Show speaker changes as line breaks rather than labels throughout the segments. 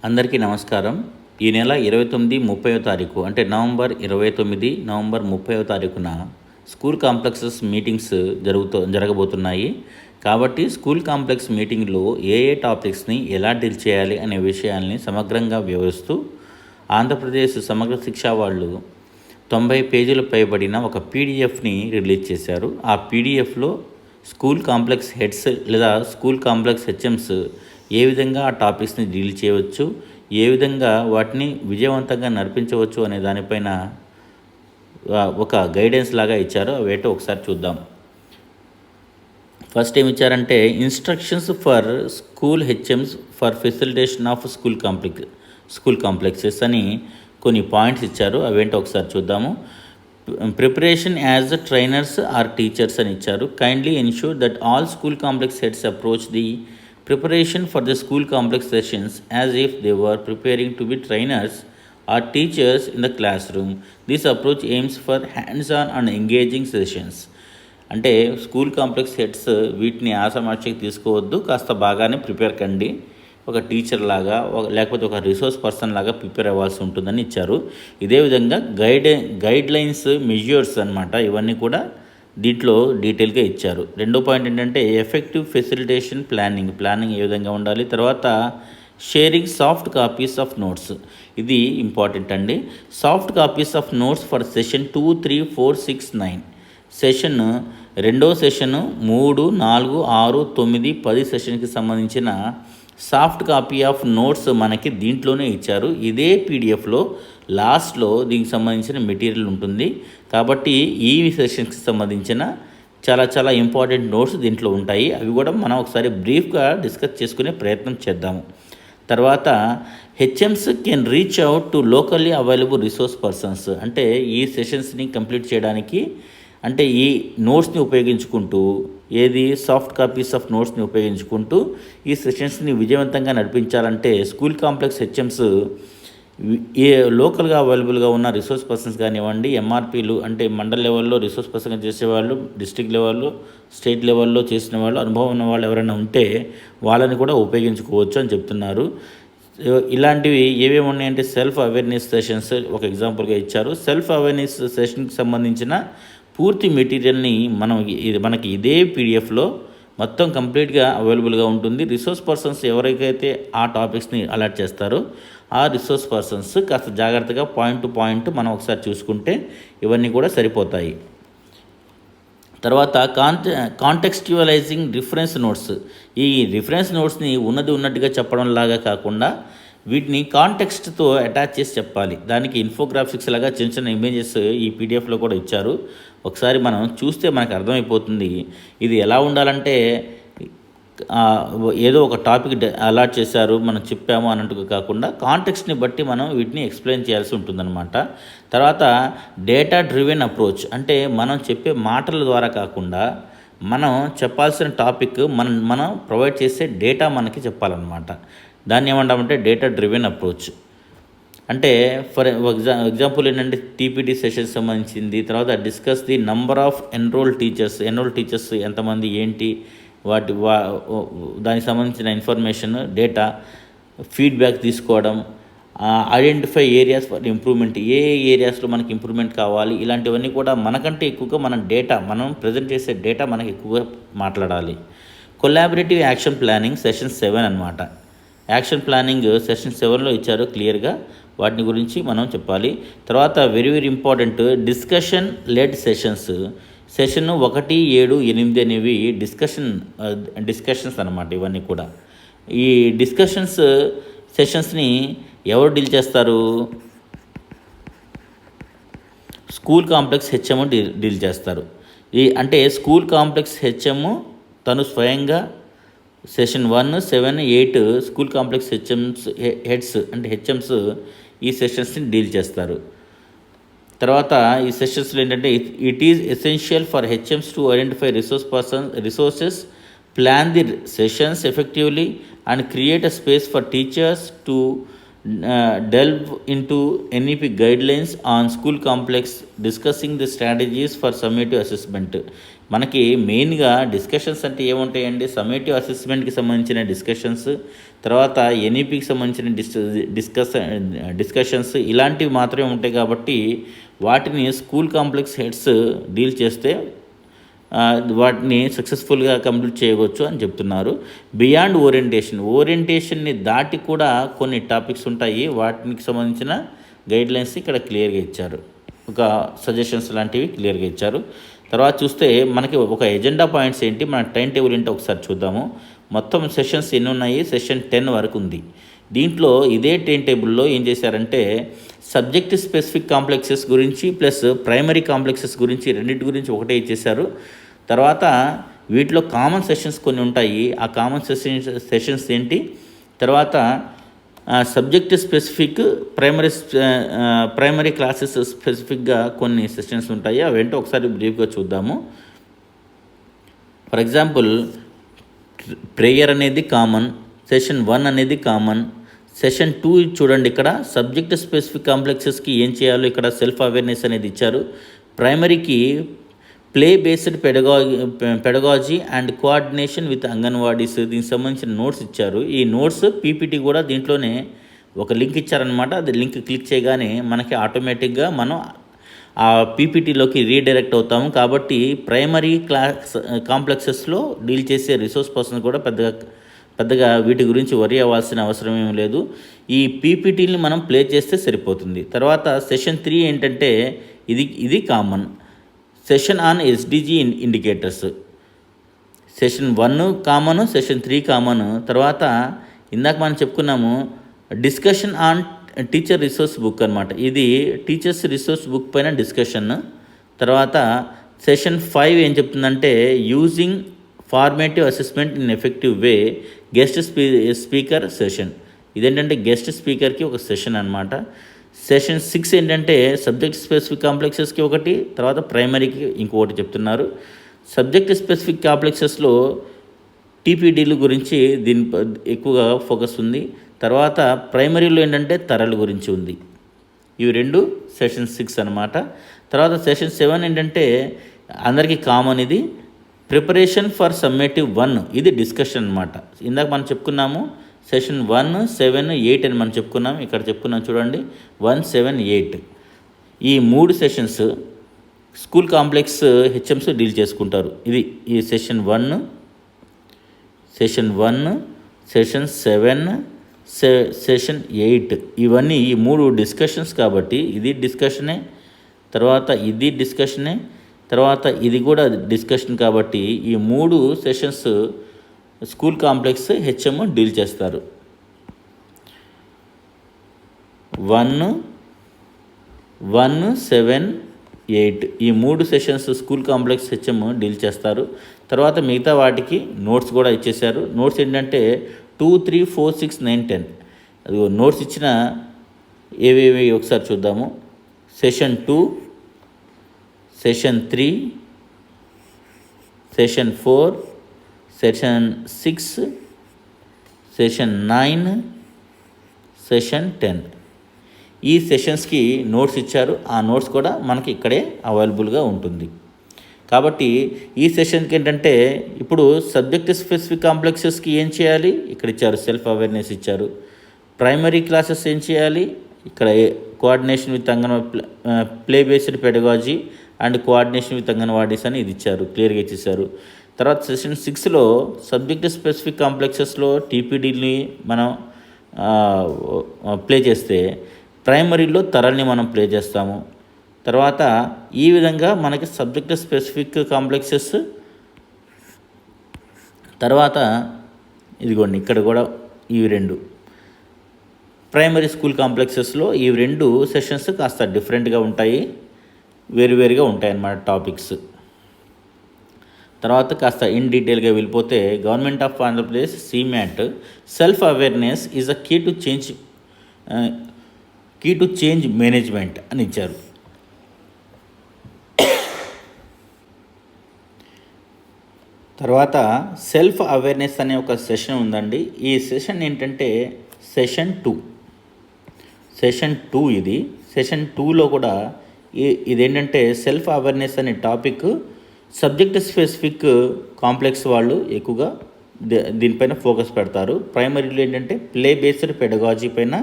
అందరికీ నమస్కారం. ఈ నెల 29, 30వ తారీఖు అంటే నవంబర్ 29, నవంబర్ 30వ తారీఖున స్కూల్ కాంప్లెక్సెస్ మీటింగ్స్ జరగబోతున్నాయి. కాబట్టి స్కూల్ కాంప్లెక్స్ మీటింగ్లో ఏ టాపిక్స్ని ఎలా డీల్ చేయాలి అనే విషయాల్ని సమగ్రంగా వివరిస్తూ ఆంధ్రప్రదేశ్ సమగ్ర శిక్ష వాళ్ళు 90 పేజీలు పైబడిన ఒక పీడిఎఫ్ని రిలీజ్ చేశారు. ఆ పీడిఎఫ్లో స్కూల్ కాంప్లెక్స్ హెడ్స్ లేదా స్కూల్ కాంప్లెక్స్ హెచ్ఎమ్స్ ఏ విధంగా ఆ టాపిక్స్ని డీల్ చేయవచ్చు, ఏ విధంగా వాటిని విజయవంతంగా నడిపించవచ్చు అనే దానిపైన ఒక గైడెన్స్ లాగా ఇచ్చారు. అవేటో ఒకసారి చూద్దాం. ఫస్ట్ ఏమి ఇచ్చారంటే instructions for school HMs for facilitation of school complexes అని కొన్ని పాయింట్స్ ఇచ్చారు. అవేంటో ఒకసారి చూద్దాము. Preparation as the trainers or teachers అని ఇచ్చారు. Kindly ensure that all school complex heads approach the preparation for the school complex sessions as if they were preparing to be trainers or teachers in the classroom. This approach aims for hands-on and engaging sessions. అంటే school complex heads వీటిని ఆసమాషకి తీసుకోవద్దు, కాస్త బాగానే prepare కండి, ఒక teacher లాగా లేకపోతే ఒక రిసోర్స్ పర్సన్ లాగా ప్రిపేర్ అవ్వాల్సి ఉంటుందని ఇచ్చారు. ఇదే విధంగా గైడ్ లైన్స్, మెజర్స్ అనమాట, ఇవన్నీ కూడా దీంట్లో డీటెయిల్గా ఇచ్చారు. రెండో పాయింట్ ఏంటంటే ఎఫెక్టివ్ ఫెసిలిటేషన్ ప్లానింగ్ ఏ విధంగా ఉండాలి. తర్వాత sharing soft copies of notes, ఇది ఇంపార్టెంట్ అండి. Soft copies of notes for session 2, 3, 4, 6, 9 session, రెండో సెషను 3, 4, 6, 9, 10 సెషన్కి సంబంధించిన సాఫ్ట్ కాపీ ఆఫ్ నోట్స్ మనకి దీంట్లోనే ఇచ్చారు. ఇదే పీడిఎఫ్లో లాస్ట్లో దీనికి సంబంధించిన మెటీరియల్ ఉంటుంది. కాబట్టి ఈ సెషన్స్కి సంబంధించిన చాలా ఇంపార్టెంట్ నోట్స్ దీంట్లో ఉంటాయి. అవి కూడా మనం ఒకసారి బ్రీఫ్గా డిస్కస్ చేసుకునే ప్రయత్నం చేద్దాము. తర్వాత HMs can reach out to locally available resource persons, అంటే ఈ సెషన్స్ని కంప్లీట్ చేయడానికి, అంటే ఈ నోట్స్ని ఉపయోగించుకుంటూ, ఏది సాఫ్ట్ కాపీస్ ఆఫ్ నోట్స్ని ఉపయోగించుకుంటూ ఈ సెషన్స్ని విజయవంతంగా నడిపించాలంటే స్కూల్ కాంప్లెక్స్ హెచ్ఎమ్స్ ఏ లోకల్గా అవైలబుల్గా ఉన్న రిసోర్స్ పర్సన్స్ కానివ్వండి, ఎంఆర్పీలు అంటే మండల్ లెవెల్లో రిసోర్స్ పర్సన్గా చేసేవాళ్ళు, డిస్ట్రిక్ట్ లెవెల్లో, స్టేట్ లెవెల్లో చేసిన వాళ్ళు, అనుభవం ఉన్న వాళ్ళు ఎవరైనా ఉంటే వాళ్ళని కూడా ఉపయోగించుకోవచ్చు అని చెప్తున్నారు. ఇలాంటివి ఏమేమి ఉన్నాయంటే సెల్ఫ్ అవేర్నెస్ సెషన్స్ ఒక ఎగ్జాంపుల్గా ఇచ్చారు. సెల్ఫ్ అవేర్నెస్ సెషన్కి సంబంధించిన పూర్తి మెటీరియల్ని మనకి ఇదే పీడిఎఫ్లో మొత్తం కంప్లీట్గా అవైలబుల్గా ఉంటుంది. రిసోర్స్ పర్సన్స్ ఎవరికైతే ఆ టాపిక్స్ని అలాట్ చేస్తారో ఆ రిసోర్స్ పర్సన్స్ కాస్త జాగ్రత్తగా పాయింట్ టు పాయింట్ మనం ఒకసారి చూసుకుంటే ఇవన్నీ కూడా సరిపోతాయి. తర్వాత కాంటెక్స్చువలైజింగ్ రిఫరెన్స్ నోట్స్, ఈ రిఫరెన్స్ నోట్స్ని ఉన్నట్టుగా చెప్పడం లాగా కాకుండా వీటిని కాంటెక్స్ట్తో అటాచ్ చేసి చెప్పాలి. దానికి ఇన్ఫోగ్రాఫిక్స్ లాగా చిన్న ఇమేజెస్ ఈ పీడిఎఫ్లో కూడా ఇచ్చారు. ఒకసారి మనం చూస్తే మనకు అర్థమైపోతుంది. ఇది ఎలా ఉండాలంటే ఏదో ఒక టాపిక్ అలాట్ చేశారు, మనం చెప్పాము అన్నట్టుగా కాకుండా కాంటెక్స్ట్ని బట్టి మనం వీటిని ఎక్స్ప్లెయిన్ చేయాల్సి ఉంటుందన్నమాట. తర్వాత డేటా డ్రివెన్ అప్రోచ్, అంటే మనం చెప్పే మాటల ద్వారా కాకుండా మనం చెప్పాల్సిన టాపిక్ మనం ప్రొవైడ్ చేసే డేటా మనకి చెప్పాలన్నమాట. దాన్ని ఏమంటామంటే డేటా డ్రివెన్ అప్రోచ్. అంటే ఫర్ ఎగ్జాంపుల్ ఏంటంటే టీపీటీ సెషన్స్ సంబంధించింది. తర్వాత discuss the number of enrol teachers ఎంతమంది, ఏంటి, దానికి సంబంధించిన ఇన్ఫర్మేషన్, డేటా, ఫీడ్బ్యాక్ తీసుకోవడం, ఐడెంటిఫై ఏరియాస్ ఫర్ ఇంప్రూవ్మెంట్, ఏ ఏరియాస్లో మనకి ఇంప్రూవ్మెంట్ కావాలి, ఇలాంటివన్నీ కూడా మనకంటే ఎక్కువగా మనం ప్రజెంట్ చేసే డేటా మనకి ఎక్కువగా మాట్లాడాలి. కొలాబరేటివ్ యాక్షన్ ప్లానింగ్ సెషన్ 7 అనమాట. యాక్షన్ ప్లానింగ్ సెషన్ 7లో ఇచ్చారు క్లియర్గా, వాటిని గురించి మనం చెప్పాలి. తర్వాత very important discussion led sessions, session 1, 7, 8 అనేవి డిస్కషన్స్ అనమాట. ఇవన్నీ కూడా ఈ డిస్కషన్స్ సెషన్స్ని ఎవరు డీల్ చేస్తారు? స్కూల్ కాంప్లెక్స్ హెచ్ఎం డీల్ చేస్తారు. అంటే స్కూల్ కాంప్లెక్స్ హెచ్ఎం తను స్వయంగా సెషన్ 1, 7, 8 స్కూల్ కాంప్లెక్స్ హెడ్స్ అంటే హెచ్ఎమ్స్ ఈ సెషన్స్ని డీల్ చేస్తారు. తర్వాత ఈ సెషన్స్లో ఏంటంటే it is essential for HMs to identify resources, plan the sessions effectively and create a space for teachers to delve into NEP guidelines on school complex, discussing the strategies for summative assessment. మనకి మెయిన్గా discussions అంటే ఏముంటాయండి, summative అసెస్మెంట్కి సంబంధించిన discussions, తర్వాత ఎన్ఈపికి సంబంధించిన discussions ఇలాంటివి మాత్రమే ఉంటాయి. కాబట్టి వాటిని స్కూల్ కాంప్లెక్స్ హెడ్స్ డీల్ చేస్తే వాటిని సక్సెస్ఫుల్గా కంప్లీట్ చేయవచ్చు అని చెప్తున్నారు. బియాండ్ ఓరియంటేషన్ని దాటి కూడా కొన్ని టాపిక్స్ ఉంటాయి, వాటికి సంబంధించిన గైడ్లైన్స్ ఇక్కడ క్లియర్గా ఇచ్చారు, ఒక సజెషన్స్ లాంటివి క్లియర్గా ఇచ్చారు. తర్వాత చూస్తే మనకి ఒక ఎజెండా పాయింట్స్ ఏంటి, మన టైం టేబుల్ ఏంటో ఒకసారి చూద్దాము. మొత్తం సెషన్స్ ఎన్ని ఉన్నాయి, సెషన్ 10 వరకు ఉంది. దీంట్లో ఇదే టైం టేబుల్లో ఏం చేశారంటే సబ్జెక్ట్ స్పెసిఫిక్ కాంప్లెక్సెస్ గురించి ప్లస్ ప్రైమరీ కాంప్లెక్సెస్ గురించి రెండింటి గురించి ఒకటే ఇచ్చేశారు. తర్వాత వీటిలో కామన్ సెషన్స్ కొన్ని ఉంటాయి, ఆ కామన్ సెషన్స్ ఏంటి, తర్వాత సబ్జెక్ట్ స్పెసిఫిక్ ప్రైమరీ క్లాసెస్ స్పెసిఫిక్గా కొన్ని సెషన్స్ ఉంటాయి, అవేంటో ఒకసారి బ్రీఫ్గా చూద్దాము. ఫర్ ఎగ్జాంపుల్ ప్రేయర్ అనేది కామన్, సెషన్ 1 అనేది కామన్, సెషన్ 2 చూడండి, ఇక్కడ సబ్జెక్ట్ స్పెసిఫిక్ కాంప్లెక్సెస్కి ఏం చేయాలో ఇక్కడ సెల్ఫ్ అవేర్నెస్ అనేది ఇచ్చారు. ప్రైమరీకి play based pedagogy and coordination with anganwadis, దీనికి సంబంధించిన నోట్స్ ఇచ్చారు. ఈ నోట్స్ పీపీటీ కూడా దీంట్లోనే ఒక లింక్ ఇచ్చారనమాట. అది లింక్ క్లిక్ చేయగానే మనకి ఆటోమేటిక్గా మనం ఆ పీపీటీలోకి రీడైరెక్ట్ అవుతాము. కాబట్టి ప్రైమరీ కాంప్లెక్సెస్లో డీల్ చేసే రిసోర్స్ పర్సన్ కూడా పెద్దగా వీటి గురించి వరి అవ్వాల్సిన అవసరం ఏం లేదు. ఈ పీపీటీని మనం ప్లే చేస్తే సరిపోతుంది. తర్వాత సెషన్ 3 ఏంటంటే ఇది common, session on SDG indicators, session 1 common, session 3 common. తర్వాత ఇందాక మనం చెప్పుకున్నాము discussion on teacher resource book అనమాట, ఇది టీచర్స్ రిసోర్స్ బుక్ పైన డిస్కషన్. తర్వాత సెషన్ 5 ఏం చెప్తుందంటే using formative assessment in effective way, guest speaker session, ఇదేంటంటే గెస్ట్ స్పీకర్కి ఒక సెషన్ అనమాట. సెషన్ 6 ఏంటంటే సబ్జెక్ట్ స్పెసిఫిక్ కాంప్లెక్సెస్కి ఒకటి, తర్వాత ప్రైమరీకి ఇంకొకటి చెప్తున్నారు. సబ్జెక్ట్ స్పెసిఫిక్ కాంప్లెక్సెస్లో టీపీడీల గురించి దీని ఎక్కువగా ఫోకస్ ఉంది. తర్వాత ప్రైమరీలో ఏంటంటే తరల గురించి ఉంది. ఇవి రెండు సెషన్ 6 అనమాట. తర్వాత సెషన్ 7 ఏంటంటే అందరికీ కామన్, ఇది ప్రిపరేషన్ ఫర్ సమ్మేటివ్ 1, ఇది డిస్కషన్ అనమాట. ఇందాక మనం చెప్పుకున్నాము సెషన్ 1, 7, 8 అని మనం చెప్పుకున్నాం, ఇక్కడ చెప్పుకున్నాం చూడండి 1, 7, 8. ఈ 3 sessions school complex HMs deal చేసుకుంటారు. ఇది ఈ సెషన్ 1, సెషన్ 7, సెషన్ 8, ఇవన్నీ ఈ 3 డిస్కషన్స్ కాబట్టి ఇది డిస్కషనే, తర్వాత ఇది డిస్కషనే, తర్వాత ఇది కూడా డిస్కషన్. కాబట్టి ఈ 3 sessions school complex HM deal చేస్తారు. 1, 7, 8 ఈ 3 sessions school complex HM deal చేస్తారు. తర్వాత మిగతా వాటికి నోట్స్ కూడా ఇచ్చేశారు. నోట్స్ ఏంటంటే 2, 3, 4, 6, 9, 10 అది నోట్స్ ఇచ్చిన ఏవేవి ఒకసారి చూద్దాము. Session 2, session 3, session 4, session 6, session 9, session 10 ఈ సెషన్స్కి నోట్స్ ఇచ్చారు. ఆ నోట్స్ కూడా మనకి ఇక్కడే అవైలబుల్గా ఉంటుంది. కాబట్టి ఈ సెషన్కి ఏంటంటే ఇప్పుడు సబ్జెక్ట్ స్పెసిఫిక్ కాంప్లెక్సెస్కి ఏం చేయాలి, ఇక్కడ ఇచ్చారు, సెల్ఫ్ అవేర్నెస్ ఇచ్చారు. ప్రైమరీ క్లాసెస్ ఏం చేయాలి, ఇక్కడ coordination with play based pedagogy and coordination with anganwadis అని ఇది ఇచ్చారు, క్లియర్గా ఇచ్చేసారు. తర్వాత సెషన్ 6లో సబ్జెక్ట్ స్పెసిఫిక్ కాంప్లెక్సెస్లో టీపీడీని మనం ప్లే చేస్తే ప్రైమరీలో తరల్ని మనం ప్లే చేస్తాము. తర్వాత ఈ విధంగా మనకి సబ్జెక్ట్ స్పెసిఫిక్ కాంప్లెక్సెస్, తర్వాత ఇదిగోండి ఇక్కడ కూడా ఇవి 2 ప్రైమరీ స్కూల్ కాంప్లెక్సెస్లో ఈ 2 సెషన్స్ కాస్త డిఫరెంట్గా ఉంటాయి, వేరువేరుగా ఉంటాయి అన్నమాట టాపిక్స్. తర్వాత కాస్త ఇన్ డీటెయిల్గా వెళ్ళిపోతే government of Andhra Pradesh CMAT self awareness is a key to change management అని ఇచ్చారు. తర్వాత సెల్ఫ్ అవేర్నెస్ అనే ఒక సెషన్ ఉందండి. ఈ సెషన్ ఏంటంటే సెషన్ 2 ఇది. సెషన్ 2లో కూడా ఇదేంటంటే సెల్ఫ్ అవేర్నెస్ అనే టాపిక్ సబ్జెక్ట్ స్పెసిఫిక్ కాంప్లెక్స్ వాళ్ళు ఎక్కువగా దీనిపైన ఫోకస్ పెడతారు. ప్రైమరీలో ఏంటంటే ప్లే బేస్డ్ పెడగాజీ పైన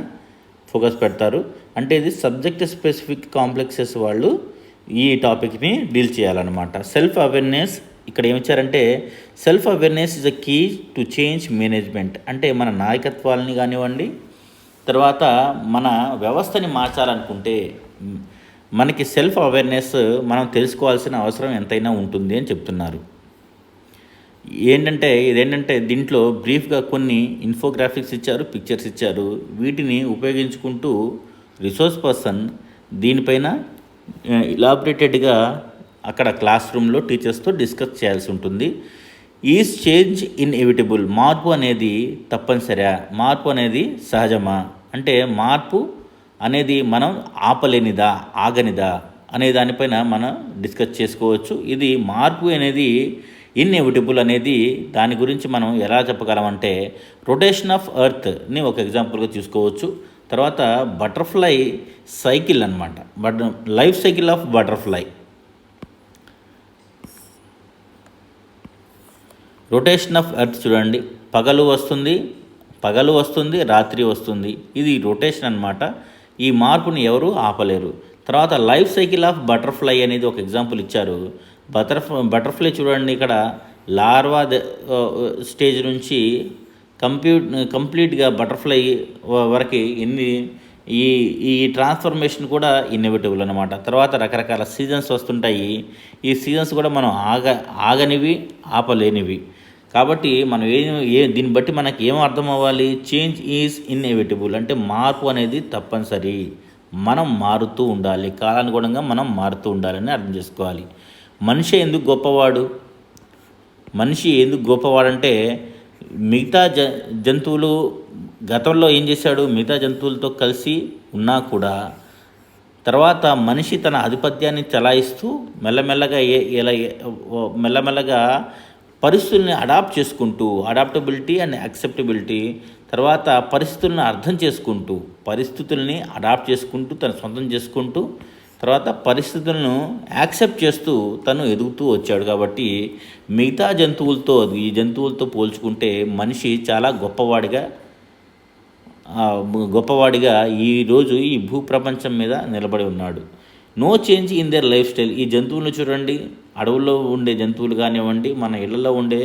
ఫోకస్ పెడతారు. అంటే ఇది సబ్జెక్ట్ స్పెసిఫిక్ కాంప్లెక్సెస్ వాళ్ళు ఈ టాపిక్ని డీల్ చేయాలన్నమాట. సెల్ఫ్ అవేర్నెస్ ఇక్కడ ఏమిచ్చారంటే self awareness is a key to change management. అంటే మన నాయకత్వాలని కానివ్వండి, తర్వాత మన వ్యవస్థని మార్చాలనుకుంటే మనకి సెల్ఫ్ అవేర్నెస్ మనం తెలుసుకోవాల్సిన అవసరం ఎంతైనా ఉంటుంది అని చెప్తున్నారు. ఇదేంటంటే దీంట్లో బ్రీఫ్గా కొన్ని ఇన్ఫోగ్రాఫిక్స్ ఇచ్చారు, పిక్చర్స్ ఇచ్చారు. వీటిని ఉపయోగించుకుంటూ రిసోర్స్ పర్సన్ దీనిపైన ఇలాబరేటెడ్గా అక్కడ క్లాస్ రూమ్లో టీచర్స్తో డిస్కస్ చేయాల్సి ఉంటుంది. ఈజ్ చేంజ్ ఇన్ఎవిటబుల్, మార్పు అనేది తప్పనిసరా, మార్పు అనేది సహజమా, అంటే మార్పు అనేది మనం ఆపలేనిదా ఆగనిదా అనే దానిపైన మనం డిస్కస్ చేసుకోవచ్చు. ఇది మార్పు అనేది ఇన్ఎవిటబుల్ అనేది దాని గురించి మనం ఎలా చెప్పగలమంటే రొటేషన్ ఆఫ్ ఎర్త్ని ఒక ఎగ్జాంపుల్గా తీసుకోవచ్చు. తర్వాత బటర్ఫ్లై సైకిల్ అనమాట, life cycle of butterfly. Rotation of earth చూడండి, పగలు వస్తుంది, రాత్రి వస్తుంది. ఇది రొటేషన్ అనమాట. ఈ మార్పుని ఎవరు ఆపలేరు. తర్వాత లైఫ్ సైకిల్ ఆఫ్ బటర్ఫ్లై అనేది ఒక ఎగ్జాంపుల్ ఇచ్చారు. బటర్ఫ్లై చూడండి, ఇక్కడ లార్వా స్టేజ్ నుంచి కంప్లీట్గా బటర్ఫ్లై వరకు ఈ ట్రాన్స్ఫర్మేషన్ కూడా ఇన్నోవేటివ్ అనమాట. తర్వాత రకరకాల సీజన్స్ వస్తుంటాయి. ఈ సీజన్స్ కూడా మనం ఆగనివి ఆపలేనివి. కాబట్టి మనం దీన్ని బట్టి మనకి ఏం అర్థం అవ్వాలి, చేంజ్ ఈజ్ ఇన్ఎవిటబుల్ అంటే మార్పు అనేది తప్పనిసరి, మనం మారుతూ ఉండాలి, కాలానుగుణంగా మనం మారుతూ ఉండాలని అర్థం చేసుకోవాలి. మనిషి ఎందుకు గొప్పవాడంటే మిగతా జంతువులు గతంలో ఏం చేశాడు, మిగతా జంతువులతో కలిసి ఉన్నా కూడా తర్వాత మనిషి తన ఆధిపత్యాన్ని చలాయిస్తూ మెల్లమెల్లగా పరిస్థితుల్ని అడాప్టబిలిటీ అండ్ యాక్సెప్టబిలిటీ, తర్వాత పరిస్థితులను అర్థం చేసుకుంటూ పరిస్థితుల్ని అడాప్ట్ చేసుకుంటూ తను సొంతం చేసుకుంటూ తర్వాత పరిస్థితులను యాక్సెప్ట్ చేస్తూ తను ఎదుగుతూ వచ్చాడు. కాబట్టి మిగతా ఈ జంతువులతో పోల్చుకుంటే మనిషి చాలా గొప్పవాడిగా ఈరోజు ఈ భూప్రపంచం మీద నిలబడి ఉన్నాడు. No change in their lifestyle. ఈ జంతువులను చూడండి, అడవుల్లో ఉండే జంతువులు కానివ్వండి, మన ఇళ్లలో ఉండే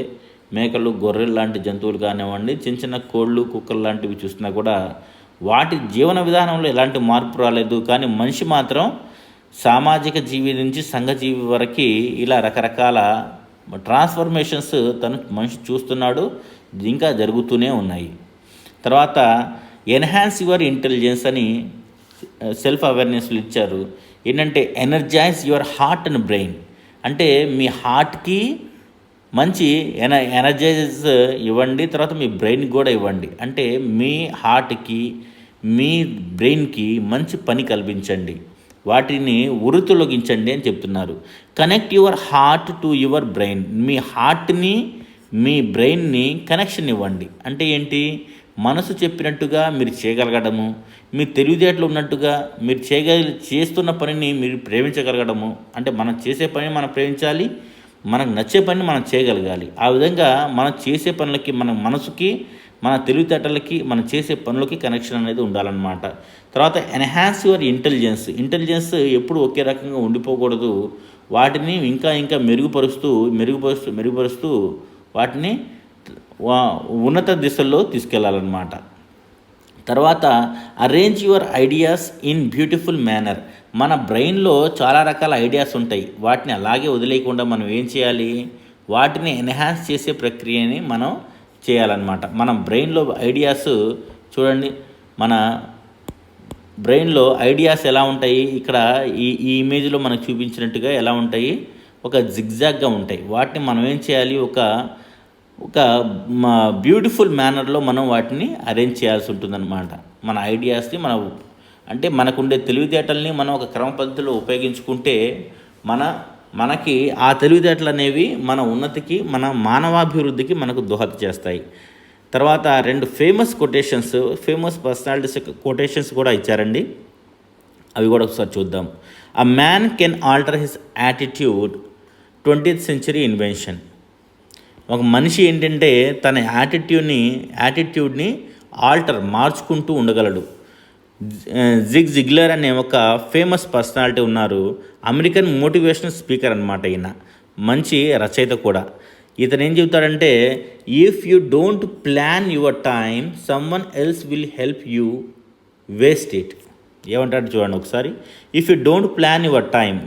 మేకలు గొర్రెలు లాంటి జంతువులు కానివ్వండి, చిన్న చిన్న కోళ్ళు కుక్కలు లాంటివి చూసినా కూడా వాటి జీవన విధానంలో ఎలాంటి మార్పు రాలేదు. కానీ మనిషి మాత్రం సామాజిక జీవి నుంచి సంఘజీవి వరకు ఇలా రకరకాల ట్రాన్స్ఫర్మేషన్స్ మనిషి చూస్తున్నాడు, ఇంకా జరుగుతూనే ఉన్నాయి. తర్వాత ఎన్హాన్స్ యువర్ ఇంటెలిజెన్స్ అని సెల్ఫ్ అవేర్నెస్లు ఇచ్చారు. ఏంటంటే energise your heart and brain, అంటే మీ హార్ట్కి మంచి ఎనర్జైజ్ ఇవ్వండి, తర్వాత మీ బ్రెయిన్కి కూడా ఇవ్వండి. అంటే మీ హార్ట్కి మీ బ్రెయిన్కి మంచి పని కల్పించండి, వాటిని ఉరుతొలగించండి అని చెప్తున్నారు. Connect your heart to your brain, మీ హార్ట్ని మీ బ్రెయిన్ని కనెక్షన్ ఇవ్వండి. అంటే ఏంటి, మనసు చెప్పినట్టుగా మీరు చేయగలగడము, మీ తెలివితేటలు ఉన్నట్టుగా మీరు చేస్తున్న పనిని మీరు ప్రేమించగలగడము. అంటే మనం చేసే పని మనం ప్రేమించాలి, మనకు నచ్చే పని మనం చేయగలగాలి. ఆ విధంగా మనం చేసే పనులకి, మన మనసుకి, మన తెలివితేటలకి, మనం చేసే పనులకి కనెక్షన్ అనేది ఉండాలన్నమాట. తర్వాత ఎన్హాన్స్ యువర్ ఇంటెలిజెన్స్ ఎప్పుడు ఒకే రకంగా ఉండిపోకూడదు, వాటిని ఇంకా మెరుగుపరుస్తూ వాటిని ఉన్నత దిశల్లో తీసుకెళ్లాలన్నమాట. తర్వాత arrange your ideas in beautiful manner. మన బ్రెయిన్లో చాలా రకాల ఐడియాస్ ఉంటాయి, వాటిని అలాగే వదిలేయకుండా మనం ఏం చేయాలి, వాటిని ఎన్హాన్స్ చేసే ప్రక్రియని మనం చేయాలన్నమాట. మన బ్రెయిన్లో ఐడియాస్ చూడండి, మన బ్రెయిన్లో ఐడియాస్ ఎలా ఉంటాయి, ఇక్కడ ఈ ఇమేజ్లో మనకు చూపించినట్టుగా ఎలా ఉంటాయి, ఒక జిగ్జాగ్గా ఉంటాయి. వాటిని మనం ఏం చేయాలి, ఒక బ్యూటిఫుల్ మేనర్లో మనం వాటిని అరేంజ్ చేయాల్సి ఉంటుందన్నమాట. మన ఐడియాస్ని అంటే మనకుండే తెలివితేటల్ని మనం ఒక క్రమ పద్ధతిలో ఉపయోగించుకుంటే మనకి ఆ తెలివితేటలు అనేవి మన ఉన్నతికి, మన మానవాభివృద్ధికి మనకు దోహద చేస్తాయి. తర్వాత 2 ఫేమస్ పర్సనాలిటీస్ కొటేషన్స్ కూడా ఇచ్చారండి, అవి కూడా ఒకసారి చూద్దాం. A man can alter his attitude 20th century invention. ఒక మనిషి ఏంటంటే తన యాటిట్యూడ్ని మార్చుకుంటూ ఉండగలడు. జిగ్ జిగ్లర్ అనే ఒక ఫేమస్ పర్సనాలిటీ ఉన్నారు. అమెరికన్ మోటివేషనల్ స్పీకర్ అనమాట. ఈయన మంచి రచయిత కూడా. ఇతను ఏం చెబుతాడంటే, if you don't plan your time someone else will help you waste it. ఏమంటాడు చూడండి ఒకసారి. If you don't plan your time,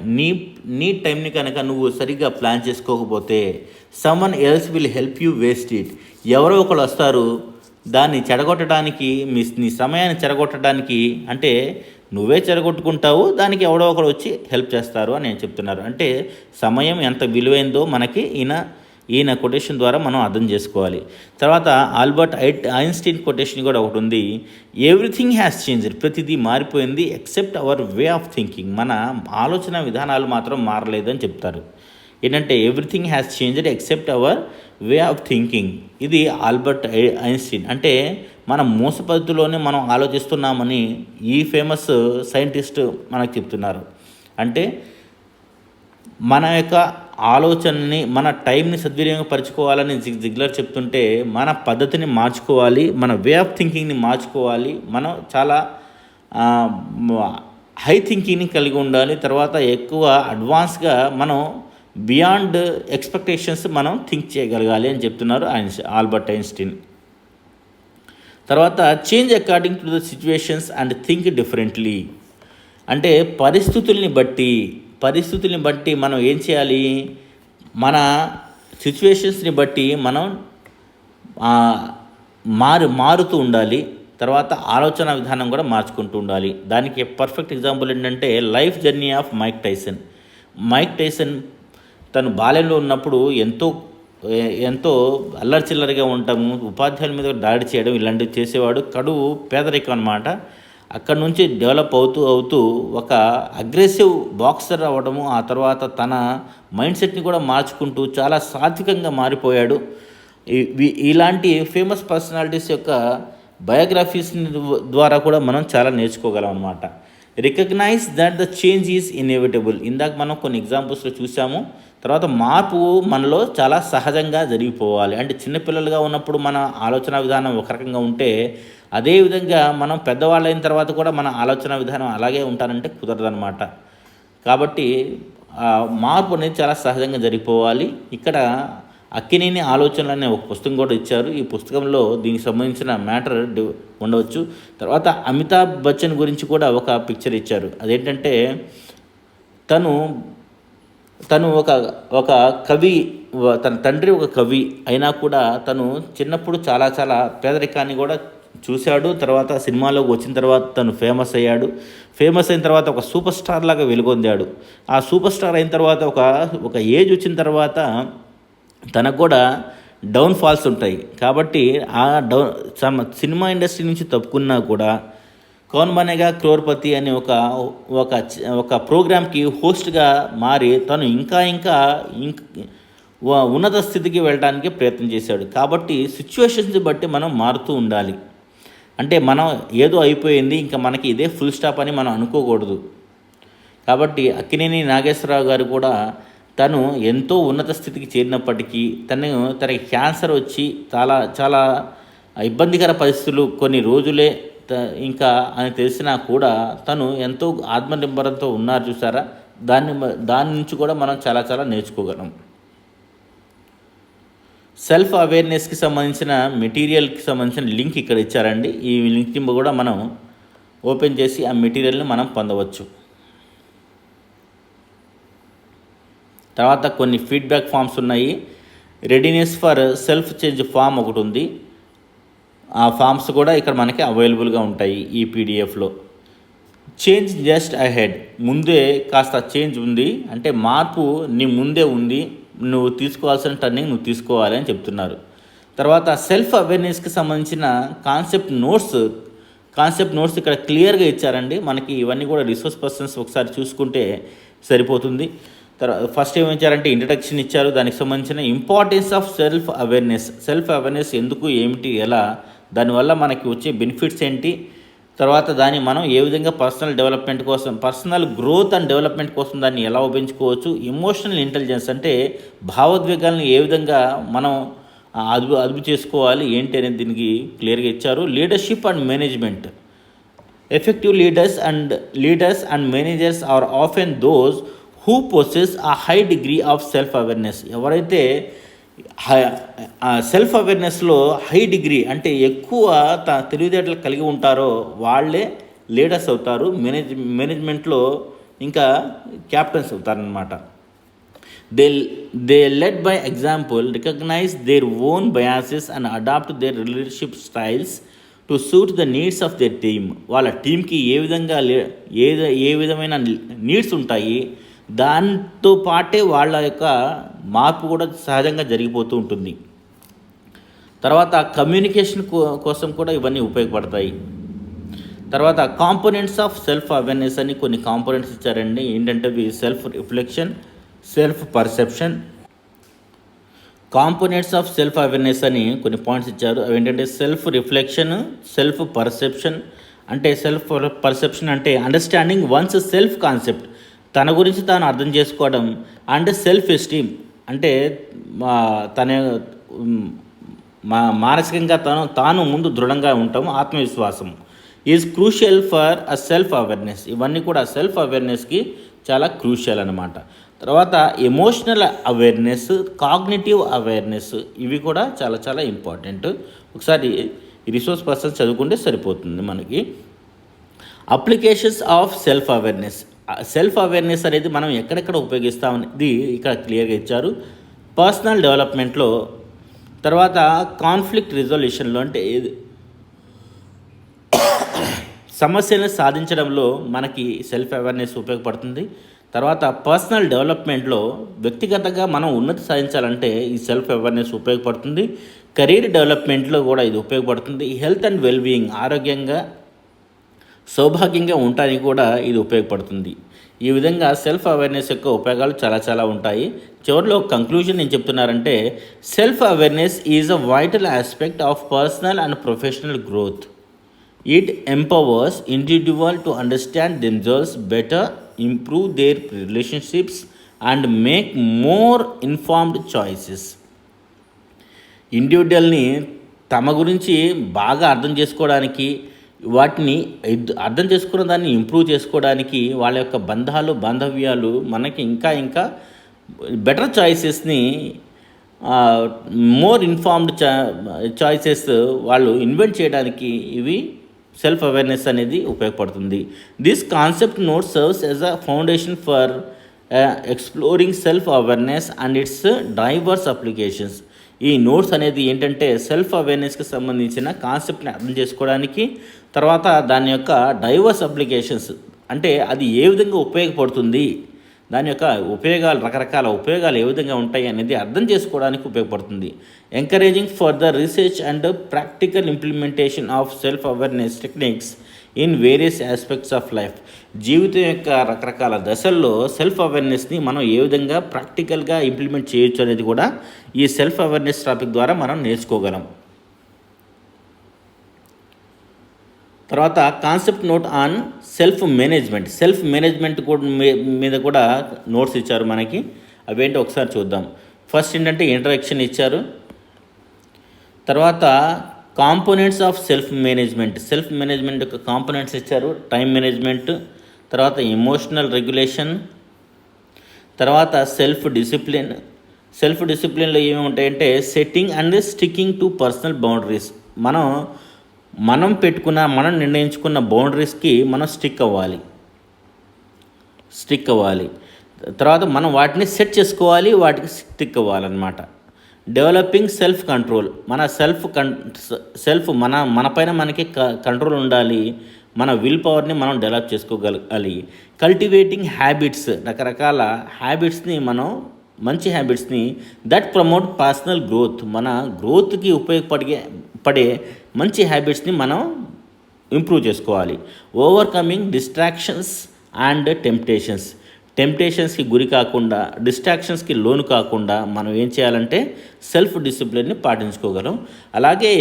నీ టైంని కనుక నువ్వు సరిగ్గా ప్లాన్ చేసుకోకపోతే someone else will help you waste it. ఎవరో ఒకరు వస్తారు దాన్ని చెడగొట్టడానికి, నీ సమయాన్ని చెడగొట్టడానికి. అంటే నువ్వే చెడగొట్టుకుంటావు, దానికి ఎవడో ఒకరు వచ్చి హెల్ప్ చేస్తారు అని నేను చెప్తున్నారు. అంటే సమయం ఎంత విలువైందో మనకి ఈయన కొటేషన్ ద్వారా మనం అర్థం చేసుకోవాలి. తర్వాత ఆల్బర్ట్ ఐన్స్టీన్ కొటేషన్ కూడా ఒకటి ఉంది. ఎవ్రీథింగ్ హ్యాస్ చేంజ్డ్, ప్రతిదీ మారిపోయింది except our way of thinking, మన ఆలోచన విధానాలు మాత్రం మారలేదని చెప్తారు. ఏంటంటే everything has changed except our way of thinking. ఇది ఆల్బర్ట్ ఐన్స్టీన్. అంటే మనం మూస పద్ధతిలోనే మనం ఆలోచిస్తున్నామని ఈ ఫేమస్ సైంటిస్ట్ మనకు చెప్తున్నారు. అంటే మన యొక్క ఆలోచనని, మన టైంని సద్వినియోగపరచుకోవాలని జిగ్లర్ చెప్తుంటే, మన పద్ధతిని మార్చుకోవాలి, మన వే ఆఫ్ థింకింగ్ని మార్చుకోవాలి. మనం చాలా హై థింకింగ్ని కలిగి ఉండాలి. తర్వాత ఎక్కువ అడ్వాన్స్గా మనం బియాండ్ ఎక్స్పెక్టేషన్స్ మనం థింక్ చేయగలగాలి అని చెప్తున్నారు ఆల్బర్ట్ ఐన్స్టీన్. తర్వాత change according to the situations and think differently. అంటే పరిస్థితుల్ని బట్టి మనం ఏం చేయాలి, మన సిచ్యువేషన్స్ని బట్టి మనం మారుతూ ఉండాలి. తర్వాత ఆలోచన విధానం కూడా మార్చుకుంటూ ఉండాలి. దానికి పర్ఫెక్ట్ ఎగ్జాంపుల్ ఏంటంటే life journey of Mike Tyson తను బాల్యంలో ఉన్నప్పుడు ఎంతో అల్లరిచిల్లరిగా ఉంటాము, ఉపాధ్యాయుల మీద దాడి చేయడం ఇలాంటివి చేసేవాడు. కడువు పేదరికం అనమాట. అక్కడ నుంచి డెవలప్ అవుతూ ఒక అగ్రెసివ్ బాక్సర్ అవ్వడము, ఆ తర్వాత తన మైండ్ సెట్ని కూడా మార్చుకుంటూ చాలా సాత్వికంగా మారిపోయాడు. ఇలాంటి ఫేమస్ పర్సనాలిటీస్ యొక్క బయోగ్రఫీస్ ద్వారా కూడా మనం చాలా నేర్చుకోగలం అనమాట. Recognise that the change is inevitable. ఇందాక మనం కొన్ని ఎగ్జాంపుల్స్లో చూసాము. తర్వాత మార్పు మనలో చాలా సహజంగా జరిగిపోవాలి. అంటే చిన్నపిల్లలుగా ఉన్నప్పుడు మన ఆలోచన విధానం ఒక రకంగా ఉంటే, అదేవిధంగా మనం పెద్దవాళ్ళైన తర్వాత కూడా మన ఆలోచన విధానం అలాగే ఉంటానంటే కుదరదనమాట. కాబట్టి మార్పు అనేది చాలా సహజంగా జరిగిపోవాలి. ఇక్కడ అక్కినేని ఆలోచనలు అనే ఒక పుస్తకం కూడా ఇచ్చారు. ఈ పుస్తకంలో దీనికి సంబంధించిన మ్యాటర్ ఉండవచ్చు. తర్వాత అమితాబ్ బచ్చన్ గురించి కూడా ఒక పిక్చర్ ఇచ్చారు. అదేంటంటే తను ఒక కవి, తన తండ్రి ఒక కవి అయినా కూడా తను చిన్నప్పుడు చాలా పేదరికాన్ని కూడా చూశాడు. తర్వాత సినిమాలోకి వచ్చిన తర్వాత తను ఫేమస్ అయిన తర్వాత ఒక సూపర్ స్టార్ లాగా వెలుగొందాడు. ఆ సూపర్ స్టార్ అయిన తర్వాత ఒక ఏజ్ వచ్చిన తర్వాత తనకు కూడా డౌన్ఫాల్స్ ఉంటాయి. కాబట్టి సినిమా ఇండస్ట్రీ నుంచి తప్పుకున్నా కూడా కౌన్ బనేగా క్రోర్పతి అనే ఒక ప్రోగ్రామ్కి హోస్ట్గా మారి తను ఇంకా ఉన్నత స్థితికి వెళ్ళడానికి ప్రయత్నం చేశాడు. కాబట్టి సిచ్యువేషన్స్ బట్టి మనం మారుతూ ఉండాలి. అంటే మనం ఏదో అయిపోయింది, ఇంకా మనకి ఇదే ఫుల్ స్టాప్ అని మనం అనుకోకూడదు. కాబట్టి అక్కినేని నాగేశ్వరరావు గారు కూడా తను ఎంతో ఉన్నత స్థితికి చేరినప్పటికీ తనకి క్యాన్సర్ వచ్చి చాలా ఇబ్బందికర పరిస్థితులు కొన్ని రోజులే ఇంకా అని తెలిసినా కూడా తను ఎంతో ఆత్మనిర్భరంతో ఉన్నారు చూసారా. దాని నుంచి కూడా మనం చాలా నేర్చుకోగలం. సెల్ఫ్ అవేర్నెస్కి సంబంధించిన మెటీరియల్కి సంబంధించిన లింక్ ఇక్కడ ఇచ్చారండి. ఈ లింక్ని కూడా మనం ఓపెన్ చేసి ఆ మెటీరియల్ని మనం పొందవచ్చు. తర్వాత కొన్ని ఫీడ్బ్యాక్ ఫామ్స్ ఉన్నాయి. Readiness for self change form ఒకటి ఉంది. ఆ ఫామ్స్ కూడా ఇక్కడ మనకి అవైలబుల్గా ఉంటాయి ఈ పీడిఎఫ్లో. చేంజ్ జస్ట్ అహెడ్, ముందే కాస్త చేంజ్ ఉంది, అంటే మార్పు నీ ముందే ఉంది, నువ్వు తీసుకోవాల్సిన టర్నింగ్ నువ్వు తీసుకోవాలి అని చెప్తున్నారు. తర్వాత సెల్ఫ్ అవేర్నెస్కి సంబంధించిన కాన్సెప్ట్ నోట్స్ ఇక్కడ క్లియర్గా ఇచ్చారండి. మనకి ఇవన్నీ కూడా రిసోర్స్ పర్సన్స్ ఒకసారి చూసుకుంటే సరిపోతుంది. తర్వాత ఫస్ట్ ఏమి ఇచ్చారంటే ఇంట్రడక్షన్ ఇచ్చారు. దానికి సంబంధించిన ఇంపార్టెన్స్ ఆఫ్ సెల్ఫ్ అవేర్నెస్ ఎందుకు, ఏమిటి, ఎలా, దానివల్ల మనకి వచ్చే బెనిఫిట్స్ ఏంటి, తర్వాత దాన్ని మనం ఏ విధంగా పర్సనల్ డెవలప్మెంట్ కోసం, పర్సనల్ గ్రోత్ అండ్ డెవలప్మెంట్ కోసం దాన్ని ఎలా ఉపయోగించుకోవచ్చు. ఎమోషనల్ ఇంటెలిజెన్స్ అంటే భావోద్వేగాలను ఏ విధంగా మనం అదుపు చేసుకోవాలి ఏంటి అనేది దీనికి క్లియర్గా ఇచ్చారు. Leadership and management. Effective leaders and managers are often those who possess a high degree of self awareness. ఎవరైతే సెల్ఫ్ అవేర్నెస్లో హై డిగ్రీ అంటే ఎక్కువ తెలివితేటలు కలిగి ఉంటారో వాళ్ళే లీడర్స్ అవుతారు, మేనేజ్మెంట్లో ఇంకా క్యాప్టెన్స్ అవుతారనమాట. They led by example, recognise their own biases and adapt their leadership styles to suit the needs of their team. వాళ్ళ టీంకి ఏ విధంగా ఏ విధమైన నీడ్స్ ఉంటాయి, దాంతో పాటే వాళ్ళ యొక్క మార్పు కూడా సహజంగా జరిగిపోతూ ఉంటుంది. తర్వాత కమ్యూనికేషన్ కోసం కూడా ఇవన్నీ ఉపయోగపడతాయి. తర్వాత కాంపోనెంట్స్ ఆఫ్ సెల్ఫ్ అవేర్నెస్ అని కొన్ని కాంపోనెంట్స్ ఇచ్చారండి. ఏంటంటే self reflection, self perception. Components of self awareness అని కొన్ని పాయింట్స్ ఇచ్చారు. అవి ఏంటంటే సెల్ఫ్ రిఫ్లెక్షన్, సెల్ఫ్ పర్సెప్షన్. అంటే సెల్ఫ్ పర్సెప్షన్ అంటే అండర్స్టాండింగ్ వన్స్ సెల్ఫ్ కాన్సెప్ట్, తన గురించి తాను అర్థం చేసుకోవడం. అండ్ సెల్ఫ్ ఎస్టీమ్ అంటే తన మానసికంగా తాను ముందు దృఢంగా ఉంటాం, ఆత్మవిశ్వాసం. Is crucial for a self awareness. ఇవన్నీ కూడా సెల్ఫ్ అవేర్నెస్కి చాలా క్రూషియల్ అనమాట. తర్వాత ఎమోషనల్ అవేర్నెస్, కాగ్నిటివ్ అవేర్నెస్, ఇవి కూడా చాలా చాలా ఇంపార్టెంట్. ఒకసారి రిసోర్స్ పర్సన్స్ చదువుకుంటే సరిపోతుంది మనకి. Applications of self awareness. Self awareness అనేది మనం ఎక్కడెక్కడ ఉపయోగిస్తామనేది ఇక్కడ క్లియర్గా ఇచ్చారు. పర్సనల్ డెవలప్మెంట్లో, తర్వాత కాన్ఫ్లిక్ట్ రిజల్యూషన్లో అంటే సమస్యలను సాధించడంలో మనకి సెల్ఫ్ అవేర్నెస్ ఉపయోగపడుతుంది. తర్వాత పర్సనల్ డెవలప్మెంట్లో వ్యక్తిగతంగా మనం ఉన్నతి సాధించాలంటే ఈ సెల్ఫ్ అవేర్నెస్ ఉపయోగపడుతుంది. కెరీర్ డెవలప్మెంట్లో కూడా ఇది ఉపయోగపడుతుంది. హెల్త్ అండ్ వెల్బీయింగ్, ఆరోగ్యంగా సౌభాగ్యంగా ఉండటానికి కూడా ఇది ఉపయోగపడుతుంది. ఈ విధంగా సెల్ఫ్ అవేర్నెస్ యొక్క ఉపయోగాలు చాలా చాలా ఉంటాయి. చివరిలో కంక్లూజన్ ఏం చెప్తున్నారంటే, self awareness is a vital aspect of personal and professional growth. It empowers individual to understand themselves better, improve their relationships and make more informed choices. ఇండివిజువల్ని తమ గురించి బాగా అర్థం చేసుకోవడానికి, వాటిని అర్థం చేసుకున్న దాన్ని ఇంప్రూవ్ చేసుకోవడానికి, వాళ్ళ యొక్క బాంధవ్యాలు మనకి ఇంకా బెటర్ చాయిసెస్ని, మోర్ ఇన్ఫార్మ్డ్ చాయిసెస్ వాళ్ళు ఇన్వెంట్ చేయడానికి ఇవి సెల్ఫ్ అవేర్నెస్ అనేది ఉపయోగపడుతుంది. This concept note serves as a foundation for exploring self awareness and it's divorce applications. ఈ నోట్స్ అనేది ఏంటంటే సెల్ఫ్ అవేర్నెస్కి సంబంధించిన కాన్సెప్ట్ని అర్థం చేసుకోవడానికి, తర్వాత దాని యొక్క డైవర్స్ అప్లికేషన్స్ అంటే అది ఏ విధంగా ఉపయోగపడుతుంది, దాని యొక్క ఉపయోగాలు, రకరకాల ఉపయోగాలు ఏ విధంగా ఉంటాయి అనేది అర్థం చేసుకోవడానికి ఉపయోగపడుతుంది. Encouraging for the research and practical implementation of self awareness techniques in various aspects of life. జీవితం యొక్క రకరకాల దశల్లో సెల్ఫ్ అవేర్నెస్ని మనం ఏ విధంగా ప్రాక్టికల్గా ఇంప్లిమెంట్ చేయొచ్చు అనేది కూడా ఈ సెల్ఫ్ అవేర్నెస్ టాపిక్ ద్వారా మనం నేర్చుకోగలం. తర్వాత concept note on self management మీద కూడా నోట్స్ ఇచ్చారు మనకి. అవేంటో ఒకసారి చూద్దాం. ఫస్ట్ ఏంటంటే ఇంట్రడక్షన్ ఇచ్చారు. తర్వాత కాంపోనెంట్స్ ఆఫ్ సెల్ఫ్ మేనేజ్మెంట్ యొక్క కాంపోనెంట్స్ ఇచ్చారు. టైం మేనేజ్మెంట్, తర్వాత ఎమోషనల్ రెగ్యులేషన్, తర్వాత సెల్ఫ్ డిసిప్లిన్లో ఏమేమి ఉంటాయంటే setting and sticking to personal boundaries. మనం నిర్ణయించుకున్న బౌండరీస్కి మనం స్టిక్ అవ్వాలి. తర్వాత మనం వాటిని సెట్ చేసుకోవాలి, వాటికి స్టిక్ అవ్వాలన్నమాట. డెవలపింగ్ సెల్ఫ్ కంట్రోల్, మనపైన మనకి కంట్రోల్ ఉండాలి, మన విల్ పవర్ని మనం డెవలప్ చేసుకోగలగాలి. కల్టివేటింగ్ హ్యాబిట్స్, రకరకాల హ్యాబిట్స్ని మంచి హ్యాబిట్స్ని దట్ ప్రమోట్ పర్సనల్ గ్రోత్, మన గ్రోత్కి ఉపయోగపడే మంచి హ్యాబిట్స్ని మనం ఇంప్రూవ్ చేసుకోవాలి. ఓవర్కమింగ్ డిస్ట్రాక్షన్స్ అండ్ టెంప్టేషన్స్, టెంప్టేషన్స్కి గురి కాకుండా, డిస్ట్రాక్షన్స్కి లోను కాకుండా మనం ఏం చేయాలంటే సెల్ఫ్ డిసిప్లిన్ని పాటించుకోగలం. అలాగే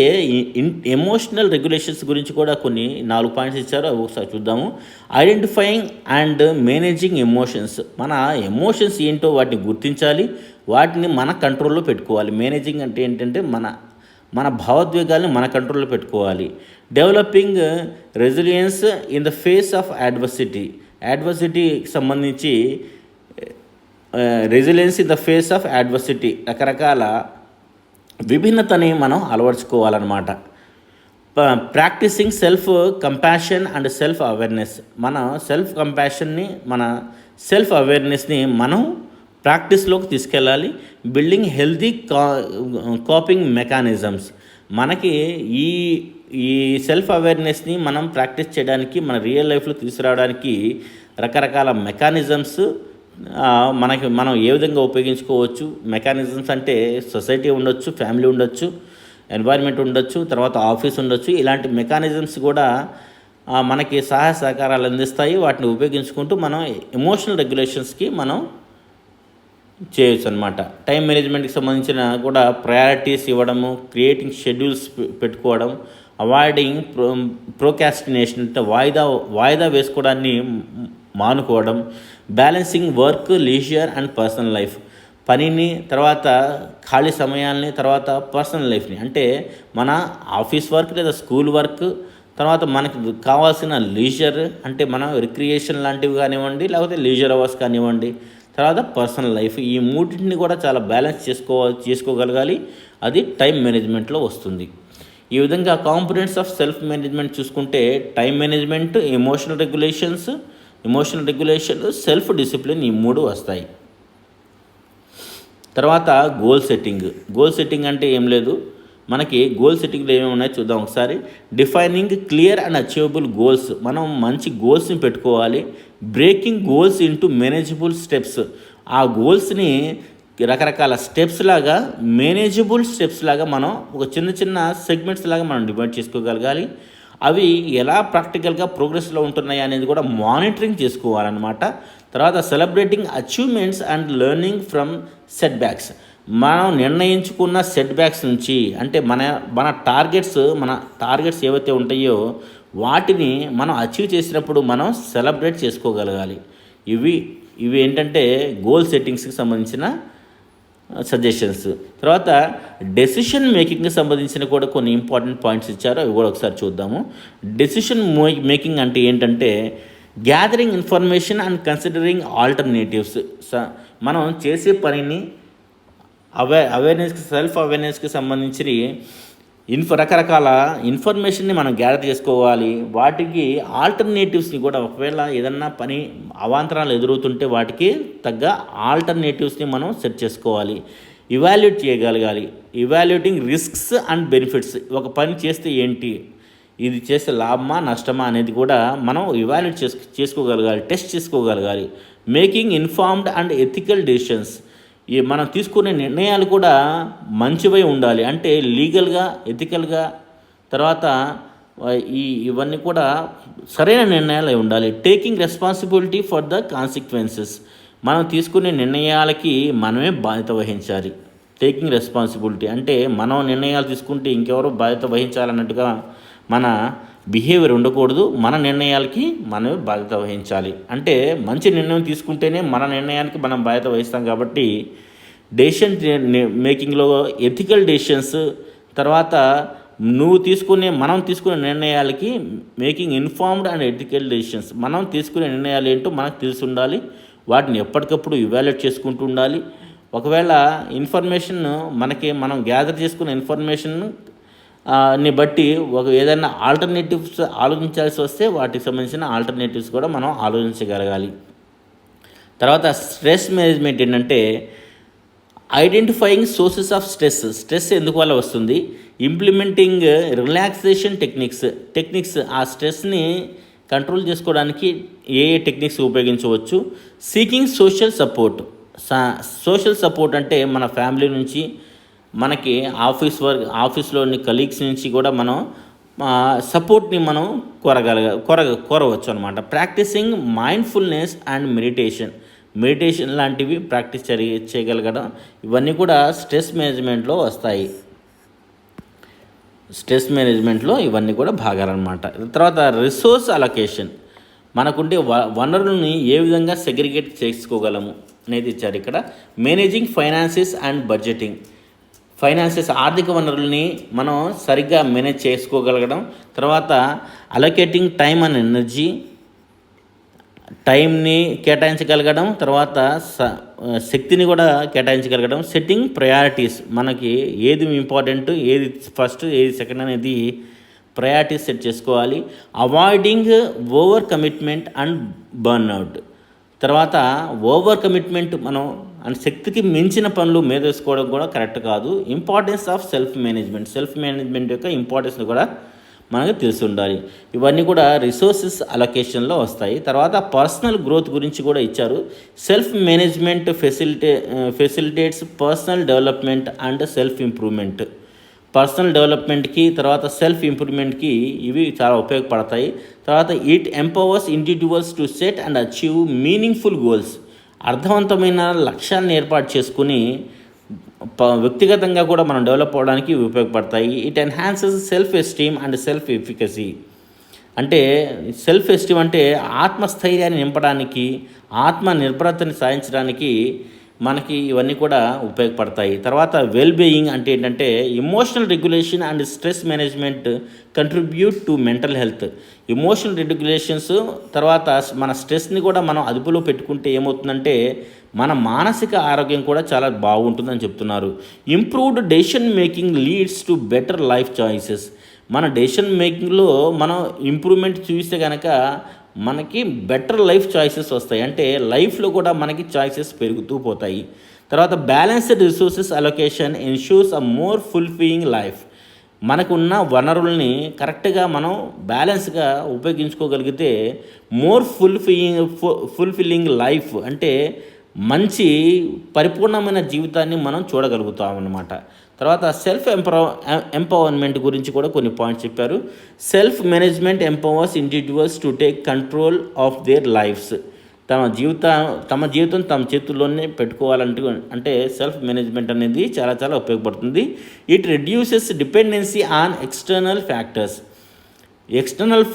ఎమోషనల్ రెగ్యులేషన్స్ గురించి కూడా కొన్ని 4 పాయింట్స్ ఇచ్చారు, అవి ఒకసారి చూద్దాము. ఐడెంటిఫైయింగ్ అండ్ మేనేజింగ్ ఎమోషన్స్, మన ఎమోషన్స్ ఏంటో వాటిని గుర్తించాలి, వాటిని మన కంట్రోల్లో పెట్టుకోవాలి. మేనేజింగ్ అంటే ఏంటంటే మన భావోద్వేగాల్ని మన కంట్రోల్లో పెట్టుకోవాలి. Developing resilience in the face of అడ్వర్సిటీకి సంబంధించి resilience in the face of adversity, రకరకాల విభిన్నతని మనం అలవర్చుకోవాలన్నమాట. Practising self compassion and self awareness, మన సెల్ఫ్ కంపాషన్ని, మన సెల్ఫ్ అవేర్నెస్ని మనం ప్రాక్టీస్లోకి తీసుకెళ్ళాలి. బిల్డింగ్ హెల్తీ కాపింగ్ మెకానిజమ్స్, మనకి ఈ సెల్ఫ్ అవేర్నెస్ని మనం ప్రాక్టీస్ చేయడానికి, మన రియల్ లైఫ్లో తీసుకురావడానికి రకరకాల మెకానిజమ్స్ మనం ఏ విధంగా ఉపయోగించుకోవచ్చు. మెకానిజమ్స్ అంటే సొసైటీ ఉండొచ్చు, ఫ్యామిలీ ఉండొచ్చు, ఎన్వైర్న్మెంట్ ఉండొచ్చు, తర్వాత ఆఫీస్ ఉండొచ్చు. ఇలాంటి మెకానిజమ్స్ కూడా మనకి సహాయ సహకారాలు అందిస్తాయి. వాటిని ఉపయోగించుకుంటూ మనం ఎమోషనల్ రెగ్యులేషన్స్కి మనం చేయొచ్చు అనమాట. టైం మేనేజ్మెంట్కి సంబంధించిన కూడా ప్రయారిటీస్ ఇవ్వడము, క్రియేటింగ్ షెడ్యూల్స్ పెట్టుకోవడం, అవాయిడింగ్ ప్రోకాస్టినేషన్ అంటే వాయిదా వేసుకోవడాన్ని మానుకోవడం, balancing work, leisure and personal life, పనిని, తర్వాత ఖాళీ సమయాల్ని, తర్వాత పర్సనల్ లైఫ్ని, అంటే మన ఆఫీస్ వర్క్ లేదా స్కూల్ వర్క్, తర్వాత మనకు కావాల్సిన లీజర్ అంటే మన రిక్రియేషన్ లాంటివి కానివ్వండి, లేకపోతే లీజర్ అవర్స్ కానివ్వండి, తర్వాత పర్సనల్ లైఫ్, ఈ మూడింటిని కూడా చాలా బ్యాలెన్స్ చేసుకోగలగాలి. అది టైం మేనేజ్మెంట్లో వస్తుంది. ఈ విధంగా కాంపోనెంట్స్ ఆఫ్ సెల్ఫ్ మేనేజ్మెంట్ చూసుకుంటే time management, emotional regulation, self discipline, ఈ 3 వస్తాయి. తర్వాత గోల్ సెట్టింగ్ అంటే ఏం లేదు, మనకి గోల్ సెట్టింగ్లో ఏమేమి ఉన్నాయో చూద్దాం ఒకసారి. Defining clear and achievable goals, మనం మంచి గోల్స్ని పెట్టుకోవాలి. Breaking goals into manageable steps, ఆ గోల్స్ని రకరకాల స్టెప్స్ లాగా, మేనేజబుల్ స్టెప్స్ లాగా మనం ఒక చిన్న సెగ్మెంట్స్ లాగా మనం డివైడ్ చేసుకోగలగాలి. అవి ఎలా ప్రాక్టికల్గా ప్రోగ్రెస్లో ఉంటున్నాయి అనేది కూడా మానిటరింగ్ చేసుకోవాలన్నమాట. తర్వాత celebrating achievements and learning from set backs, మనం నిర్ణయించుకున్న సెట్ బ్యాక్స్ నుంచి, అంటే మన టార్గెట్స్ ఏవైతే ఉంటాయో వాటిని మనం అచీవ్ చేసినప్పుడు మనం సెలబ్రేట్ చేసుకోగలగాలి. ఇవి ఏంటంటే గోల్ సెట్టింగ్స్కి సంబంధించిన సజెషన్స్. తర్వాత డెసిషన్ మేకింగ్కి సంబంధించిన కూడా కొన్ని ఇంపార్టెంట్ పాయింట్స్ ఇచ్చారు, అవి కూడా ఒకసారి చూద్దాము. డెసిషన్ మేకింగ్ అంటే ఏంటంటే gathering information and considering alternatives, మనం చేసే పనిని సెల్ఫ్ అవేర్నెస్కి సంబంధించి రకరకాల ఇన్ఫర్మేషన్ని మనం గ్యాదర్ చేసుకోవాలి. వాటికి ఆల్టర్నేటివ్స్ని కూడా, ఒకవేళ ఏదన్నా పని అవాంతరాలు ఎదురవుతుంటే వాటికి తగ్గ ఆల్టర్నేటివ్స్ని మనం సెట్ చేసుకోవాలి. ఇవాల్యుయేట్ చేయగలగాలి. ఇవాల్యుయేటింగ్ రిస్క్స్ అండ్ బెనిఫిట్స్, ఒక పని చేస్తే ఏంటి, ఇది చేస్తే లాభమా నష్టమా అనేది కూడా మనం ఇవాల్యుయేట్ చేసుకోగలగాలి, టెస్ట్ చేసుకోగలగాలి. Making informed and ethical decisions, మనం తీసుకునే నిర్ణయాలు కూడా మంచివై ఉండాలి, అంటే లీగల్గా, ఎథికల్గా, తర్వాత ఇవన్నీ కూడా సరైన నిర్ణయాలు ఉండాలి. Taking responsibility for the consequences, మనం తీసుకునే నిర్ణయాలకి మనమే బాధ్యత వహించాలి. టేకింగ్ రెస్పాన్సిబిలిటీ అంటే మనం నిర్ణయాలు తీసుకుంటే ఇంకెవరో బాధ్యత వహించాలన్నట్టుగా మన బిహేవియర్ ఉండకూడదు. మన నిర్ణయాలకి మనమే బాధ్యత వహించాలి. అంటే మంచి నిర్ణయం తీసుకుంటేనే మన నిర్ణయానికి మనం బాధ్యత వహిస్తాం. కాబట్టి డెసిషన్ మేకింగ్లో ఎథికల్ డెసిషన్స్, తర్వాత మనం తీసుకునే నిర్ణయాలకి making informed and ethical decisions, మనం తీసుకునే నిర్ణయాలు ఏంటో మనకు తెలిసి ఉండాలి. వాటిని ఎప్పటికప్పుడు ఇవాల్యుయేట్ చేసుకుంటూ ఉండాలి. ఒకవేళ ఇన్ఫర్మేషన్ మనం గ్యాదర్ చేసుకున్న ఇన్ఫర్మేషన్ ని బట్టి ఏదైనా ఆల్టర్నేటివ్స్ ఆలోచించాల్సి వస్తే వాటికి సంబంధించిన ఆల్టర్నేటివ్స్ కూడా మనం ఆలోచించగలగాలి. తర్వాత స్ట్రెస్ మేనేజ్మెంట్ ఏంటంటే ఐడెంటిఫైయింగ్ సోర్సెస్ ఆఫ్ స్ట్రెస్ ఎందుకు వల్ల వస్తుంది, ఇంప్లిమెంటింగ్ రిలాక్సేషన్ టెక్నిక్స్, ఆ స్ట్రెస్ని కంట్రోల్ చేసుకోవడానికి ఏ టెక్నిక్స్ ఉపయోగించవచ్చు. సీకింగ్ సోషల్ సపోర్ట్ అంటే మన ఫ్యామిలీ నుంచి, మనకి ఆఫీస్లోని కలీగ్స్ నుంచి కూడా మనం సపోర్ట్ని మనం కోరవచ్చు అనమాట. Practising mindfulness and meditation, meditation లాంటివి ప్రాక్టీస్ చేయగలగడం, ఇవన్నీ కూడా స్ట్రెస్ మేనేజ్మెంట్లో వస్తాయి. స్ట్రెస్ మేనేజ్మెంట్లో ఇవన్నీ కూడా భాగాలన్నమాట. తర్వాత రిసోర్స్ అలొకేషన్, మనకుండే వనరులని ఏ విధంగా సెగ్రిగేట్ చేసుకోగలము అనేది ఇచ్చారు ఇక్కడ. Managing finances and budgeting, finances ఆర్థిక వనరుల్ని మనం సరిగ్గా మేనేజ్ చేసుకోగలగడం. తర్వాత అలొకేటింగ్ టైమ్ అండ్ ఎనర్జీ, టైంని కేటాయించగలగడం, తర్వాత శక్తిని కూడా కేటాయించగలగడం. సెట్టింగ్ ప్రయారిటీస్, మనకి ఏది ఇంపార్టెంట్, ఏది ఫస్ట్, ఏది సెకండ్ అనేది ప్రయారిటీస్ సెట్ చేసుకోవాలి. Avoiding over commitment and burnout, తర్వాత ఓవర్ కమిట్మెంట్ మనం శక్తికి మించిన పనులు మీద వేసుకోవడం కూడా కరెక్ట్ కాదు. ఇంపార్టెన్స్ ఆఫ్ సెల్ఫ్ మేనేజ్మెంట్ యొక్క ఇంపార్టెన్స్ని కూడా మనకు తెలిసి ఉండాలి. ఇవన్నీ కూడా రిసోర్సెస్ అలొకేషన్లో వస్తాయి. తర్వాత పర్సనల్ గ్రోత్ గురించి కూడా ఇచ్చారు. Self management facilitates personal development and self improvement. Personal డెవలప్మెంట్కి, తర్వాత సెల్ఫ్ ఇంప్రూవ్మెంట్కి ఇవి చాలా ఉపయోగపడతాయి. తర్వాత it empowers individuals to set and achieve meaningful goals, అర్థవంతమైన లక్ష్యాన్ని ఏర్పాటు చేసుకుని వ్యక్తిగతంగా కూడా మనం డెవలప్ అవ్వడానికి ఉపయోగపడతాయి. It enhances self esteem and self efficacy, అంటే సెల్ఫ్ ఎస్టీమ్ అంటే ఆత్మస్థైర్యాన్ని నింపడానికి, ఆత్మ నిర్భరతని సాధించడానికి మనకి ఇవన్నీ కూడా ఉపయోగపడతాయి. తర్వాత వెల్ బీయింగ్ అంటే ఏంటంటే emotional regulation and stress management contribute to mental health. Emotional regulations, తర్వాత మన స్ట్రెస్ని కూడా మనం అదుపులో పెట్టుకుంటే ఏమవుతుందంటే మన మానసిక ఆరోగ్యం కూడా చాలా బాగుంటుందని చెప్తున్నారు. Improved decision making leads to better life choices, మన డెసిషన్ మేకింగ్లో మనం ఇంప్రూవ్మెంట్ చూస్తే కనుక మనకి బెటర్ లైఫ్ చాయిసెస్ వస్తాయి, అంటే లైఫ్లో కూడా మనకి చాయిసెస్ పెరుగుతూ పోతాయి. తర్వాత balanced resources allocation ensures a more fulfilling life, మనకున్న వనరుల్ని కరెక్ట్గా మనం బ్యాలెన్స్గా ఉపయోగించుకోగలిగితే మోర్ ఫుల్ఫిల్లింగ్ లైఫ్ అంటే మంచి పరిపూర్ణమైన జీవితాన్ని మనం చూడగలుగుతాం అన్నమాట. తర్వాత సెల్ఫ్ ఎంపవర్మెంట్ గురించి కూడా కొన్ని పాయింట్స్ చెప్పారు. Self management empowers individuals to take control of their lifes, తమ జీవితం తమ చేతుల్లోనే పెట్టుకోవాలంటే అంటే సెల్ఫ్ మేనేజ్మెంట్ అనేది చాలా చాలా ఉపయోగపడుతుంది. It reduces dependency on external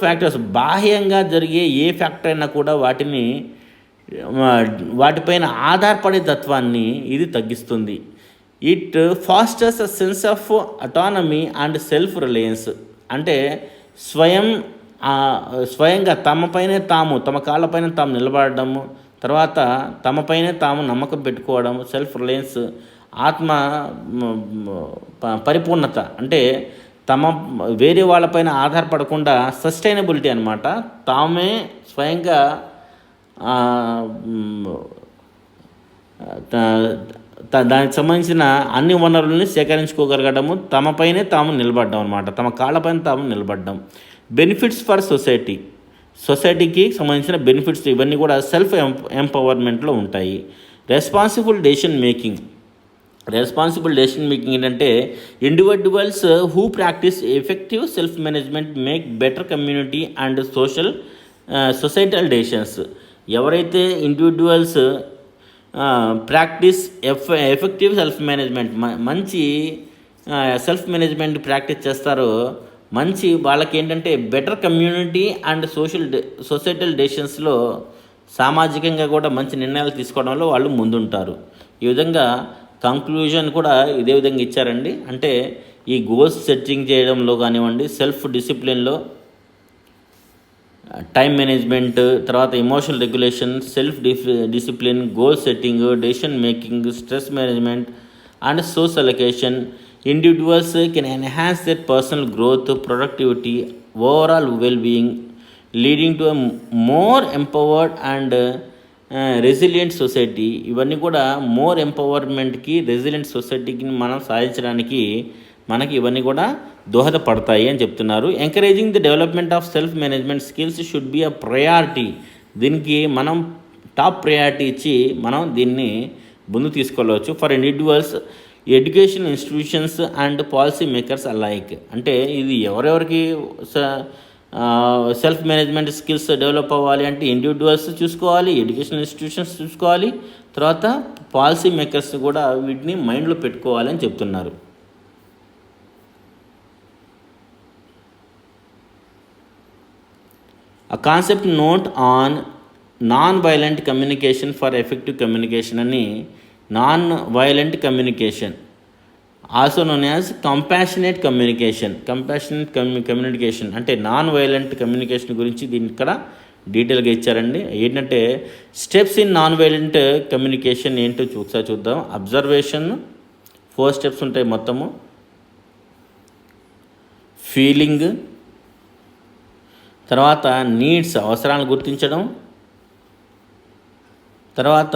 factors, బాహ్యంగా జరిగే ఏ ఫ్యాక్టర్ అయినా కూడా వాటిపైన ఆధారపడే తత్వాన్ని ఇది తగ్గిస్తుంది. It pastors a sense of autonomy and self Reliance, అంటే స్వయంగా తమ కాళ్ళపైన తాము నిలబడము, తర్వాత తమపైనే తాము నమ్మకం పెట్టుకోవడం, సెల్ఫ్ రిలయన్స్, ఆత్మ పరిపూర్ణత, అంటే వేరే వాళ్ళపైన ఆధారపడకుండా సస్టైనబిలిటీ అనమాట. తామే స్వయంగా దానికి సంబంధించిన అన్ని వనరుల్ని సేకరించుకోగలగడము, తమపైనే తాము నిలబడ్డం అనమాట, తమ కాళ్ళపైన తాము నిలబడ్డం. బెనిఫిట్స్ ఫర్ సొసైటీకి సంబంధించిన బెనిఫిట్స్ ఇవన్నీ కూడా సెల్ఫ్ ఎంపవర్మెంట్లో ఉంటాయి. రెస్పాన్సిబుల్ డెసిషన్ మేకింగ్ ఏంటంటే individuals who practise effective self management make better community and societal decisions. ఎవరైతే individuals practise effective self management, మంచి సెల్ఫ్ మేనేజ్మెంట్ ప్రాక్టీస్ చేస్తారో వాళ్ళకి ఏంటంటే బెటర్ కమ్యూనిటీ అండ్ సొసైటల్ డెసిషన్స్లో సామాజికంగా కూడా మంచి నిర్ణయాలు తీసుకోవడంలో వాళ్ళు ముందుంటారు. ఈ విధంగా కంక్లూజన్ కూడా ఇదే విధంగా ఇచ్చారండి. అంటే ఈ గోల్స్ సెట్టింగ్ చేయడంలో కానివ్వండి, సెల్ఫ్ డిసిప్లిన్లో టైం మేనేజ్మెంట్, తర్వాత emotional regulation, self discipline, goal setting, decision making, stress management and source allocation, individuals can enhance there personal growth, productivity, overall well being, leading to a more empowered and resilient society. ఇవన్నీ కూడా more ఎంపవర్మెంట్కి, resilient సొసైటీకి మనం సాధించడానికి మనకి ఇవన్నీ కూడా దోహదపడతాయి అని చెప్తున్నారు. Encouraging the development of self management skills should be a priority. దీనికి మనం టాప్ ప్రయారిటీ ఇచ్చి మనం దీన్ని ముందు తీసుకెళ్ళవచ్చు. For individuals, education institutions and policy makers alike, అంటే ఇది ఎవరెవరికి సెల్ఫ్ మేనేజ్మెంట్ స్కిల్స్ డెవలప్ అవ్వాలి అంటే ఇండివిజువల్స్ చూసుకోవాలి, ఎడ్యుకేషనల్ ఇన్స్టిట్యూషన్స్ చూసుకోవాలి, తర్వాత పాలసీ మేకర్స్ కూడా వీటిని మైండ్లో పెట్టుకోవాలి అని చెప్తున్నారు. A concept note on non-violent communication for effective communication అని non-violent communication also known as compassionate communication అంటే నాన్ వైలెంట్ కమ్యూనికేషన్ గురించి దీన్ని ఇక్కడ డీటెయిల్గా ఇచ్చారండి. ఏంటంటే steps in non violent communication ఏంటో ఒకసారి చూద్దాం. అబ్జర్వేషన్ 4 స్టెప్స్ ఉంటాయి మొత్తము. ఫీలింగ్, తర్వాత నీడ్స్ అవసరాలను గుర్తించడం, తర్వాత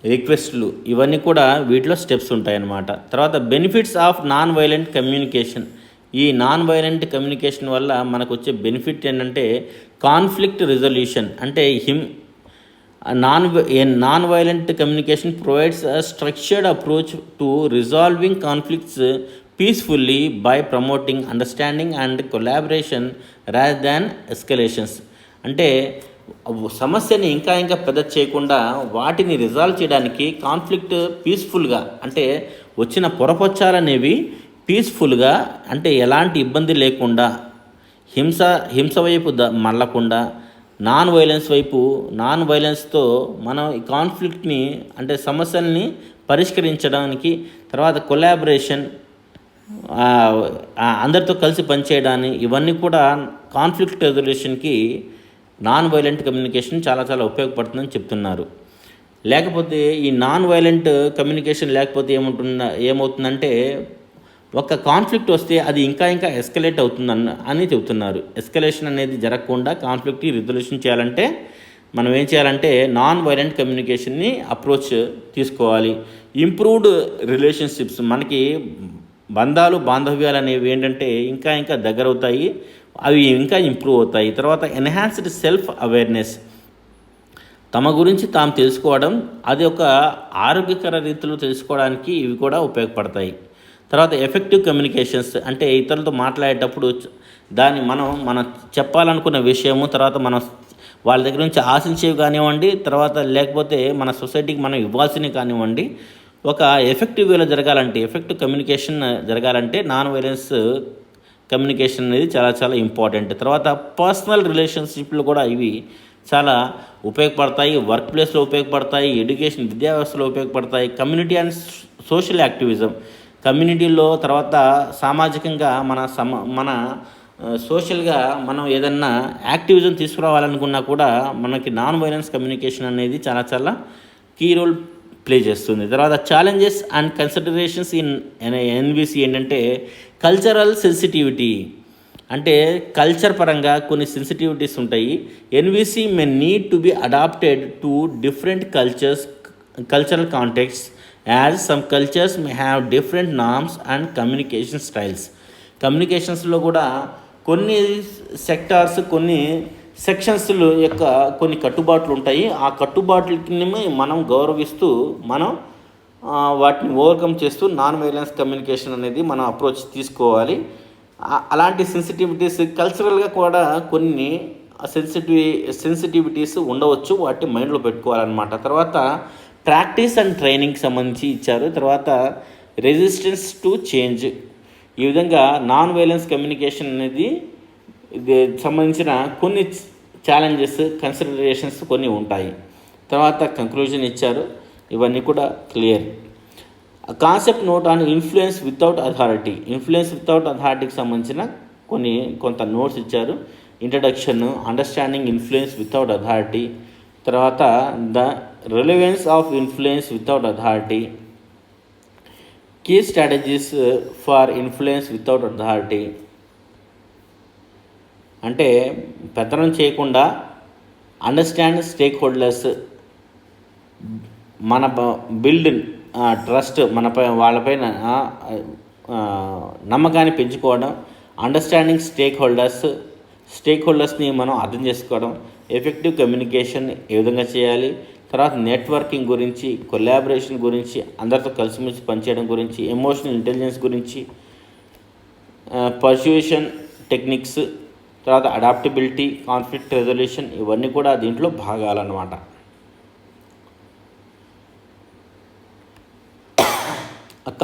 రిక్వెస్ట్లు ఇవన్నీ కూడా వీటిలో స్టెప్స్ ఉంటాయన్నమాట. తర్వాత benefits of non violent communication. ఈ నాన్ వైలెంట్ కమ్యూనికేషన్ వల్ల మనకు వచ్చే బెనిఫిట్ ఏంటంటే కాన్ఫ్లిక్ట్ రిజల్యూషన్. అంటే non violent communication provides a structured approach to resolving conflicts peacefully by promoting understanding and collaboration rather than escalations. అంటే సమస్యని ఇంకా పెద్ద చేయకుండా వాటిని రిజాల్వ్ చేయడానికి కాన్ఫ్లిక్ట్ పీస్ఫుల్గా, అంటే వచ్చిన పొరపచ్చాలనేవి పీస్ఫుల్గా, అంటే ఎలాంటి ఇబ్బంది లేకుండా హింస వైపు మళ్ళకుండా నాన్ వైలెన్స్తో మనం ఈ కాన్ఫ్లిక్ట్ని అంటే సమస్యల్ని పరిష్కరించడానికి, తర్వాత కొలాబరేషన్ అందరితో కలిసి పనిచేయడానికి, ఇవన్నీ కూడా కాన్ఫ్లిక్ట్ రెజల్యూషన్కి నాన్ వైలెంట్ కమ్యూనికేషన్ చాలా ఉపయోగపడుతుందని చెప్తున్నారు. లేకపోతే ఈ నాన్ వైలెంట్ కమ్యూనికేషన్ లేకపోతే ఏమవుతుందంటే ఒక కాన్ఫ్లిక్ట్ వస్తే అది ఇంకా ఎస్కలేట్ అవుతుందని చెబుతున్నారు. ఎస్కలేషన్ అనేది జరగకుండా కాన్ఫ్లిక్ట్ని రిజల్యూషన్ చేయాలంటే మనం ఏం చేయాలంటే నాన్ వైలెంట్ కమ్యూనికేషన్ని అప్రోచ్ తీసుకోవాలి. ఇంప్రూవ్డ్ రిలేషన్షిప్స్, మనకి బాంధవ్యాలు అనేవి ఏంటంటే ఇంకా దగ్గర అవుతాయి, అవి ఇంకా ఇంప్రూవ్ అవుతాయి. తర్వాత ఎన్హాన్స్డ్ సెల్ఫ్ అవేర్నెస్, తమ గురించి తాము తెలుసుకోవడం, అది ఒక ఆరోగ్యకర రీతిలో తెలుసుకోవడానికి ఇవి కూడా ఉపయోగపడతాయి. తర్వాత ఎఫెక్టివ్ కమ్యూనికేషన్స్ అంటే ఇతరులతో మాట్లాడేటప్పుడు దాన్ని మనం చెప్పాలనుకున్న విషయము, తర్వాత మనం వాళ్ళ దగ్గర నుంచి ఆశించేవి కానివ్వండి, తర్వాత లేకపోతే మన సొసైటీకి మనం ఇవ్వాల్సినవి కానివ్వండి, ఒక ఎఫెక్టివ్ వేలో జరగాలంటే, ఎఫెక్టివ్ కమ్యూనికేషన్ జరగాలంటే నాన్ వైలెన్స్ కమ్యూనికేషన్ అనేది చాలా ఇంపార్టెంట్. తర్వాత పర్సనల్ రిలేషన్షిప్లు కూడా ఇవి చాలా ఉపయోగపడతాయి. వర్క్ ప్లేస్లో ఉపయోగపడతాయి, ఎడ్యుకేషన్ విద్యా వ్యవస్థలో ఉపయోగపడతాయి. కమ్యూనిటీ అండ్ సోషల్ యాక్టివిజం, కమ్యూనిటీలో తర్వాత సామాజికంగా మన సోషల్గా మనం ఏదన్నా యాక్టివిజం తీసుకురావాలనుకున్నా కూడా మనకి నాన్ వైలెన్స్ కమ్యూనికేషన్ అనేది చాలా కీ రోల్ ప్లే చేస్తుంది. తర్వాత challenges and considerations in NVC ఏంటంటే కల్చరల్ సెన్సిటివిటీ, అంటే కల్చర్ పరంగా కొన్ని సెన్సిటివిటీస్ ఉంటాయి. NVC may need to be adapted to different cultural contexts as some cultures may have different norms and communication styles. కమ్యూనికేషన్స్లో కూడా కొన్ని సెక్టార్స్, కొన్ని సెక్షన్స్ల యొక్క కొన్ని కట్టుబాట్లు ఉంటాయి. ఆ కట్టుబాట్లకి మనం గౌరవిస్తూ మనం వాటిని ఓవర్కమ్ చేస్తూ నాన్ వైలెన్స్ కమ్యూనికేషన్ అనేది మనం అప్రోచ్ తీసుకోవాలి. అలాంటి సెన్సిటివిటీస్ కల్చరల్గా కూడా కొన్ని సెన్సిటివిటీస్ ఉండవచ్చు, వాటిని మైండ్లో పెట్టుకోవాలన్నమాట. తర్వాత ప్రాక్టీస్ అండ్ ట్రైనింగ్కి సంబంధించి ఇచ్చారు. తర్వాత రెసిస్టెన్స్ టు చేంజ్, ఈ విధంగా నాన్ వైలెన్స్ కమ్యూనికేషన్ అనేది సంబంధించిన కొన్ని ఛాలెంజెస్, కన్సిడరేషన్స్ కొన్ని ఉంటాయి. తర్వాత కంక్లూజన్ ఇచ్చారు, ఇవన్నీ కూడా clear. Concept note on influence without అథారిటీకి సంబంధించిన కొంత నోట్స్ ఇచ్చారు. Introduction, understanding influence without authority, తర్వాత the relevance of influence without authority, key strategies for influence without authority, అంటే పెత్తనం చేయకుండా అండర్స్టాండ్ స్టేక్ హోల్డర్స్, మన బిల్డ్ ట్రస్ట్, వాళ్ళపైన నమ్మకాన్ని పెంచుకోవడం, అండర్స్టాండింగ్ స్టేక్ హోల్డర్స్ని మనం అర్థం చేసుకోవడం, ఎఫెక్టివ్ కమ్యూనికేషన్ ఏ విధంగా చేయాలి, తర్వాత నెట్వర్కింగ్ గురించి, కొలాబరేషన్ గురించి, అందరితో కలిసిమెలిసి పనిచేయడం గురించి, ఎమోషనల్ ఇంటెలిజెన్స్ గురించి, పర్సుయేషన్ టెక్నిక్స్, తర్వాత అడాప్టబిలిటీ, కాన్ఫ్లిక్ట్ రెజల్యూషన్, ఇవన్నీ కూడా దీంట్లో భాగాలన్నమాట.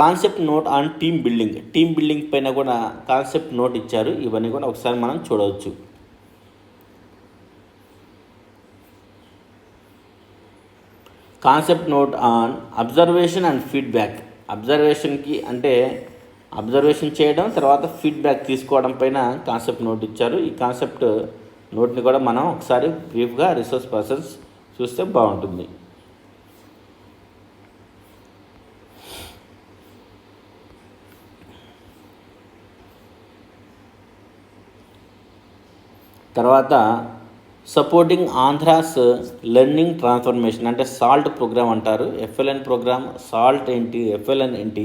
Concept note on team building పైన కూడా కాన్సెప్ట్ నోట్ ఇచ్చారు. ఇవన్నీ కూడా ఒకసారి మనం చూడవచ్చు. Concept note on observation and feedback. అబ్జర్వేషన్కి అంటే అబ్జర్వేషన్ చేయడం, తర్వాత ఫీడ్బ్యాక్ తీసుకోవడం పైన కాన్సెప్ట్ నోట్ ఇచ్చారు. ఈ కాన్సెప్ట్ నోట్ని కూడా మనం ఒకసారి బ్రీఫ్గా రిసోర్స్ పర్సన్స్ చూస్తే బాగుంటుంది. తర్వాత సపోర్టింగ్ ఆంధ్రాస్ లెర్నింగ్ ట్రాన్స్ఫర్మేషన్, అంటే సాల్ట్ ప్రోగ్రామ్ అంటారు. ఎఫ్ఎల్ఎన్ ప్రోగ్రామ్, సాల్ట్ ఏంటి, ఎఫ్ఎల్ఎన్ ఏంటి,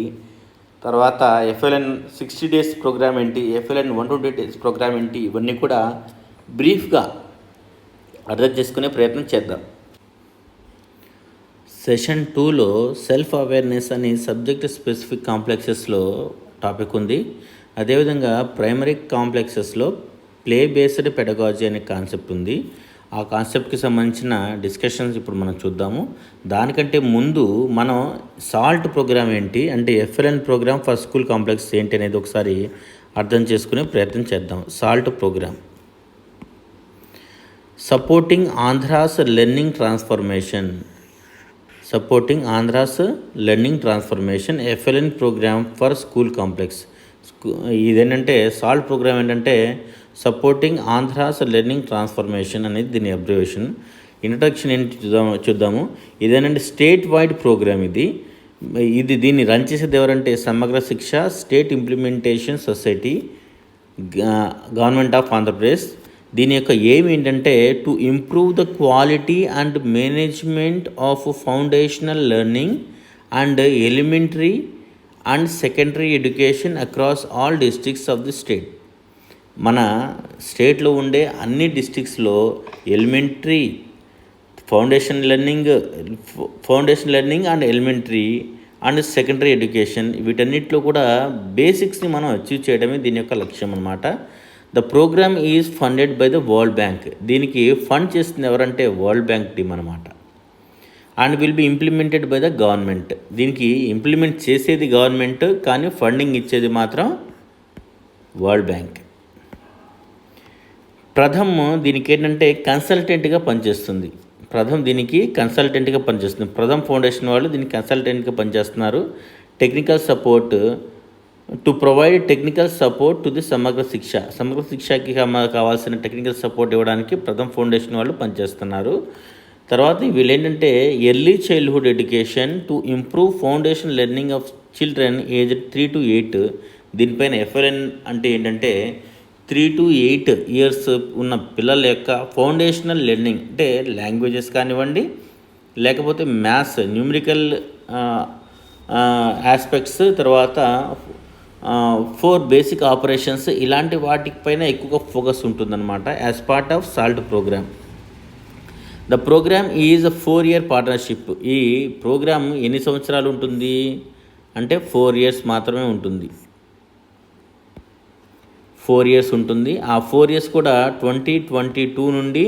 తర్వాత ఎఫ్ఎల్ఎన్ 60 days ప్రోగ్రామ్ ఏంటి, ఎఫ్ఎల్ఎన్ 120 days ప్రోగ్రామ్ ఏంటి, ఇవన్నీ కూడా బ్రీఫ్గా అర్థం చేసుకునే ప్రయత్నం చేద్దాం. సెషన్ 2లో సెల్ఫ్ అవేర్నెస్ అని సబ్జెక్ట్ స్పెసిఫిక్ కాంప్లెక్సెస్లో టాపిక్ ఉంది. అదేవిధంగా ప్రైమరీ కాంప్లెక్సెస్లో ప్లే బేస్డ్ పెడగాజీ అనే కాన్సెప్ట్ ఉంది. ఆ కాన్సెప్ట్కి సంబంధించిన డిస్కషన్స్ ఇప్పుడు మనం చూద్దాము. దానికంటే ముందు మనం సాల్ట్ ప్రోగ్రామ్ ఏంటి, అంటే FLN programme for school complex ఏంటి అనేది ఒకసారి అర్థం చేసుకునే ప్రయత్నం చేద్దాం. Salt programme supporting Andhra's learning transformation FLN programme for school complex. ఇదేంటంటే సాల్ట్ ప్రోగ్రామ్ ఏంటంటే సపోర్టింగ్ ఆంధ్రాస్ లెర్నింగ్ ట్రాన్స్ఫర్మేషన్ అనేది దీని అబ్రివేషన్. ఇంట్రడక్షన్ ఏంటి చూద్దాము. ఇదేనంటే స్టేట్ వైడ్ ప్రోగ్రామ్. దీన్ని రన్ చేసేది ఎవరంటే సమగ్ర శిక్ష state implementation society, government of Andhra Pradesh. దీని యొక్క ఎయిమ్ ఏంటంటే to improve the quality and management of foundational learning and elementary and secondary education across all districts of the state. మన స్టేట్లో ఉండే అన్ని డిస్ట్రిక్ట్స్లో elementary, foundation learning and elementary and secondary education, వీటన్నిటిలో కూడా బేసిక్స్ని మనం అచీవ్ చేయడమే దీని యొక్క లక్ష్యం అన్నమాట. The programme is funded by the world bank. దీనికి ఫండ్ చేస్తుంది ఎవరంటే వరల్డ్ బ్యాంక్ టీమ్ అన్నమాట. And will be implemented by the government. దీనికి ఇంప్లిమెంట్ చేసేది గవర్నమెంట్, కానీ ఫండింగ్ ఇచ్చేది మాత్రం వరల్డ్ బ్యాంక్. ప్రథమ్ దీనికి ఏంటంటే కన్సల్టెంట్గా పనిచేస్తుంది. ప్రథమ్ ఫౌండేషన్ వాళ్ళు దీనికి కన్సల్టెంట్గా పనిచేస్తున్నారు. Technical support to provide technical support to the సమగ్ర శిక్షకి కావాల్సిన టెక్నికల్ సపోర్ట్ ఇవ్వడానికి ప్రథమ్ ఫౌండేషన్ వాళ్ళు పనిచేస్తున్నారు. తర్వాత వీళ్ళు ఏంటంటే early childhood education to improve foundation learning of children age 3 to 8. దీనిపైన ఎఫ్ఎల్ఎన్ అంటే ఏంటంటే 3 to 8 years ఉన్న పిల్లల యొక్క ఫౌండేషనల్ లెర్నింగ్, అంటే లాంగ్వేజెస్ కానివ్వండి, లేకపోతే మ్యాథ్స్, న్యూమరికల్ ఆస్పెక్ట్స్, తర్వాత 4 బేసిక్ ఆపరేషన్స్, ఇలాంటి వాటిపైన ఎక్కువగా ఫోకస్ ఉంటుందన్నమాట as part of SALT programme. The programme is 4-year partnership. ఈ ప్రోగ్రామ్ ఎన్ని సంవత్సరాలు ఉంటుంది అంటే 4 years మాత్రమే ఉంటుంది. 4 years ఉంటుంది. ఆ 4 years కూడా 2022 నుండి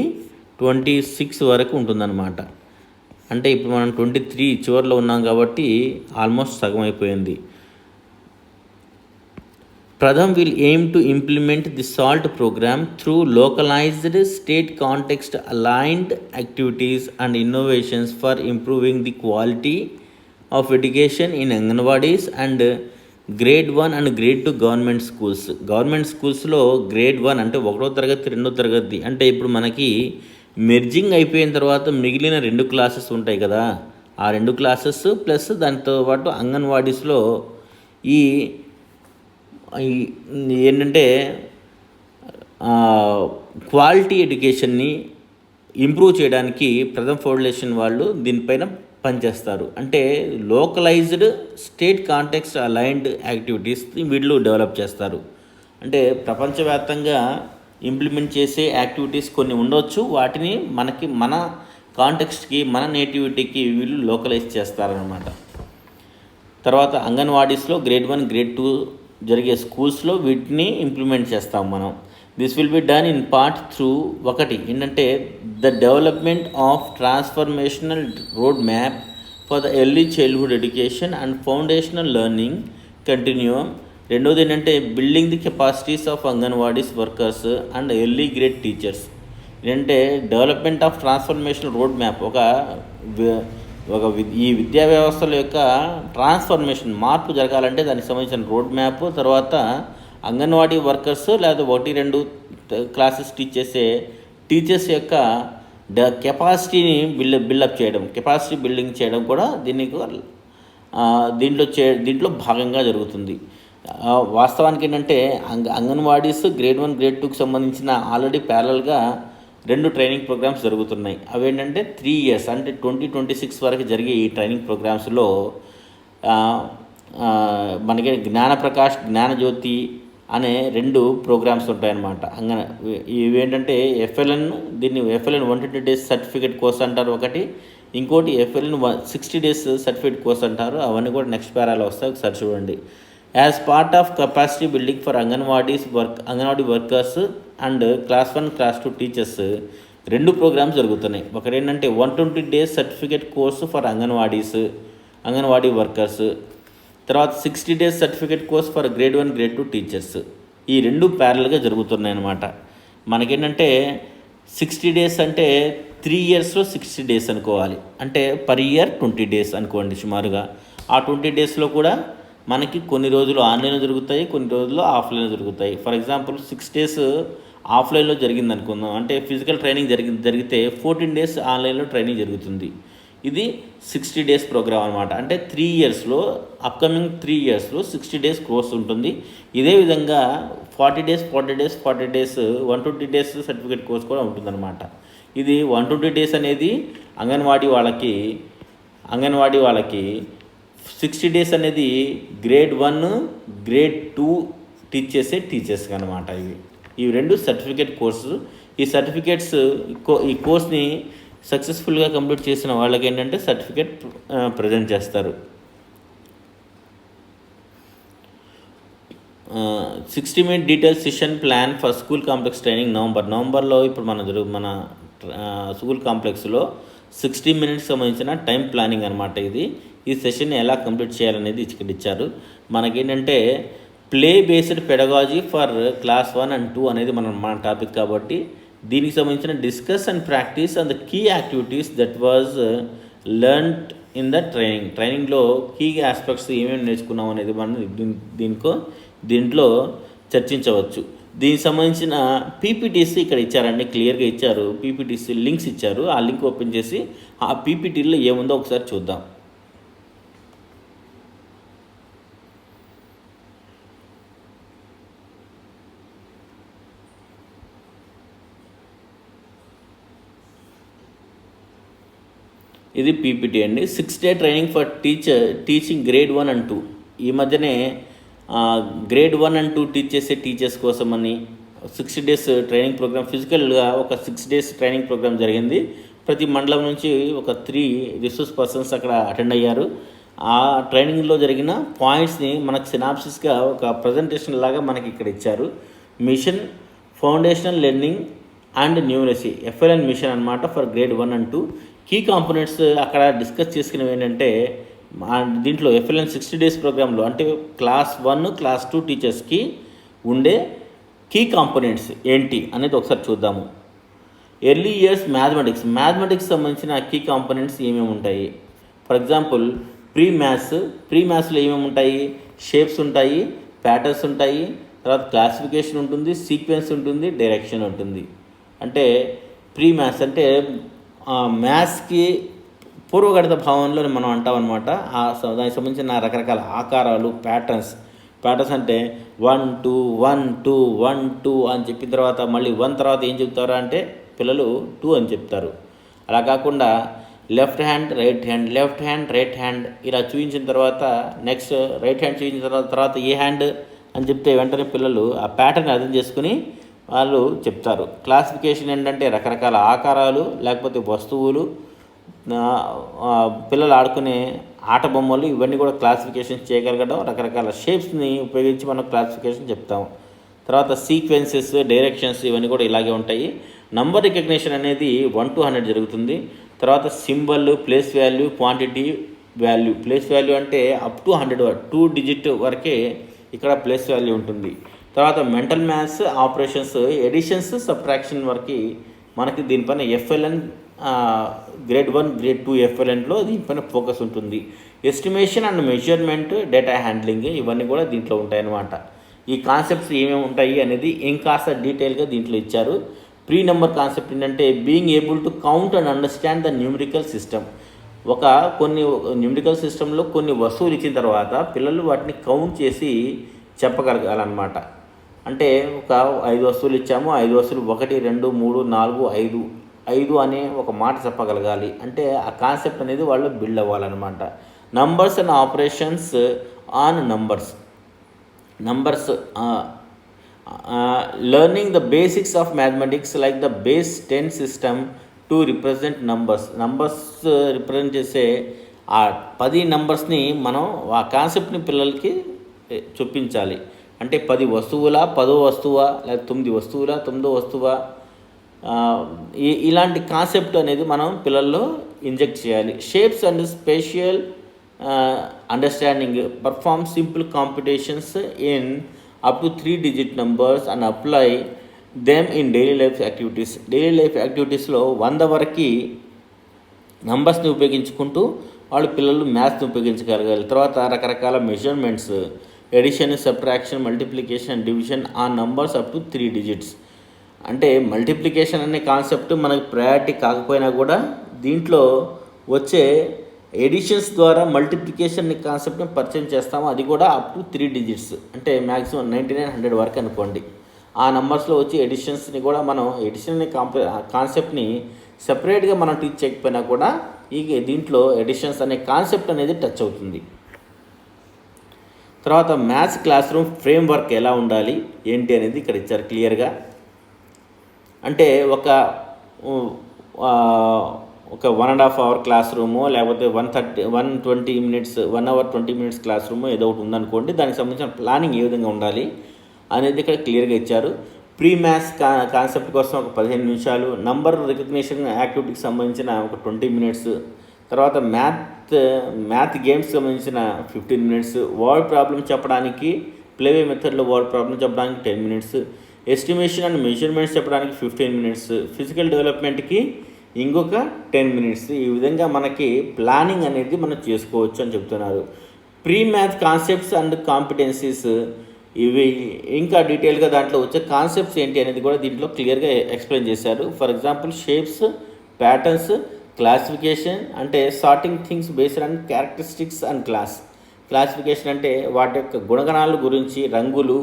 26 వరకు ఉంటుందన్నమాట. అంటే ఇప్పుడు మనం 23 చివరిలో ఉన్నాం కాబట్టి ఆల్మోస్ట్ సగం అయిపోయింది. Pratham will aim to implement the SALT programme through localised state context aligned activities and innovations for improving the quality of education in anganwadis and grade 1 and grade 2 government స్కూల్స్లో grade 1 అంటే 1వ తరగతి 2వ తరగతి, అంటే ఇప్పుడు మనకి మెర్జింగ్ అయిపోయిన తర్వాత మిగిలిన 2 క్లాసెస్ ఉంటాయి కదా, ఆ 2 క్లాసెస్ ప్లస్ దానితో పాటు అంగన్వాడీస్లో ఈ ఏంటంటే క్వాలిటీ ఎడ్యుకేషన్ని ఇంప్రూవ్ చేయడానికి ప్రథమ్ ఫౌండేషన్ వాళ్ళు దీనిపైన పనిచేస్తారు. అంటే localised state context aligned activities వీళ్ళు డెవలప్ చేస్తారు. అంటే ప్రపంచవ్యాప్తంగా ఇంప్లిమెంట్ చేసే యాక్టివిటీస్ కొన్ని ఉండవచ్చు, వాటిని మన కాంటెక్స్ట్కి, మన నేటివిటీకి వీళ్ళు లోకలైజ్ చేస్తారనమాట. తర్వాత అంగన్వాడీస్లో grade 1 grade 2 జరిగే స్కూల్స్లో వీటిని ఇంప్లిమెంట్ చేస్తాం మనం. This will be done in part through ఒకటి ఏంటంటే the development of transformational road map for the early childhood education and foundational learning continuum. రెండోది ఏంటంటే building the capacities of anganwadis workers and early grade teachers. ఏంటంటే development of transformational road map ఈ విద్యా వ్యవస్థల యొక్క transformation మార్పు జరగాలంటే దానికి సంబంధించిన రోడ్ మ్యాప్, తర్వాత అంగన్వాడీ వర్కర్స్ లేదా 1-2 క్లాసెస్ టీచ్ చేసే టీచర్స్ యొక్క కెపాసిటీని బిల్డప్ చేయడం, కెపాసిటీ బిల్డింగ్ చేయడం కూడా దీంట్లో భాగంగా జరుగుతుంది. వాస్తవానికి ఏంటంటే అంగన్వాడీస్ గ్రేడ్ 1 గ్రేడ్ 2కి సంబంధించిన ఆల్రెడీ ప్యారలల్గా 2 ట్రైనింగ్ ప్రోగ్రామ్స్ జరుగుతున్నాయి. అవి ఏంటంటే 3 years అంటే 2026 వరకు జరిగే ఈ ట్రైనింగ్ ప్రోగ్రామ్స్లో మనకి జ్ఞానప్రకాష్, జ్ఞానజ్యోతి అనే 2 ప్రోగ్రామ్స్ ఉంటాయన్నమాట. ఇవేంటంటే దీన్ని FLN 120 days సర్టిఫికేట్ కోర్స్ అంటారు ఒకటి, ఇంకోటి FLN 60 days సర్టిఫికేట్ కోర్స్ అంటారు. అవన్నీ కూడా నెక్స్ట్ పేరాలో వస్తాయి, ఒకసారి చూడండి. As part of capacity building for anganwadi workers and class 1 class 2 teachers 2 programmes జరుగుతున్నాయి. ఒకటి ఏంటంటే 120 days certificate course for anganwadi workers, తర్వాత 60 days certificate course for grade 1 grade 2 teachers. ఈ 2 ప్యారల్గా జరుగుతున్నాయి అన్నమాట. మనకేంటంటే 60 days అంటే 3 yearsలో 60 days అనుకోవాలి. అంటే పర్ ఇయర్ 20 days అనుకోండి సుమారుగా. ఆ 20 daysలో కూడా మనకి కొన్ని రోజులు ఆన్లైన్లో జరుగుతాయి, కొన్ని రోజులు ఆఫ్లైన్లో జరుగుతాయి. ఫర్ ఎగ్జాంపుల్ 6 days ఆఫ్లైన్లో జరిగింది అనుకుందాం, అంటే ఫిజికల్ ట్రైనింగ్ జరిగితే 14 days ఆన్లైన్లో ట్రైనింగ్ జరుగుతుంది. ఇది 60 days ప్రోగ్రామ్ అనమాట. అంటే 3 yearsలో అప్కమింగ్ 3 yearsలో 60 days కోర్స్ ఉంటుంది. ఇదే విధంగా 40 days 120 days సర్టిఫికేట్ కోర్స్ కూడా ఉంటుందన్నమాట. ఇది 120 days అనేది అంగన్వాడీ వాళ్ళకి 60 days అనేది గ్రేడ్ 1 గ్రేడ్ 2 టీచ్ చేసే టీచర్స్కి అనమాట. ఇవి 2 సర్టిఫికేట్ కోర్సు. ఈ సర్టిఫికేట్స్ ఈ కోర్స్ని సక్సెస్ఫుల్గా కంప్లీట్ చేసిన వాళ్ళకి ఏంటంటే సర్టిఫికేట్ ప్రజెంట్ చేస్తారు. 60-minute detail session plan for school complex training నవంబర్లో ఇప్పుడు మన స్కూల్ కాంప్లెక్స్లో 60 minutes సంబంధించిన టైం ప్లానింగ్ అనమాట. ఈ సెషన్ని ఎలా కంప్లీట్ చేయాలనేది ఇక్కడ ఇచ్చారు. మనకేంటంటే play based pedagogy for class 1 and 2 అనేది మన టాపిక్ కాబట్టి దీనికి సంబంధించిన discuss and practice and the key activities that was learned in the ట్రైనింగ్లో కీ ఆస్పెక్ట్స్ ఏమేమి నేర్చుకున్నాం అనేది మనం దీంట్లో చర్చించవచ్చు. దీనికి సంబంధించిన పీపీటీస్ ఇక్కడ ఇచ్చారండి, క్లియర్గా ఇచ్చారు. పీపీటీస్ లింక్స్ ఇచ్చారు. ఆ లింక్ ఓపెన్ చేసి ఆ పీపీటీలో ఏముందో ఒకసారి చూద్దాం. ఇది పీపీటీ అండి. 6 day training for teaching grade 1 and 2. ఈ మధ్యనే గ్రేడ్ 1 and 2 టీచ్ చేసే టీచర్స్ కోసమని 60 days ట్రైనింగ్ ప్రోగ్రామ్, ఫిజికల్గా ఒక 6 days ట్రైనింగ్ ప్రోగ్రామ్ జరిగింది. ప్రతి మండలం నుంచి ఒక 3 రిసోర్స్ పర్సన్స్ అక్కడ అటెండ్ అయ్యారు. ఆ ట్రైనింగ్లో జరిగిన పాయింట్స్ని మనకు సినాప్సిస్గా ఒక ప్రజెంటేషన్ లాగా మనకి ఇక్కడ ఇచ్చారు. Mission foundational learning and numeracy FLN mission అనమాట for grade 1 and 2. Key components అక్కడ డిస్కస్ చేసుకునేవి ఏంటంటే దీంట్లో FLN 60 days ప్రోగ్రాంలో అంటే క్లాస్ 1 క్లాస్ 2 టీచర్స్కి ఉండే కీ కాంపోనెంట్స్ ఏంటి అనేది ఒకసారి చూద్దాము. ఎర్లీ ఇయర్స్ మ్యాథమెటిక్స్ సంబంధించిన కీ కాంపోనెంట్స్ ఏమేమి ఉంటాయి? ఫర్ ఎగ్జాంపుల్ ప్రీ మ్యాథ్స్లో ఏమేమి ఉంటాయి? షేప్స్ ఉంటాయి, ప్యాటర్న్స్ ఉంటాయి, తర్వాత క్లాసిఫికేషన్ ఉంటుంది, సీక్వెన్స్ ఉంటుంది, డైరెక్షన్ ఉంటుంది. అంటే ప్రీ మ్యాథ్స్ అంటే మ్యాథ్స్కి పూర్వగణిత భావంలో మనం అంటాం అనమాట. దానికి సంబంధించిన రకరకాల ఆకారాలు, ప్యాటర్న్స్ అంటే 1 2 1 2 1 2 అని చెప్పిన తర్వాత మళ్ళీ 1 తర్వాత ఏం చెప్తారా అంటే పిల్లలు 2 అని చెప్తారు. అలా కాకుండా లెఫ్ట్ హ్యాండ్ రైట్ హ్యాండ్ ఇలా చూపించిన తర్వాత నెక్స్ట్ రైట్ హ్యాండ్ చూపించిన తర్వాత ఏ హ్యాండ్ అని చెప్తే వెంటనే పిల్లలు ఆ ప్యాటర్న్ అర్థం చేసుకుని వాళ్ళు చెప్తారు. క్లాసిఫికేషన్ ఏంటంటే రకరకాల ఆకారాలు లేకపోతే వస్తువులు, పిల్లలు ఆడుకునే ఆట బొమ్మలు ఇవన్నీ కూడా క్లాసిఫికేషన్ చేయగలగడం, రకరకాల షేప్స్ని ఉపయోగించి మనం క్లాసిఫికేషన్ చెప్తాం. తర్వాత సీక్వెన్సెస్, డైరెక్షన్స్ ఇవన్నీ కూడా ఇలాగే ఉంటాయి. నంబర్ రికగ్నిషన్ అనేది 1 to 100 జరుగుతుంది. తర్వాత symbol, place value, quantity value. Place value అంటే అప్ టు 100 2 డిజిట్ వరకే ఇక్కడ ప్లేస్ వాల్యూ ఉంటుంది. తర్వాత mental maths, operations, additions, subtraction వరకు మనకి దీనిపైన ఎఫ్ఎల్ఎన్ గ్రేడ్ 1, గ్రేడ్ 2 ఎఫ్ఎల్ఎన్లో దీనిపైన ఫోకస్ ఉంటుంది. Estimation and measurement, data handling ఇవన్నీ కూడా దీంట్లో ఉంటాయన్నమాట. ఈ కాన్సెప్ట్స్ ఏమేమి ఉంటాయి అనేది ఇంకాస్త డీటెయిల్గా దీంట్లో ఇచ్చారు. ప్రీ నెంబర్ కాన్సెప్ట్ ఏంటంటే being able to count and understand the numerical system. కొన్ని న్యూమరికల్ సిస్టంలో కొన్ని వస్తువులు ఇచ్చిన తర్వాత పిల్లలు వాటిని కౌంట్ చేసి చెప్పగలగాలన్నమాట. అంటే ఒక 5 వస్తువులు ఇచ్చాము, 5 వస్తువులు 1 2 3 4 5 అనే ఒక మాట చెప్పగలగాలి. అంటే ఆ కాన్సెప్ట్ అనేది వాళ్ళు బిల్డ్ అవ్వాలన్నమాట. Numbers and operations on numbers. Learning the basics of mathematics like the base 10 system to represent numbers represent చేసే ఆ 10 నంబర్స్ని మనం ఆ కాన్సెప్ట్ని పిల్లలకి చూపించాలి. అంటే 10 వస్తువులా, 10వ వస్తువా, లేదా 9 వస్తువులా, 9వ వస్తువా, ఇలాంటి కాన్సెప్ట్ అనేది మనం పిల్లల్లో ఇంజెక్ట్ చేయాలి. Shapes and spatial understanding. Perform simple competitions in up to 3 digit numbers and apply them in daily life activities. Daily life యాక్టివిటీస్లో 100 వరకు నంబర్స్ని ఉపయోగించుకుంటూ వాళ్ళు పిల్లలు మ్యాథ్స్ని ఉపయోగించగలగాలి. తర్వాత రకరకాల measurements, addition, subtraction, multiplication, division ఆ నంబర్స్ అప్ టు 3 digits. అంటే మల్టిప్లికేషన్ అనే కాన్సెప్ట్ మనకు ప్రయారిటీ కాకపోయినా కూడా దీంట్లో వచ్చే ఎడిషన్స్ ద్వారా మల్టిప్లికేషన్ కాన్సెప్ట్ని పరిచయం చేస్తాము. అది కూడా అప్ టు 3 digits, అంటే మ్యాక్సిమం 99 100 వరకు అనుకోండి. ఆ నెంబర్స్లో వచ్చే ఎడిషన్స్ని కూడా మనం ఎడిషన్ కాన్సెప్ట్ని సెపరేట్గా మనం టీచ్ చేయకపోయినా కూడా ఈ దీంట్లో ఎడిషన్స్ అనే కాన్సెప్ట్ అనేది టచ్ అవుతుంది. తర్వాత మ్యాథ్స్ క్లాస్ రూమ్ ఫ్రేమ్వర్క్ ఎలా ఉండాలి ఏంటి అనేది ఇక్కడ ఇచ్చారు క్లియర్గా. అంటే ఒక 1.5 hour క్లాస్ రూమో, లేకపోతే 120 minutes 1 hour 20 minutes క్లాస్ రూమో ఏదో ఒకటి ఉందనుకోండి. దానికి సంబంధించిన ప్లానింగ్ ఏ విధంగా ఉండాలి అనేది ఇక్కడ క్లియర్గా ఇచ్చారు. ప్రీ మ్యాథ్స్ కాన్సెప్ట్ కోసం ఒక 15 నిమిషాలు, నంబర్ రికగ్నిషన్ యాక్టివిటీకి సంబంధించిన ఒక 20 minutes, తర్వాత మ్యాథ్ గేమ్స్కి సంబంధించిన 15 minutes, వర్డ్ ప్రాబ్లమ్ చెప్పడానికి ప్లేవే మెథడ్లో వర్డ్ ప్రాబ్లమ్ చెప్పడానికి 10 minutes, ఎస్టిమేషన్ అండ్ మెజర్మెంట్స్ చెప్పడానికి 15 minutes, ఫిజికల్ డెవలప్మెంట్కి ఇంకొక 10 minutes. ఈ విధంగా మనకి ప్లానింగ్ అనేది మనం చేసుకోవచ్చు అని చెప్తున్నారు. Pre math concepts and competencies ఇవి ఇంకా డీటెయిల్గా దాంట్లో వచ్చే కాన్సెప్ట్స్ ఏంటి అనేది కూడా దీంట్లో క్లియర్గా ఎక్స్ప్లెయిన్ చేశారు. For example shapes, patterns, classification అంటే sorting things based on characteristics and classification అంటే వాటి యొక్క గుణగణాల గురించి, రంగులు,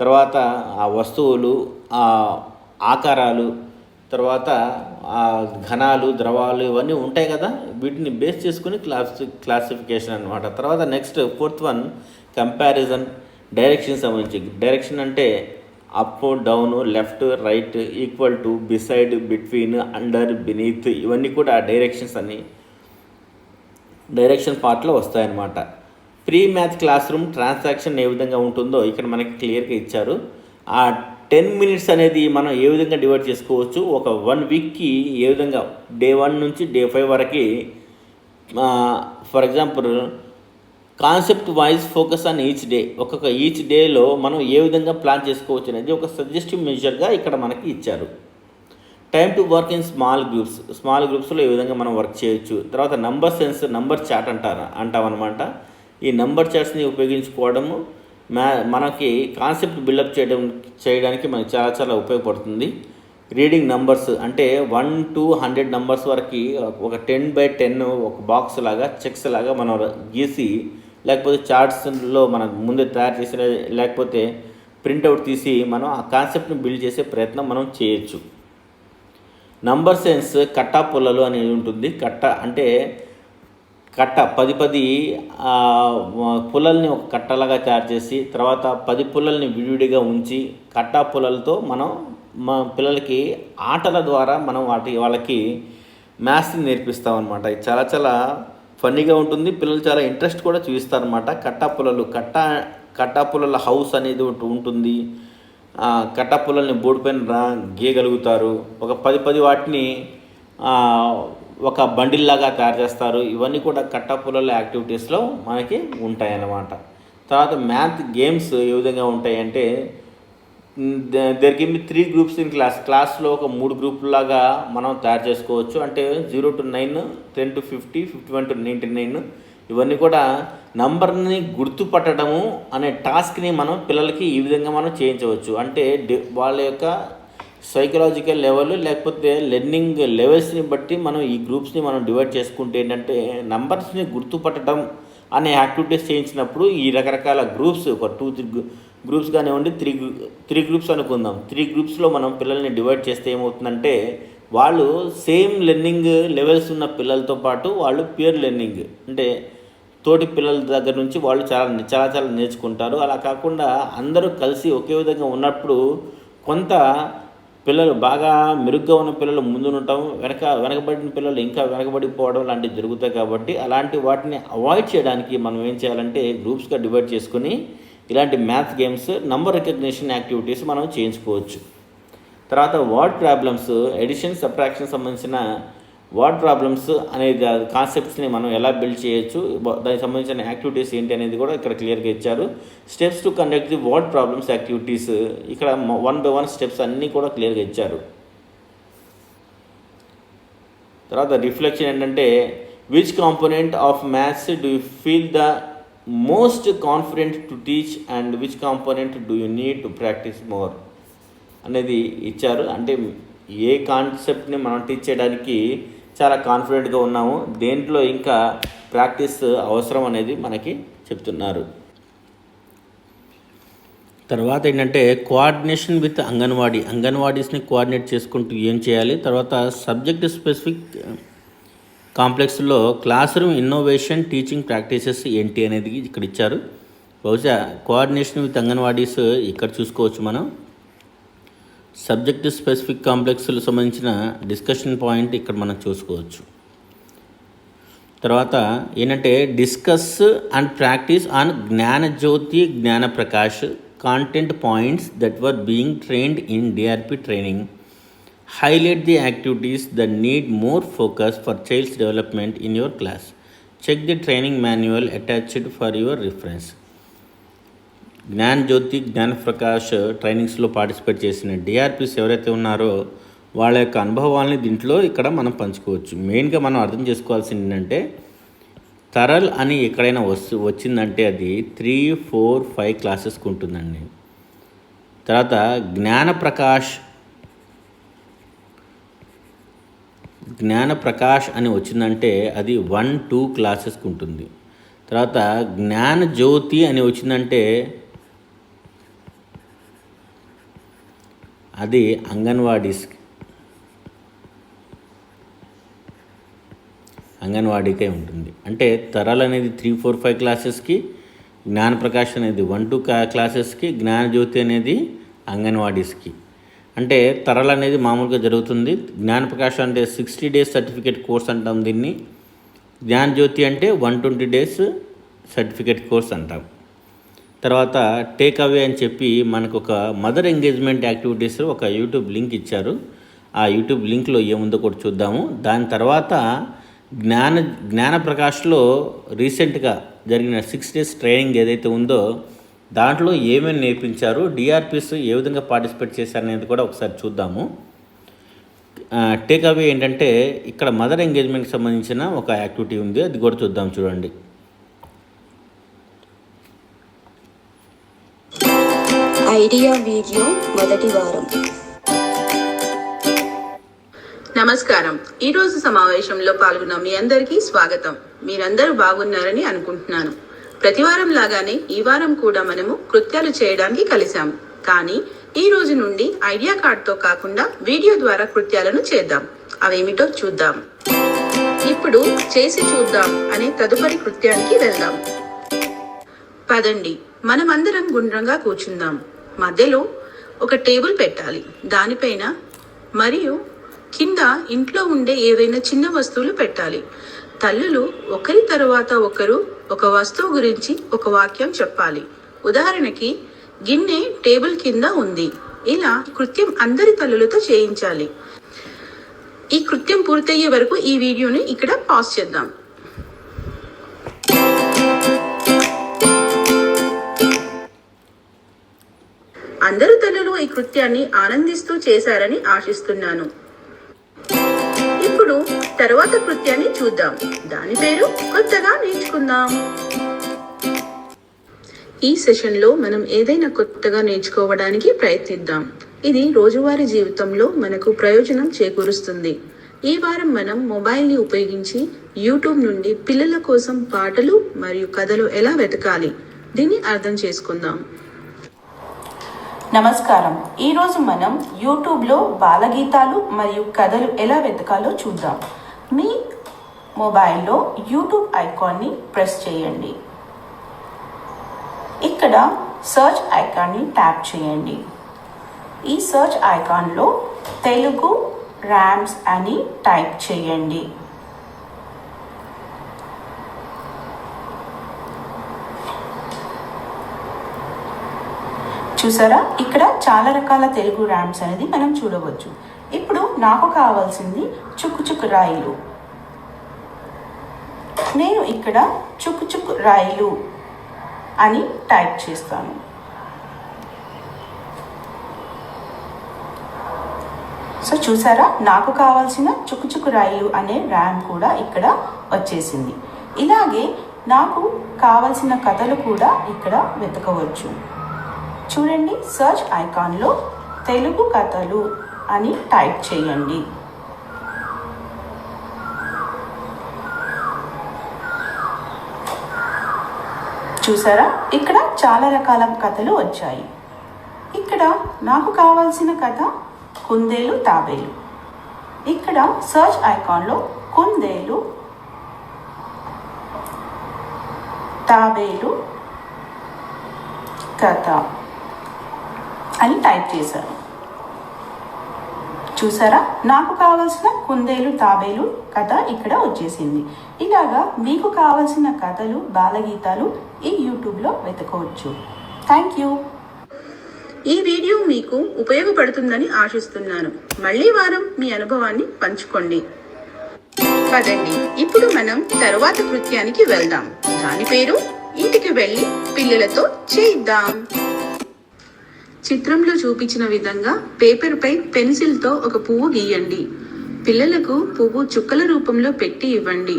తర్వాత ఆ వస్తువులు, ఆ ఆకారాలు, తర్వాత ఆ ఘనాలు, ద్రవాలు ఇవన్నీ ఉంటాయి కదా, వీటిని బేస్ చేసుకుని క్లాసిఫికేషన్ అనమాట. తర్వాత next 4th one comparison. Direction సంబంధించి డైరెక్షన్ అంటే up, down, left, right, equal to, beside, between, under, beneath ఇవన్నీ కూడా డైరెక్షన్స్ అని డైరెక్షన్ పార్ట్లో వస్తాయన్నమాట. Pre math classroom transaction ఏ విధంగా ఉంటుందో ఇక్కడ మనకి క్లియర్గా ఇచ్చారు. ఆ 10 minutes అనేది మనం ఏ విధంగా డివైడ్ చేసుకోవచ్చు, ఒక 1 weekకి ఏ విధంగా డే 1 నుంచి డే 5 వరకు for example concept wise focus on each డేలో మనం ఏ విధంగా ప్లాన్ చేసుకోవచ్చు అనేది ఒక సజెస్టివ్ మెజర్గా ఇక్కడ మనకి ఇచ్చారు. Time to work in small గ్రూప్స్లో ఏ విధంగా మనం వర్క్ చేయొచ్చు. తర్వాత నంబర్ సెన్స్, నంబర్ చాట్ అంటామన్నమాట. ఈ నంబర్ చాట్స్ని ఉపయోగించుకోవడము మనకి కాన్సెప్ట్ బిల్డప్ చేయడానికి మనకి చాలా చాలా ఉపయోగపడుతుంది. రీడింగ్ నంబర్స్ అంటే 1 to 100 numbers వరకు ఒక 10x10 ఒక బాక్స్ లాగా, చెక్స్ లాగా మనం గీసి, లేకపోతే చార్ట్స్లో మనం ముందే తయారు చేసి, లేకపోతే ప్రింట్అవుట్ తీసి మనం ఆ కాన్సెప్ట్ని బిల్డ్ చేసే ప్రయత్నం మనం చేయొచ్చు. నంబర్ సెన్స్ కట్టా పుల్లలు అనేది ఉంటుంది. కట్ట అంటే 10 పుల్లల్ని ఒక కట్టలాగా తయారు చేసి, తర్వాత 10 పుల్లల్ని విడివిడిగా ఉంచి కట్టా పుల్లలతో మనం మా పిల్లలకి ఆటల ద్వారా మనం వాళ్ళకి మ్యాథ్స్ని నేర్పిస్తామన్నమాట. ఇది చాలా చాలా ఫన్నీగా ఉంటుంది. పిల్లలు చాలా ఇంట్రెస్ట్ కూడా చూపిస్తారనమాట. కట్టాపుల్లల హౌస్ అనేది ఒకటి ఉంటుంది. కట్టాపుల్లల్ని బోర్డు పైన గీయగలుగుతారు. ఒక 10 వాటిని ఒక బండిల్లాగా తయారు చేస్తారు. ఇవన్నీ కూడా కట్టాపుల్లల యాక్టివిటీస్లో మనకి ఉంటాయన్నమాట. తర్వాత మ్యాథ్ గేమ్స్ ఏ విధంగా ఉంటాయంటే, there can be 3 groups in క్లాస్లో ఒక 3 గ్రూపులాగా మనం తయారు చేసుకోవచ్చు. అంటే 0 to 9, 10 to 50, 51 to 99. ఇవన్నీ కూడా నంబర్ని గుర్తుపట్టడము అనే టాస్క్ని మనం పిల్లలకి ఈ విధంగా మనం చేయించవచ్చు. అంటే వాళ్ళ యొక్క సైకలాజికల్ లెవెల్ లేకపోతే లెర్నింగ్ లెవెల్స్ని బట్టి మనం ఈ గ్రూప్స్ని మనం డివైడ్ చేసుకుంటే ఏంటంటే, నంబర్స్ని గుర్తుపట్టడం అనే యాక్టివిటీస్ చేయించినప్పుడు ఈ రకరకాల గ్రూప్స్ ఒక 2-3 గ్రూప్స్ కానివ్వండి, 3 గ్రూప్స్ అనుకుందాం. 3 గ్రూప్స్లో మనం పిల్లల్ని డివైడ్ చేస్తే ఏమవుతుందంటే, వాళ్ళు సేమ్ లెర్నింగ్ లెవెల్స్ ఉన్న పిల్లలతో పాటు వాళ్ళు పియర్ లెర్నింగ్ అంటే తోటి పిల్లల దగ్గర నుంచి వాళ్ళు చాలా నేర్చుకుంటారు. అలా కాకుండా అందరూ కలిసి ఒకే విధంగా ఉన్నప్పుడు కొంత పిల్లలు బాగా మెరుగ్గా ఉన్న పిల్లలు ముందుండటం, వెనకబడిన పిల్లలు ఇంకా వెనకబడిపోవడం లాంటివి జరుగుతాయి. కాబట్టి అలాంటి వాటిని అవాయిడ్ చేయడానికి మనం ఏం చేయాలంటే, గ్రూప్స్గా డివైడ్ చేసుకుని ఇలాంటి maths games, number recognition activities మనం చేయించుకోవచ్చు. తర్వాత వర్డ్ ప్రాబ్లమ్స్, ఎడిషన్ సబ్ట్రాక్షన్ సంబంధించిన వర్డ్ ప్రాబ్లమ్స్ అనేది కాన్సెప్ట్స్ని మనం ఎలా బిల్డ్ చేయొచ్చు, దానికి సంబంధించిన యాక్టివిటీస్ ఏంటి అనేది కూడా ఇక్కడ క్లియర్గా ఇచ్చారు. Steps to conduct the word problems activities, ఇక్కడ 1 by 1 స్టెప్స్ అన్నీ కూడా క్లియర్గా ఇచ్చారు. తర్వాత రిఫ్లెక్షన్ ఏంటంటే, which component of maths do you feel the most confident to teach and which component do you need to practice more అనేది ఇచ్చారు. అంటే ఏ కాన్సెప్ట్ని మనం టీచ్ చేయడానికి చాలా కాన్ఫిడెంట్గా ఉన్నాము, దేంట్లో ఇంకా ప్రాక్టీస్ అవసరం అనేది మనకి చెప్తున్నారు. తర్వాత ఏంటంటే, కోఆర్డినేషన్ విత్ అంగన్వాడీస్ని కోఆర్డినేట్ చేసుకుంటూ ఏం చేయాలి. తర్వాత సబ్జెక్ట్ స్పెసిఫిక్ కాంప్లెక్స్లో classroom innovation teaching practices ఏంటి అనేది ఇక్కడ ఇచ్చారు. బహుశా కోఆర్డినేషన్ విత్ అంగన్వాడీస్ ఇక్కడ చూసుకోవచ్చు మనం. సబ్జెక్ట్ స్పెసిఫిక్ కాంప్లెక్స్లకు సంబంధించిన డిస్కషన్ పాయింట్ ఇక్కడ మనం చూసుకోవచ్చు. తర్వాత ఏంటంటే, discuss and practice on Jnanajyothi Jnanaprakash content points that were being trained in DRP training. Highlight the activities that need more focus for child's development in your class. Check the training manual attached for your reference. Jnanajyothi Jnanaprakash ట్రైనింగ్స్లో participate చేసిన DRPs ఎవరైతే ఉన్నారో వాళ్ళ యొక్క అనుభవాలని దీంట్లో ఇక్కడ మనం పంచుకోవచ్చు. మెయిన్గా మనం అర్థం చేసుకోవాల్సింది ఏంటంటే, తరల్ అని ఎక్కడైనా వచ్చిందంటే అది 3, 4, 5 క్లాసెస్కి ఉంటుందండి. తర్వాత జ్ఞానప్రకాష్ అని వచ్చిందంటే అది 1, 2 క్లాసెస్కి ఉంటుంది. తర్వాత జ్ఞానజ్యోతి అని వచ్చిందంటే అది అంగన్వాడీకే ఉంటుంది. అంటే తరల్ అనేది 3, 4, 5 క్లాసెస్కి, జ్ఞానప్రకాష్ అనేది 1, 2 క్లాసెస్కి, జ్ఞానజ్యోతి అనేది అంగన్వాడీస్కి. అంటే తరల్ అనేది మామూలుగా జరుగుతుంది. జ్ఞానప్రకాష్ అంటే 60 days సర్టిఫికేట్ కోర్స్ అంటాం దీన్ని. జ్ఞానజ్యోతి అంటే 120 days సర్టిఫికేట్ కోర్స్ అంటాం. తర్వాత టేక్ అవే అని చెప్పి మనకు ఒక మదర్ ఎంగేజ్మెంట్ యాక్టివిటీస్ ఒక యూట్యూబ్ లింక్ ఇచ్చారు. ఆ యూట్యూబ్ లింక్లో ఏముందో కూడా చూద్దాము. దాని తర్వాత జ్ఞానప్రకాష్లో రీసెంట్గా జరిగిన 6 days ట్రైనింగ్ ఏదైతే ఉందో దాంట్లో ఏమేమి నేర్పించారు, డిఆర్పిస్ ఏ విధంగా పార్టిసిపేట్ చేశారనేది కూడా ఒకసారి చూద్దాము. టేక్ అవే ఏంటంటే, ఇక్కడ మదర్ ఎంగేజ్మెంట్కి సంబంధించిన ఒక యాక్టివిటీ ఉంది, అది కూడా చూద్దాం. చూడండి.
ఐడియా వీడియో మొదటి వారం.
నమస్కారం. ఈరోజు సమావేశంలో పాల్గొన్న మీ అందరికీ స్వాగతం. మీరందరూ బాగున్నారని అనుకుంటున్నాను. ప్రతివారం లాగానే ఈ వారం కూడా మనము కృత్యాలు చేయడానికి కలిసాము. కానీ ఈ రోజు నుండి ఐడియా కార్డ్తో కాకుండా వీడియో ద్వారా కృత్యాలను చేద్దాం. అవేమిటో చూద్దాం. ఇప్పుడు చేసి చూద్దాం అనే తదుపరి కృత్యానికి వెళ్దాం. పదండి, మనమందరం గుండ్రంగా కూర్చుందాం. మధ్యలో ఒక టేబుల్ పెట్టాలి. దానిపైన మరియు కింద ఇంట్లో ఉండే ఏవైనా చిన్న వస్తువులు పెట్టాలి. తల్లులు ఒకరి తరువాత ఒకరు ఒక వస్తువు గురించి ఒక వాక్యం చెప్పాలి. ఉదాహరణకి, గిన్నె టేబుల్ కింద ఉంది. ఇలా కృత్యం అందరి తల్లులతో చేయించాలి. ఈ కృత్యం పూర్తయ్యే వరకు ఈ వీడియోని ఇక్కడ పాజ్ చేద్దాం. అందరు తల్లులు ఈ కృత్యాన్ని ఆనందిస్తూ చేశారని ఆశిస్తున్నాను. ఇప్పుడు తరువాత కృత్యాన్ని చూద్దాం. దాని పేరు కొత్తగా నేర్చుకుందాం. ఈ సెషన్లో మనం ఏదైనా కొత్తగా నేర్చుకోవడానికి ప్రయత్నిద్దాం. ఇది రోజువారీ జీవితంలో మనకు ప్రయోజనం చేకూరుస్తుంది. ఈ వారం మనం మొబైల్ని ఉపయోగించి యూట్యూబ్ నుండి పిల్లల కోసం పాటలు మరియు కథలు ఎలా వెతకాలి దీన్ని అర్థం చేసుకుందాం.
నమస్కారం. ఈరోజు మనం యూట్యూబ్లో బాలగీతాలు మరియు కథలు ఎలా వెతకాలో చూద్దాం. మీ మొబైల్లో యూట్యూబ్ ఐకాన్ని ప్రెస్ చేయండి. ఇక్కడ సర్చ్ ఐకాన్ని ట్యాప్ చేయండి. ఈ సర్చ్ ఐకాన్లో తెలుగు ర్యామ్స్ అని టైప్ చేయండి. చూసారా, ఇక్కడ చాలా రకాల తెలుగు ర్యామ్స్ అనేది మనం చూడవచ్చు. ఇప్పుడు నాకు కావాల్సింది చుక్కు చుక్కు రాయిలు. నేను ఇక్కడ చుక్కు చుక్కు రాయిలు అని టైప్ చేస్తాను. సో చూసారా, నాకు కావాల్సిన చుక్కు చుక్కు రాయిలు అనే ర్యామ్ కూడా ఇక్కడ వచ్చేసింది. ఇలాగే నాకు కావాల్సిన కథలు కూడా ఇక్కడ వెతకవచ్చు. చూడండి, సర్చ్ ఐకాన్లో తెలుగు కథలు అని టైప్ చేయండి. చూసారా, ఇక్కడ చాలా రకాల కథలు వచ్చాయి. ఇక్కడ నాకు కావాల్సిన కథ కుందేలు తాబేలు. ఇక్కడ సర్చ్ ఐకాన్లో కుందేలు తాబేలు కథ అని టైప్ చేశాను. చూసారా, నాకు కావాల్సిన కుందేలు తాబేలు కథ ఇక్కడ వచ్చేసింది. ఇలాగా మీకు కావాల్సిన కథలు బాలగీతాలు ఈ యూట్యూబ్లో వెతకవచ్చు. Thank you.
ఈ వీడియో మీకు ఉపయోగపడుతుందని ఆశిస్తున్నాను. మళ్ళీ వారం మీ అనుభవాన్ని పంచుకోండి. పదండి, ఇప్పుడు మనం తరువాత కృత్యానికి వెళ్దాం. దాని పేరు ఇంటికి వెళ్ళి పిల్లలతో చేయిద్దాం. చిత్రంలో చూపించిన విధంగా పేపర్పై పెన్సిల్తో ఒక పువ్వు గీయండి. పిల్లలకు పువ్వు చుక్కల రూపంలో పెట్టి ఇవ్వండి.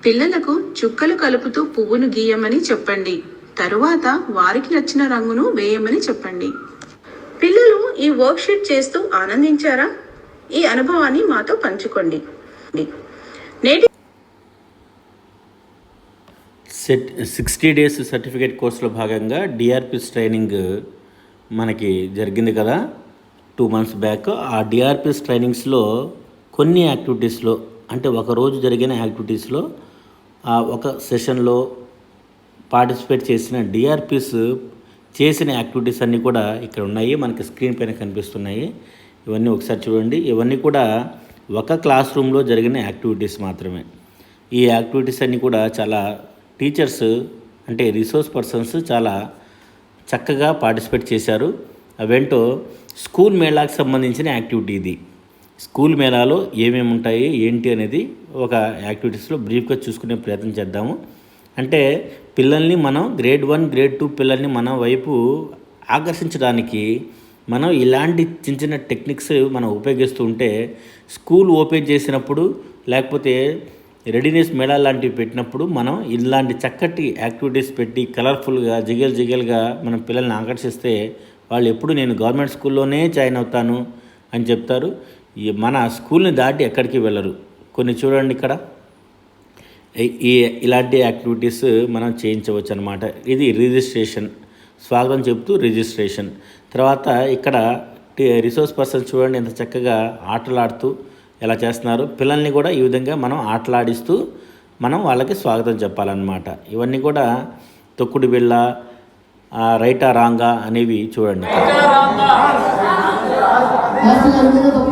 పిల్లలకు చుక్కలు కలుపుతూ పువ్వును గీయమని చెప్పండి. తరువాత వారికి నచ్చిన రంగును వేయమని చెప్పండి. పిల్లలు ఈ వర్క్షీట్ చేస్తూ ఆనందించారా? ఈ అనుభవాన్ని మాతో పంచుకోండి. నేటి
60 days సర్టిఫికేట్ కోర్సులో భాగంగా డిఆర్పిస్ ట్రైనింగ్ మనకి జరిగింది కదా 2 months బ్యాక్. ఆ డిఆర్పిస్ ట్రైనింగ్స్లో కొన్ని యాక్టివిటీస్లో, అంటే ఒకరోజు జరిగిన యాక్టివిటీస్లో ఒక సెషన్లో పార్టిసిపేట్ చేసిన డిఆర్పిస్ చేసిన యాక్టివిటీస్ అన్నీ కూడా ఇక్కడ ఉన్నాయి, మనకి స్క్రీన్ పైన కనిపిస్తున్నాయి. ఇవన్నీ ఒకసారి చూడండి. ఇవన్నీ కూడా ఒక క్లాస్ రూమ్లో జరిగిన యాక్టివిటీస్ మాత్రమే. ఈ యాక్టివిటీస్ అన్నీ కూడా చాలా టీచర్స్ అంటే రిసోర్స్ పర్సన్స్ చాలా చక్కగా పార్టిసిపేట్ చేశారు. అవేంటో స్కూల్ మేళాకు సంబంధించిన యాక్టివిటీ ఇది. స్కూల్ మేళాలో ఏమేమి ఉంటాయి ఏంటి అనేది ఒక యాక్టివిటీస్లో బ్రీఫ్గా చూసుకునే ప్రయత్నం చేద్దాము. అంటే పిల్లల్ని మనం గ్రేడ్ 1 గ్రేడ్ 2 పిల్లల్ని మన వైపు ఆకర్షించడానికి మనం ఇలాంటి చిన్న చిన్న టెక్నిక్స్ మనం ఉపయోగిస్తూ ఉంటే స్కూల్ ఓపెన్ చేసినప్పుడు లేకపోతే రెడీనెస్ మేళా లాంటివి పెట్టినప్పుడు మనం ఇలాంటి చక్కటి యాక్టివిటీస్ పెట్టి కలర్ఫుల్గా జిగేలుగా మనం పిల్లల్ని ఆకర్షిస్తే వాళ్ళు ఎప్పుడు నేను గవర్నమెంట్ స్కూల్లోనే జాయిన్ అవుతాను అని చెప్తారు. మన స్కూల్ని దాటి ఎక్కడికి వెళ్ళరు. కొన్ని చూడండి, ఇక్కడ ఇలాంటి యాక్టివిటీస్ మనం చేయించవచ్చు అన్నమాట. ఇది రిజిస్ట్రేషన్, స్వాగతం చెప్తూ రిజిస్ట్రేషన్. తర్వాత ఇక్కడ రిసోర్స్ పర్సన్స్ చూడండి ఎంత చక్కగా ఆటలాడుతూ ఎలా చేస్తున్నారు. పిల్లల్ని కూడా ఈ విధంగా మనం ఆటలాడిస్తూ మనం వాళ్ళకి స్వాగతం చెప్పాలన్నమాట. ఇవన్నీ కూడా తొక్కుడు బిళ్ళ, రైటా రాంగా అనేవి చూడండి.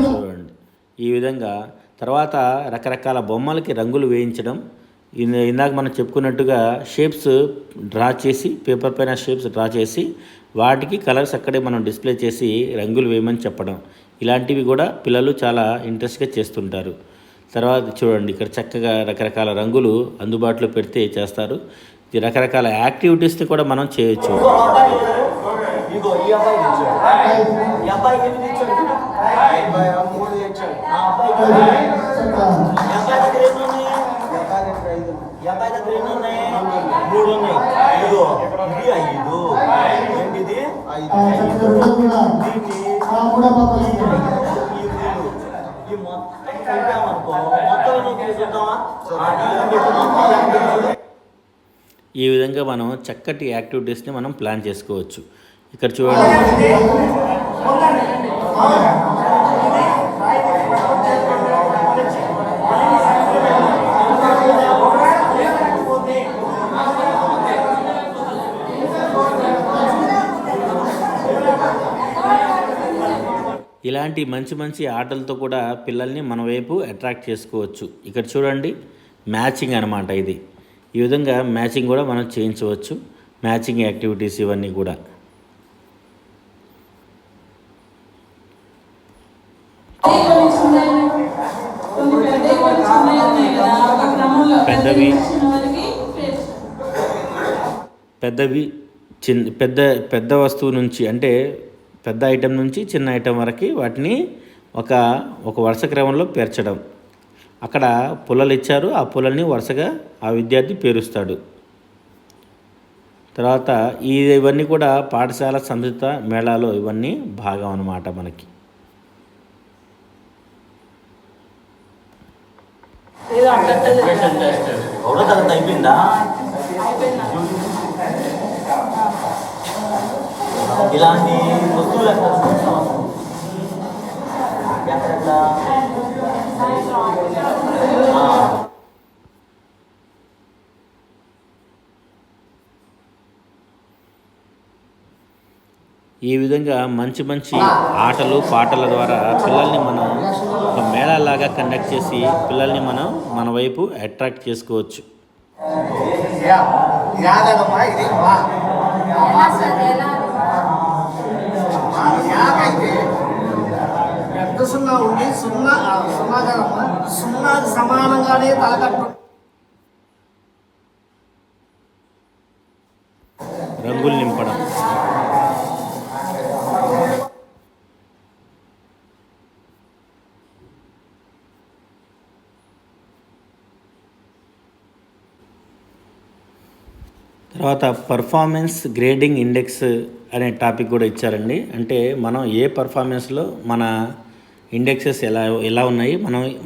చూడండి ఈ విధంగా. తర్వాత రకరకాల బొమ్మలకి రంగులు వేయించడం, ఇందాక మనం చెప్పుకున్నట్టుగా షేప్స్ డ్రా చేసి పేపర్ పైన షేప్స్ డ్రా చేసి వాటికి కలర్స్ అక్కడే మనం డిస్ప్లే చేసి రంగులు వేయమని చెప్పడం, ఇలాంటివి కూడా పిల్లలు చాలా ఇంట్రెస్ట్గా చేస్తుంటారు. తర్వాత చూడండి, ఇక్కడ చక్కగా రకరకాల రంగులు అందుబాటులో పెడితే చేస్తారు. ఈ రకరకాల యాక్టివిటీస్ని కూడా మనం చేయొచ్చు. ఈ విధంగా మనం చక్కటి యాక్టివిటీస్ని మనం ప్లాన్ చేసుకోవచ్చు. ఇక్కడ చూడండి, ఇలాంటి మంచి మంచి ఆటలతో కూడా పిల్లల్ని మన వైపు అట్రాక్ట్ చేసుకోవచ్చు. ఇక్కడ చూడండి, మ్యాచింగ్ అనమాట ఇది. ఈ విధంగా మ్యాచింగ్ కూడా మనం చేయించవచ్చు. మ్యాచింగ్ యాక్టివిటీస్ ఇవన్నీ కూడా. పెద్ద వస్తువు నుంచి, అంటే పెద్ద ఐటెం నుంచి చిన్న ఐటెం వరకు వాటిని ఒక వరుస క్రమంలో పేర్చడం. అక్కడ పుల్లలు ఇచ్చారు, ఆ పుల్లల్ని వరుసగా ఆ విద్యార్థి పేరుస్తాడు. తర్వాత ఇవన్నీ కూడా పాఠశాల సంస్కృత మేళాలో ఇవన్నీ భాగం అన్నమాట మనకి. అయిపోయిందా? ఇలాంటి వస్తువులు ఈ విధంగా మంచి మంచి ఆటలు పాటల ద్వారా పిల్లల్ని మనం ఒక మేళాలాగా కండక్ట్ చేసి పిల్లల్ని మనం మన వైపు అట్రాక్ట్ చేసుకోవచ్చు.
సున్నా ఉండి సున్నాకి సమానంగానే తలకట్టు
రంగులు నింపడం. తర్వాత పర్ఫార్మెన్స్ గ్రేడింగ్ ఇండెక్స్ అనే టాపిక్ కూడా ఇచ్చారండి. అంటే మనం ఏ పర్ఫార్మెన్స్లో మన ఇండెక్సెస్ ఎలా ఉన్నాయి,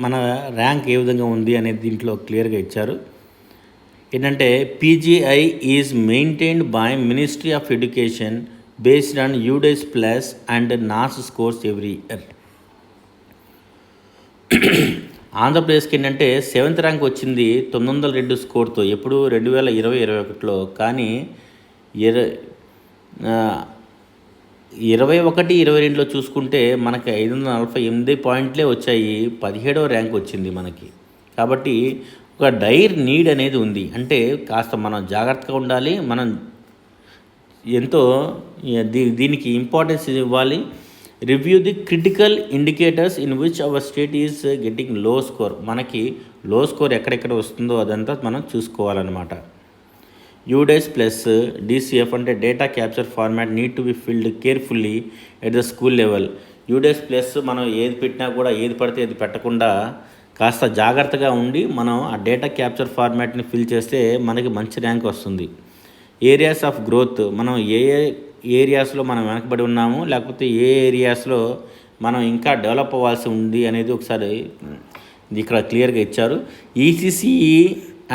మన ర్యాంక్ ఏ విధంగా ఉంది అనేది దీంట్లో క్లియర్గా ఇచ్చారు. ఏంటంటే PGI is maintained by ministry of education based on UDISE plus and NAS scores every year. ఆంధ్రప్రదేశ్కి ఏంటంటే 7th ర్యాంక్ వచ్చింది 902 స్కోర్తో, ఎప్పుడు 2020-21లో. కానీ 21-22లో చూసుకుంటే మనకి 548 పాయింట్లే వచ్చాయి, 17వ ర్యాంక్ వచ్చింది మనకి. కాబట్టి ఒక డైర్ నీడ్ అనేది ఉంది. అంటే కాస్త మనం జాగ్రత్తగా ఉండాలి, మనం ఎంతో దీనికి ఇంపార్టెన్స్ ఇవ్వాలి. Review the critical indicators in which our state is getting లో స్కోర్. మనకి లో స్కోర్ ఎక్కడెక్కడ వస్తుందో అదంతా మనం చూసుకోవాలన్నమాట. యూడేస్ ప్లస్ డీసీఎఫ్ అంటే data capture format need to be field carefully at the school level. UDISE plus మనం ఏది పెట్టినా కూడా ఏది పడితే అది పెట్టకుండా కాస్త జాగ్రత్తగా ఉండి మనం ఆ డేటా క్యాప్చర్ ఫార్మాట్ని ఫిల్ చేస్తే మనకి మంచి ర్యాంక్ వస్తుంది. ఏరియాస్ ఆఫ్ గ్రోత్, మనం ఏ ఏరియాస్లో మనం వెనకబడి ఉన్నాము, లేకపోతే ఏ ఏరియాస్లో మనం ఇంకా డెవలప్ అవ్వాల్సి ఉంది అనేది ఒకసారి ఇక్కడ క్లియర్గా ఇచ్చారు. ఈసీసీఈ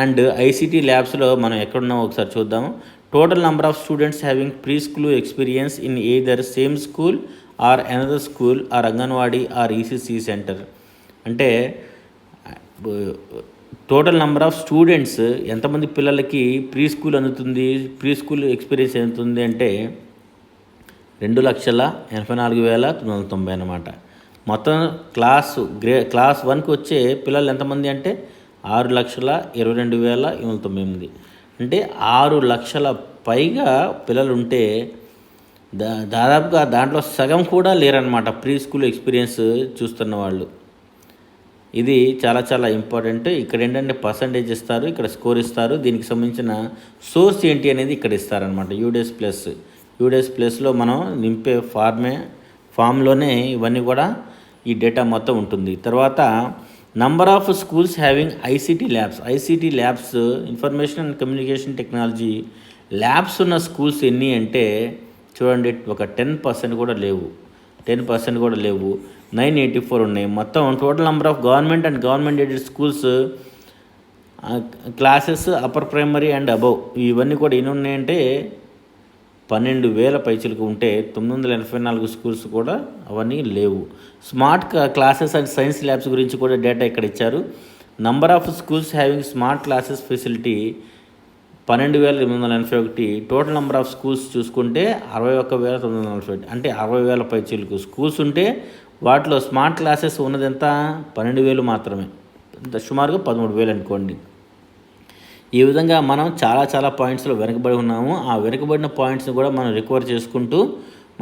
అండ్ ఐసీటీ ల్యాబ్స్లో మనం ఎక్కడున్నామో ఒకసారి చూద్దాము. Total number of students having pre school experience in either same school or another school or anganwadi or ECC centre. అంటే టోటల్ నెంబర్ ఆఫ్ స్టూడెంట్స్ ఎంతమంది పిల్లలకి ప్రీ స్కూల్ అందుతుంది, ప్రీ స్కూల్ ఎక్స్పీరియన్స్ అందుతుంది అంటే 2,84,990 అన్నమాట. మొత్తం క్లాస్ 1కి వచ్చే పిల్లలు ఎంతమంది అంటే 6,22,809. అంటే 6 లక్షల పైగా పిల్లలు ఉంటే దాదాపుగా దాంట్లో సగం కూడా లేరనమాట ప్రీ స్కూల్ ఎక్స్పీరియన్స్ చూస్తున్న వాళ్ళు. ఇది చాలా చాలా ఇంపార్టెంట్. ఇక్కడ ఏంటంటే పర్సంటేజ్ ఇస్తారు, ఇక్కడ స్కోర్ ఇస్తారు. దీనికి సంబంధించిన సోర్స్ ఏంటి అనేది ఇక్కడ ఇస్తారనమాట. యూడేస్ ప్లస్లో మనం నింపే ఫామ్లోనే ఇవన్నీ కూడా ఈ డేటా మొత్తం ఉంటుంది. తర్వాత number of schools having ICT labs information and communication technology labs ఉన్న స్కూల్స్ ఎన్ని అంటే చూడండి, ఒక 10% కూడా లేవు. 984 ఉన్నాయి. మొత్తం total number of government and government aided schools classes upper primary and above ఇవన్నీ కూడా ఎన్ని ఉన్నాయంటే 12,000 పైచలకు ఉంటే 984 స్కూల్స్ కూడా అవన్నీ లేవు. Smart classes and science labs గురించి కూడా డేటా ఇక్కడ ఇచ్చారు. Number of schools having smart classes facility 12,881. Total number of schools చూసుకుంటే 61,941. అంటే 60,000 పైచీలకు స్కూల్స్ ఉంటే వాటిలో స్మార్ట్ క్లాసెస్ ఉన్నది ఎంత 12,000 మాత్రమే, సుమారుగా 13,000 అనుకోండి. ఈ విధంగా మనం చాలా పాయింట్స్లో వెనకబడి ఉన్నాము. ఆ వెనకబడిన పాయింట్స్ని కూడా మనం రికవర్ చేసుకుంటూ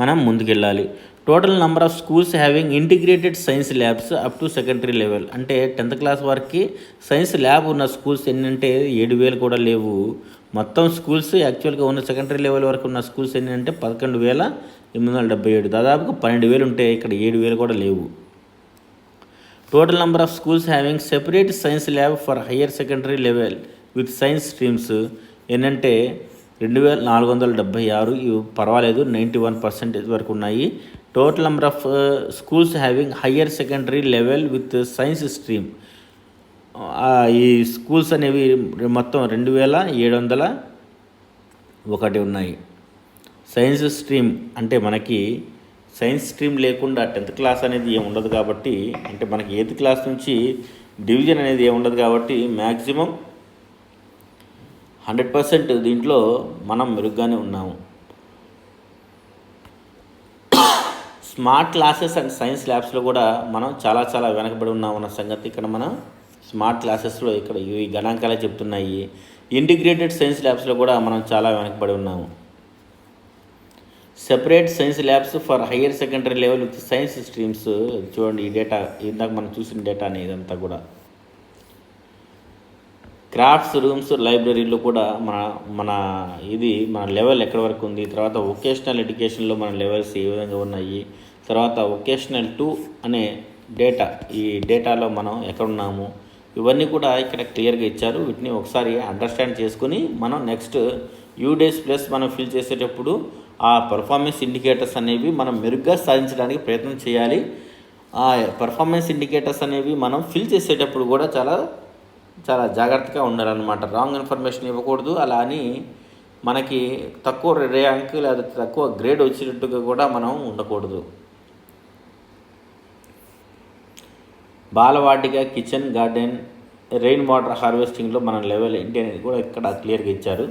మనం ముందుకెళ్ళాలి. Total number of schools having integrated science labs up to secondary level. అంటే 10th క్లాస్ వరకు సైన్స్ ల్యాబ్ ఉన్న స్కూల్స్ ఎన్నంటే 7,000 కూడా లేవు. మొత్తం స్కూల్స్ యాక్చువల్గా ఉన్న సెకండరీ లెవెల్ వరకు ఉన్న స్కూల్స్ ఎన్నంటే 11,877. దాదాపుగా 12,000 ఉంటే ఇక్కడ 7,000 కూడా లేవు. Total number of schools having separate science lab for higher secondary level with science streams ఏంటంటే 2,476. ఇవి పర్వాలేదు, 91% వరకు ఉన్నాయి. Total number of schools having higher secondary level with science stream ఈ స్కూల్స్ అనేవి మొత్తం 2,701 ఉన్నాయి. సైన్స్ స్ట్రీమ్ అంటే మనకి సైన్స్ స్ట్రీమ్ లేకుండా 10th క్లాస్ అనేది ఏమి ఉండదు కాబట్టి, అంటే మనకి 8th క్లాస్ నుంచి డివిజన్ అనేది ఏమి ఉండదు కాబట్టి మ్యాక్సిమం 100% దీంట్లో మనం మెరుగ్గానే ఉన్నాము. స్మార్ట్ క్లాసెస్ అండ్ సైన్స్ ల్యాబ్స్లో కూడా మనం చాలా వెనకబడి ఉన్నామన్న సంగతి ఇక్కడ మనం స్మార్ట్ క్లాసెస్లో ఇక్కడ ఈ గణాంకాలే చెప్తున్నాయి. ఇంటిగ్రేటెడ్ సైన్స్ ల్యాబ్స్లో కూడా మనం చాలా వెనకబడి ఉన్నాము. Separate science labs for higher secondary level with science streams చూడండి, ఈ డేటా ఇందాక మనం చూసిన డేటానే ఇదంతా కూడా. క్రాఫ్ట్స్ రూమ్స్ లైబ్రరీలో కూడా మన లెవెల్ ఎక్కడి వరకు ఉంది, తర్వాత వొకేషనల్ ఎడ్యుకేషన్లో మన లెవెల్స్ ఏ విధంగా ఉన్నాయి, తర్వాత వొకేషనల్ 2 అనే డేటా, ఈ డేటాలో మనం ఎక్కడున్నాము, ఇవన్నీ కూడా ఇక్కడ క్లియర్గా ఇచ్చారు. వీటిని ఒకసారి అండర్స్టాండ్ చేసుకుని మనం నెక్స్ట్ యూడేస్ ప్లస్ మనం ఫిల్ చేసేటప్పుడు ఆ పర్ఫార్మెన్స్ ఇండికేటర్స్ అనేవి మనం మెరుగ్గా సాధించడానికి ప్రయత్నం చేయాలి. ఆ పర్ఫార్మెన్స్ ఇండికేటర్స్ అనేవి మనం ఫిల్ చేసేటప్పుడు కూడా చాలా జాగ్రత్తగా ఉండాలన్నమాట. రాంగ్ ఇన్ఫర్మేషన్ ఇవ్వకూడదు. అలా అని మనకి తక్కువ ర్యాంక్ లేదా తక్కువ గ్రేడ్ వచ్చేటట్టుగా కూడా మనం ఉండకూడదు. Balvatika, kitchen garden, rain water హార్వెస్టింగ్లో మన లెవెల్ ఏంటి అనేది కూడా ఇక్కడ క్లియర్గా ఇచ్చారు.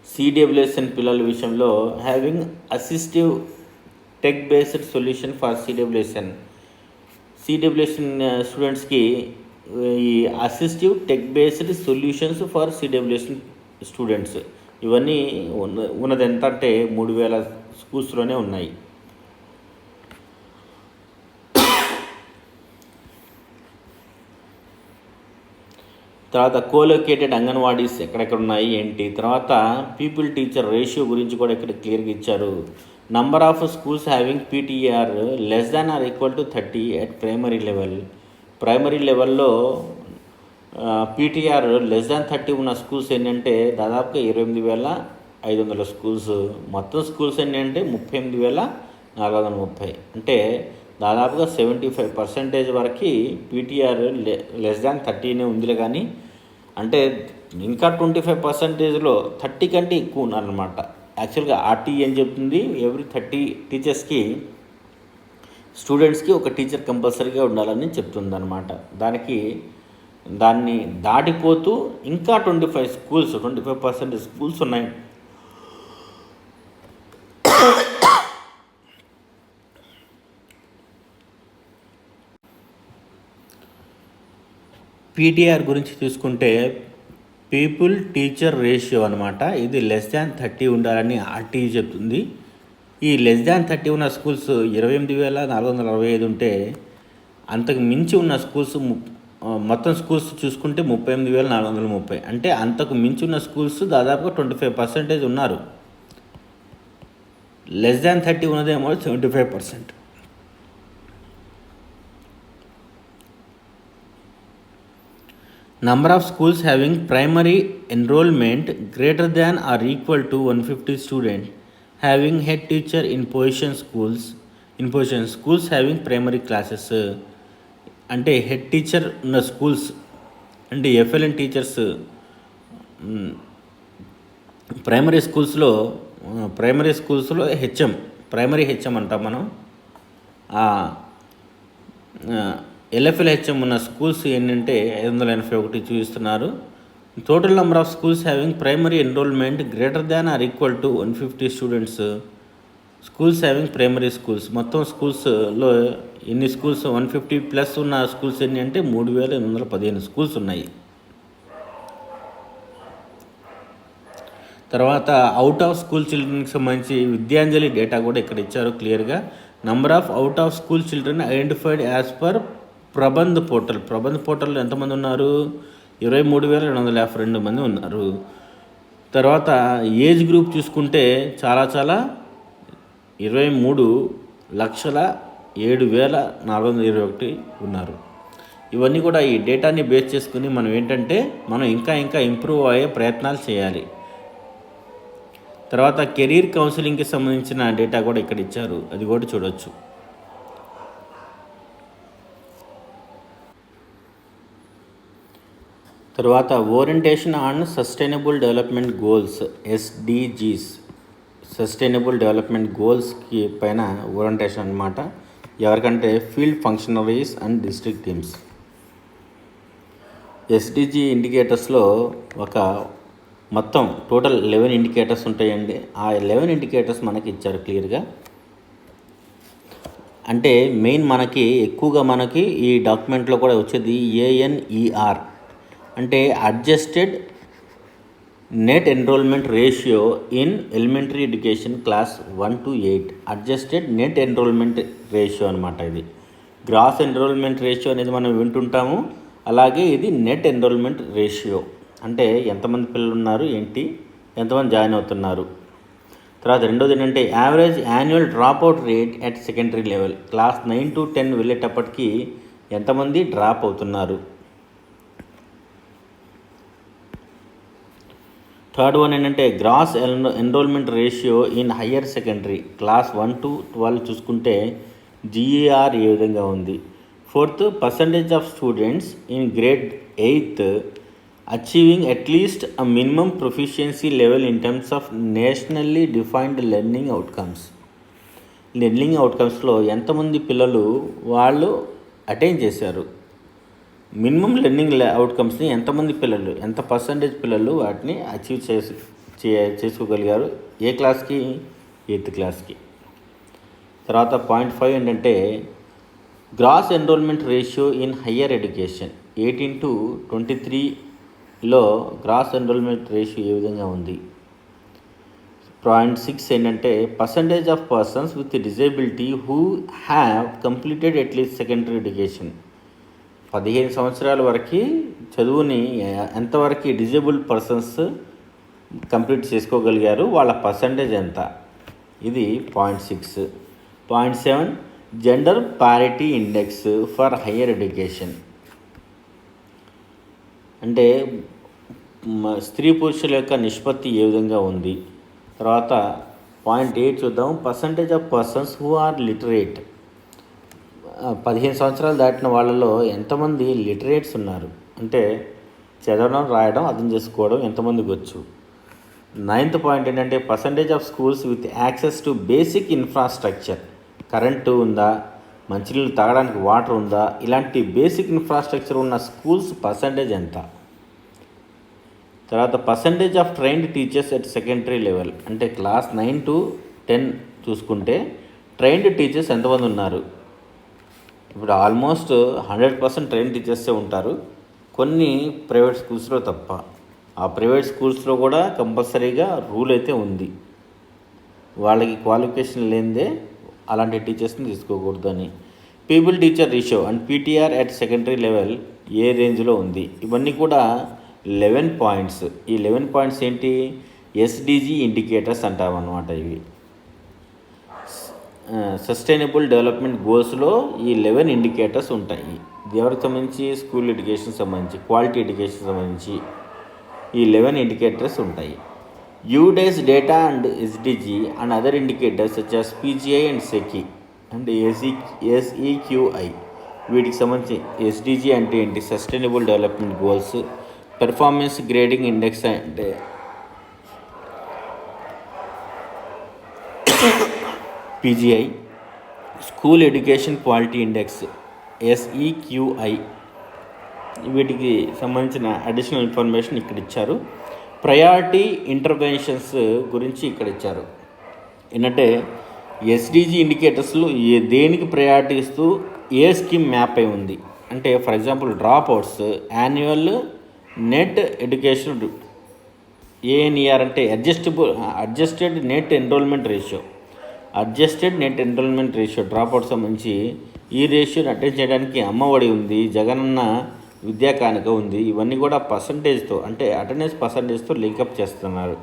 సిడబ్ల్యూఎస్ఎన్ పిల్లల విషయంలో having assistive tech based solution for CWSN స్టూడెంట్స్కి ఈ assistive tech based solutions for CWSN students ఇవన్నీ ఉన్నది ఎంత అంటే 3,000 స్కూల్స్లోనే ఉన్నాయి. తర్వాత కోలొకేటెడ్ అంగన్వాడీస్ ఎక్కడెక్కడ ఉన్నాయి ఏంటి, తర్వాత పీపుల్ టీచర్ రేషియో గురించి కూడా ఇక్కడ క్లియర్గా ఇచ్చారు. Number of schools having PTR less than or equal to 30 at primary లెవెల్లో పీటీఆర్ లెస్ దాన్ 30 ఉన్న స్కూల్స్ ఏంటంటే దాదాపుగా 28,500 స్కూల్స్. మొత్తం స్కూల్స్ ఏంటంటే 38,430. అంటే దాదాపుగా 75% వరకు పీటీఆర్ లెస్ దాన్ 30 ఉందిలే. కానీ అంటే ఇంకా 25%లో 30 కంటే ఎక్కువ ఉన్నారనమాట. యాక్చువల్గా ఆర్టీ ఏం చెప్తుంది, ఎవ్రీ 30 టీచర్స్కి స్టూడెంట్స్కి ఒక టీచర్ కంపల్సరీగా ఉండాలని చెప్తుంది అనమాట. దాన్ని దాటిపోతూ ఇంకా 25% స్కూల్స్ ఉన్నాయి. పీటీఆర్ గురించి చూసుకుంటే పీపుల్ టీచర్ రేషియో అనమాట. ఇది <30 ఉండాలని ఆర్టీఈ చెప్తుంది. ఈ <30 ఉన్న స్కూల్స్ 28,465 ఉంటే అంతకు మించి ఉన్న స్కూల్స్ మొత్తం స్కూల్స్ చూసుకుంటే 38,430. అంటే అంతకు మించి ఉన్న స్కూల్స్ దాదాపుగా 25% ఉన్నారు. <30 ఉన్నదేమో 75%. Number of schools having primary enrollment greater than or equal to 150 students having head teacher in position schools having primary classes. అంటే హెడ్ టీచర్ ఉన్న స్కూల్స్ అంటే ఎఫ్ఎల్ఎన్ టీచర్స్ ప్రైమరీ స్కూల్స్లో హెచ్ఎం ప్రైమరీ హెచ్ఎం అంటాం మనం. LFL HM ఉన్న schools ఏంటంటే 581 చూపిస్తున్నారు. Total number of schools having primary enrolment greater than or equal to 150 students. Schools having primary schools మొత్తం స్కూల్స్లో ఎన్ని స్కూల్స్ 150+ ఉన్న స్కూల్స్ ఎన్ని అంటే 3,815 స్కూల్స్ ఉన్నాయి. తర్వాత అవుట్ ఆఫ్ స్కూల్ చిల్డ్రన్కి సంబంధించి విద్యాంజలి డేటా కూడా ఇక్కడ ఇచ్చారు క్లియర్గా. Number of out of school children identified as per Prabandh పోర్టల్లో ఎంతమంది ఉన్నారు? 23,252 మంది ఉన్నారు. తర్వాత ఏజ్ గ్రూప్ చూసుకుంటే చాలా 23,07,421 ఉన్నారు. ఇవన్నీ కూడా ఈ డేటాని బేస్ చేసుకుని మనం ఏంటంటే మనం ఇంకా ఇంప్రూవ్ అయ్యే ప్రయత్నాలు చేయాలి. తర్వాత కెరీర్ కౌన్సిలింగ్కి సంబంధించిన డేటా కూడా ఇక్కడ ఇచ్చారు, అది కూడా చూడవచ్చు. తర్వాత orientation on sustainable development goals SDGs sustainable development గోల్స్కి పైన ఓరియంటేషన్ అనమాట. ఎవరికంటే field functionaries and district teams. SDG ఇండికేటర్స్లో ఒక మొత్తం టోటల్ 11 ఇండికేటర్స్ ఉంటాయండి. ఆ 11 ఇండికేటర్స్ మనకి ఇచ్చారు క్లియర్గా. అంటే మెయిన్ ఎక్కువగా ఈ డాక్యుమెంట్లో కూడా వచ్చేది ANER అంటే adjusted net enrolment ratio in elementary education class 1 to 8. Adjusted net enrolment ratio అనమాట. ఇది గ్రాస్ ఎన్రోల్మెంట్ రేషియో అనేది మనం వింటుంటాము, అలాగే ఇది నెట్ ఎన్రోల్మెంట్ రేషియో అంటే ఎంతమంది పిల్లలు ఉన్నారు ఏంటి, ఎంతమంది జాయిన్ అవుతున్నారు. తర్వాత రెండోది ఏంటంటే average annual dropout rate at secondary level. Class 9 to 10 వెళ్ళేటప్పటికి ఎంతమంది డ్రాప్ అవుతున్నారు. థర్డ్ వన్ ఏంటంటే gross enrolment ratio in higher secondary class 1 to 12 చూసుకుంటే GER ఏ విధంగా ఉంది. Fourth percentage of students in grade 8th achieving at least a minimum proficiency level in terms of nationally defined learning అవుట్కమ్స్లో ఎంతమంది పిల్లలు వాళ్ళు అటైన్ చేశారు. మినిమం లెర్నింగ్ అవుట్కమ్స్ని ఎంత పర్సంటేజ్ పిల్లలు వాటిని అచీవ్ చేసుకోగలిగారు. ఏ క్లాస్కి? 8th క్లాస్కి. తర్వాత 0.5 ఏంటంటే gross enrolment ratio in higher education 18 to 23లో గ్రాస్ ఎన్రోల్మెంట్ రేషియో ఏ విధంగా ఉంది. 0.6 ఏంటంటే percentage of persons with disability who have completed at least secondary education. 15 సంవత్సరాల వరకు చదువుని ఎంతవరకు డిజేబుల్ పర్సన్స్ కంప్లీట్ చేసుకోగలిగారు, వాళ్ళ పర్సంటేజ్ ఎంత, ఇది 0.6. 0.7 gender parity index for higher education అంటే స్త్రీ పురుషుల యొక్క నిష్పత్తి ఏ విధంగా ఉంది. తర్వాత 0.8 చూద్దాం. Percentage of persons who are literate. 15 సంవత్సరాలు దాటిన వాళ్ళలో ఎంతమంది లిటరేట్స్ ఉన్నారు అంటే చదవడం, రాయడం, అర్థం చేసుకోవడం ఎంతమందికి వచ్చు. 9th పాయింట్ ఏంటంటే percentage of schools with access to basic infrastructure. Current ఉందా, మంచినీళ్ళు తాగడానికి వాటర్ ఉందా, ఇలాంటి బేసిక్ ఇన్ఫ్రాస్ట్రక్చర్ ఉన్న స్కూల్స్ పర్సంటేజ్ ఎంత. తర్వాత percentage of trained teachers at secondary level అంటే క్లాస్ 9 to 10 చూసుకుంటే ట్రైన్డ్ టీచర్స్ ఎంతమంది ఉన్నారు. ఇప్పుడు ఆల్మోస్ట్ 100% ట్రైన్ టీచర్సే ఉంటారు. కొన్ని ప్రైవేట్ స్కూల్స్లో తప్ప. ఆ ప్రైవేట్ స్కూల్స్లో కూడా కంపల్సరీగా రూల్ అయితే ఉంది, వాళ్ళకి క్వాలిఫికేషన్ లేనిదే అలాంటి టీచర్స్ని తీసుకోకూడదు అని. Pupil teacher ratio and PTR at secondary level ఏ రేంజ్లో ఉంది, ఇవన్నీ కూడా 11 పాయింట్స్. ఈ 11 పాయింట్స్ ఏంటి, ఎస్డిజి ఇండికేటర్స్ అంటామన్నమాట. ఇవి సస్టైనబుల్ డెవలప్మెంట్ గోల్స్లో ఈ 11 ఇండికేటర్స్ ఉంటాయి. ఇది ఎవరికి సంబంధించి, స్కూల్ ఎడ్యుకేషన్ సంబంధించి, క్వాలిటీ ఎడ్యుకేషన్ సంబంధించి ఈ 11 ఇండికేటర్స్ ఉంటాయి. UDISE data and SDG and other indicators such as PGI and సెకి అండ్ ఎస్ఈక్యూఐ, వీటికి సంబంధించి ఎస్డిజి అంటే ఏంటి, sustainable development goals. Performance grading index అంటే PGI. School education quality index SEQI. వీటికి సంబంధించిన అడిషనల్ ఇన్ఫర్మేషన్ ఇక్కడ ఇచ్చారు. ప్రయారిటీ ఇంటర్వెన్షన్స్ గురించి ఇక్కడ ఇచ్చారు. ఏంటంటే ఎస్డిజి ఇండికేటర్స్లో దేనికి ప్రయారిటీ ఇస్తూ ఏ స్కీమ్ మ్యాప్ అయి ఉంది అంటే, for example drop outs, annual net education, ANER అంటే adjusted net enrolment ratio. Adjusted net enrolment ratio drop out సంబంధించి ఈ రేషియోని అటెండ్ చేయడానికి అమ్మఒడి ఉంది, జగనన్న విద్యా కానుక ఉంది. ఇవన్నీ కూడా పర్సంటేజ్తో అంటే అటెండెన్స్ పర్సంటేజ్తో లింకప్ చేస్తున్నారు.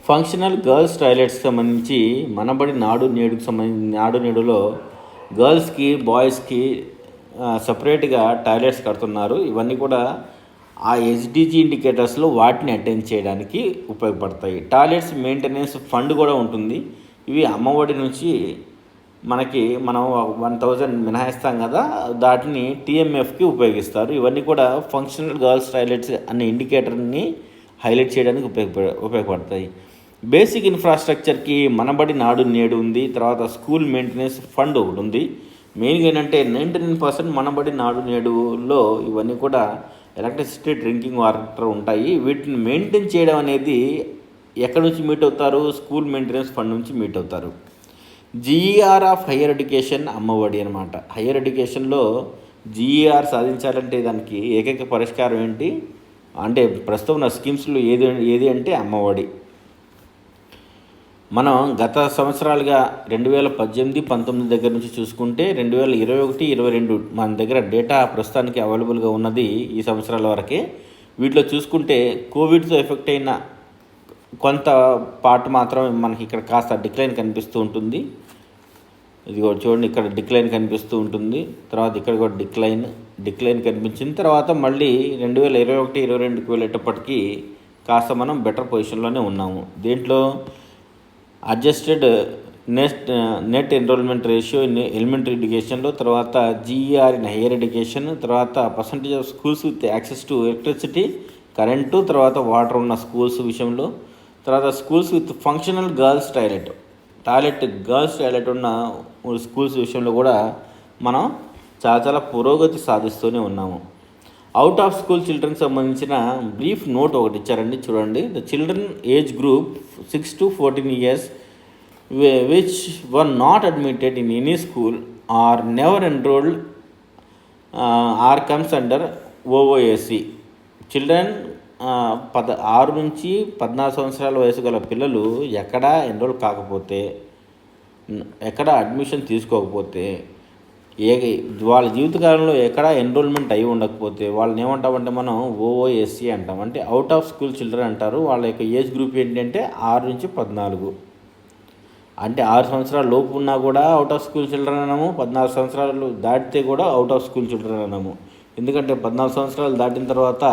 ఫంక్షనల్ గర్ల్స్ టాయిలెట్స్కి సంబంధించి మనబడి నాడు నేడుకు సంబంధించి నాడు నేడులో గర్ల్స్కి బాయ్స్కి సపరేట్గా టాయిలెట్స్ కడుతున్నారు. ఇవన్నీ కూడా ఆ ఎస్డిజి ఇండికేటర్స్లో వాటిని అటెండ్ చేయడానికి ఉపయోగపడతాయి. టాయిలెట్స్ మెయింటెనెన్స్ ఫండ్ కూడా ఉంటుంది. ఇవి అమ్మఒడి నుంచి మనం 1000 మినహాయిస్తాం కదా, దాటిని టీఎంఎఫ్కి ఉపయోగిస్తారు. ఇవన్నీ కూడా ఫంక్షనల్ గర్ల్స్ టాయిలెట్స్ అనే ఇండికేటర్ని హైలైట్ చేయడానికి ఉపయోగపడతాయి. బేసిక్ ఇన్ఫ్రాస్ట్రక్చర్కి మనబడి నాడు నేడు ఉంది. తర్వాత స్కూల్ మెయింటెనెన్స్ ఫండ్ ఒకటి ఉంది. మెయిన్గా ఏంటంటే 99% మనబడి నాడు నేడులో ఇవన్నీ కూడా ఎలక్ట్రిసిటీ, డ్రింకింగ్ వాటర్ ఉంటాయి. వీటిని మెయింటైన్ చేయడం అనేది ఎక్కడి నుంచి మీట్ అవుతారు, స్కూల్ మెయింటెనెన్స్ ఫండ్ నుంచి మీట్ అవుతారు. GER of higher education Ammavodi అనమాట. హయ్యర్ ఎడ్యుకేషన్లో జీఈఆర్ సాధించాలంటే దానికి ఏకైక పరిష్కారం ఏంటి అంటే, ప్రస్తుతం ఉన్న స్కీమ్స్లో ఏది అంటే అమ్మఒడి. మనం గత సంవత్సరాలుగా 2018-19 దగ్గర నుంచి చూసుకుంటే 2021-22 మన దగ్గర డేటా ప్రస్తుతానికి అవైలబుల్గా ఉన్నది ఈ సంవత్సరాల వరకే. వీటిలో చూసుకుంటే కోవిడ్తో ఎఫెక్ట్ అయిన కొంత పార్ట్ మాత్రం మనకి ఇక్కడ కాస్త డిక్లైన్ కనిపిస్తూ ఉంటుంది. ఇది కూడా చూడండి, ఇక్కడ డిక్లైన్ కనిపిస్తూ ఉంటుంది. తర్వాత ఇక్కడ కూడా డిక్లైన్ కనిపించిన తర్వాత మళ్ళీ 2021-22కి వెళ్ళేటప్పటికీ కాస్త మనం బెటర్ పొజిషన్లోనే ఉన్నాము. దీంట్లో adjusted net enrolment ratio in elementary ఎడ్యుకేషన్లో, తర్వాత జీఈఆర్ ఇన్ హైయర్ ఎడ్యుకేషన్, తర్వాత percentage of schools with access to electricity, current, తర్వాత వాటర్ ఉన్న స్కూల్స్ విషయంలో, తర్వాత schools with functional girls girls toilet ఉన్న స్కూల్స్ విషయంలో కూడా మనం చాలా పురోగతి సాధిస్తూనే ఉన్నాము. అవుట్ ఆఫ్ స్కూల్ చిల్డ్రన్కి సంబంధించిన బ్రీఫ్ నోట్ ఒకటి ఇచ్చారండి, చూడండి. The children age group 6 to 14 years which were not admitted in any school or never enrolled or comes under OOSC. Children 6 నుంచి 14 సంవత్సరాల వయసు గల పిల్లలు ఎక్కడా ఎన్రోల్ కాకపోతే, ఎక్కడ అడ్మిషన్ తీసుకోకపోతే, వాళ్ళ జీవితకాలంలో ఎక్కడా ఎన్రోల్మెంట్ అయి ఉండకపోతే వాళ్ళని ఏమంటామంటే మనం ఓఓఎస్సీ అంటాం. అంటే అవుట్ ఆఫ్ స్కూల్ చిల్డ్రన్ అంటారు. వాళ్ళ యొక్క ఏజ్ గ్రూప్ ఏంటంటే 6 నుంచి 14, అంటే 6 సంవత్సరాల లోపు ఉన్నా కూడా అవుట్ ఆఫ్ స్కూల్ చిల్డ్రన్ అన్నాము, 14 సంవత్సరాలు దాటితే కూడా అవుట్ ఆఫ్ స్కూల్ చిల్డ్రన్ అన్నాము. ఎందుకంటే 14 సంవత్సరాలు దాటిన తర్వాత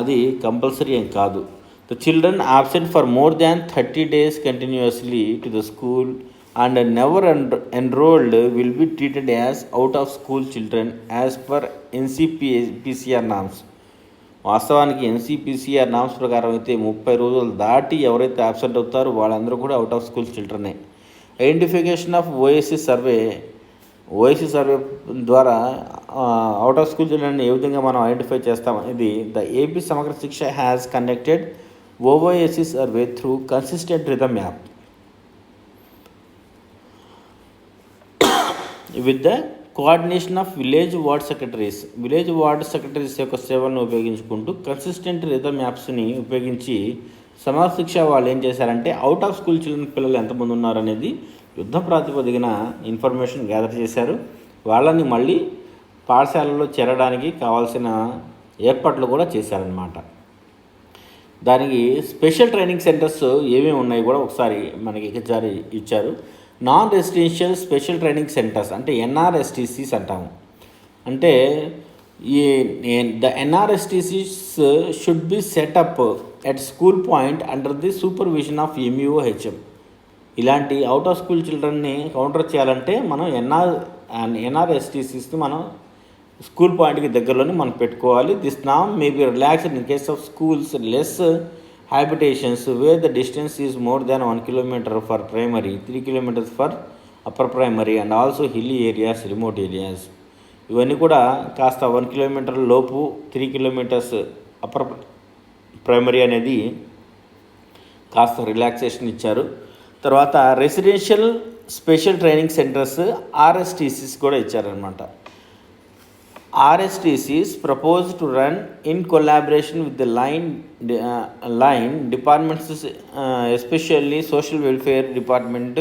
అది కంపల్సరీ ఏం కాదు. The children absent for more than 30 days continuously to the school and never enrolled will be treated as out of school children as per NCPCR norms. వాస్తవానికి NCPCR norms ప్రకారం అయితే 30 రోజులు దాటి ఎవరైతే అబ్సెంట్ అవుతారో వాళ్ళందరూ కూడా అవుట్ ఆఫ్ స్కూల్ చిల్డ్రనే. ఐడెంటిఫికేషన్ ఆఫ్ ఓఎస్సీ సర్వే ద్వారా అవుట్ ఆఫ్ స్కూల్ చిల్డ్రన్ ఏ విధంగా మనం ఐడెంటిఫై చేస్తాం అనేది the AP Samagra Shiksha has conducted OOSC survey through consistent rhythm app with the coordination of village ward secretaries యొక్క సేవలను ఉపయోగించుకుంటూ కన్సిస్టెంట్ రిథమ్ యాప్స్ని ఉపయోగించి సమాజ శిక్ష వాళ్ళు ఏం చేశారంటే అవుట్ ఆఫ్ స్కూల్ చిల్డ్రన్ పిల్లలు ఎంతమంది ఉన్నారనేది యుద్ధ ప్రాతిపదికన ఇన్ఫర్మేషన్ గ్యాదర్ చేశారు. వాళ్ళని మళ్ళీ పాఠశాలలో చేరడానికి కావాల్సిన ఏర్పాట్లు కూడా చేశారనమాట. దానికి స్పెషల్ ట్రైనింగ్ సెంటర్స్ ఏమేమి ఉన్నాయి కూడా ఒకసారి మనకి జారీ ఇచ్చారు. Non residential special training centres అంటే NRSTCs అంటాము. అంటే ఈ the NRSTCs should be set up at school point under the supervision of MUO-HM. ఇలాంటి అవుట్ ఆఫ్ స్కూల్ చిల్డ్రన్ని కౌంటర్ చేయాలంటే మనం NRSTCస్ని మనం స్కూల్ పాయింట్కి దగ్గరలోనే మనం పెట్టుకోవాలి. దిస్ నామ్ may be relaxed in case of schools less habitations where the distance is more than 1 kilometer for primary, 3 kilometers for upper primary and also hilly areas, remote areas. ఇవన్నీ కూడా కాస్త 1 kilometer లోపు 3 kilometers upper primary అనేది కాస్త relaxation ఇచ్చారు. తర్వాత residential special training centres RSTCs కూడా ఇచ్చారనమాట. RSTCs proposed to run in collaboration with the line departments, especially social welfare department,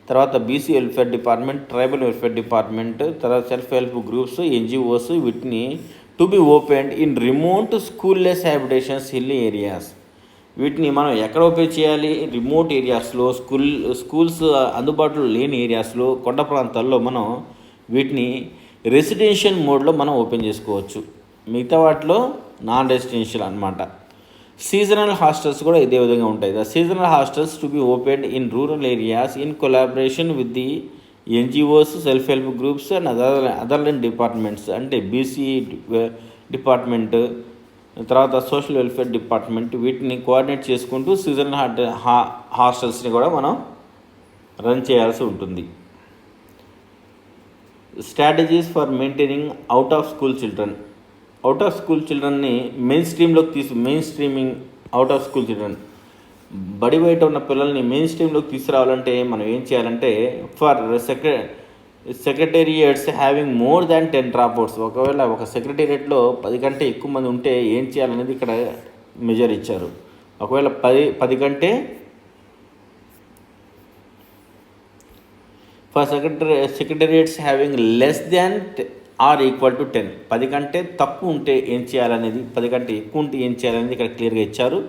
తర్వాత BC welfare department, tribal welfare department, తర్వాత సెల్ఫ్ హెల్ప్ గ్రూప్స్, NGOs వీటిని to be opened in remote schoolless habitations, hilly areas. వీటిని మనం ఎక్కడ open చేయాలి? Remote ఏరియాస్లో, schools అందుబాటులో లేని ఏరియాస్లో, కొండ ప్రాంతాల్లో మనం వీటిని రెసిడెన్షియల్ మోడ్లో మనం ఓపెన్ చేసుకోవచ్చు. మిగతా వాటిలో నాన్ రెసిడెన్షియల్ అనమాట. సీజనల్ హాస్టల్స్ కూడా ఇదే విధంగా ఉంటాయి. The seasonal hostels to be opened in rural areas in collaboration with the NGOs, self help groups and other departments అంటే BC డిపార్ట్మెంట్, తర్వాత సోషల్ వెల్ఫేర్ డిపార్ట్మెంట్ వీటిని కోఆర్డినేట్ చేసుకుంటూ సీజనల్ హాస్టల్స్ని కూడా మనం రన్ చేయాల్సి ఉంటుంది. Strategies for maintaining out of school చిల్డ్రన్ని mainstreaming out of school children, బడి బయట ఉన్న పిల్లల్ని మెయిన్ స్ట్రీమ్లోకి తీసుకురావాలంటే మనం ఏం చేయాలంటే for secretariats having more than 10 dropouts, ఒకవేళ ఒక సెక్రటేరియట్లో 10 కంటే ఎక్కువ మంది ఉంటే ఏం చేయాలనేది ఇక్కడ మెజర్ ఇచ్చారు. ఒకవేళ 10 కంటే for secretariats having less than or equal to 10, 10 కంటే తక్కువ ఉంటే ఏం చేయాలనేది, 10 కంటే ఎక్కువ ఉంటే ఏం చేయాలనేది ఇక్కడ క్లియర్గా ఇచ్చారు.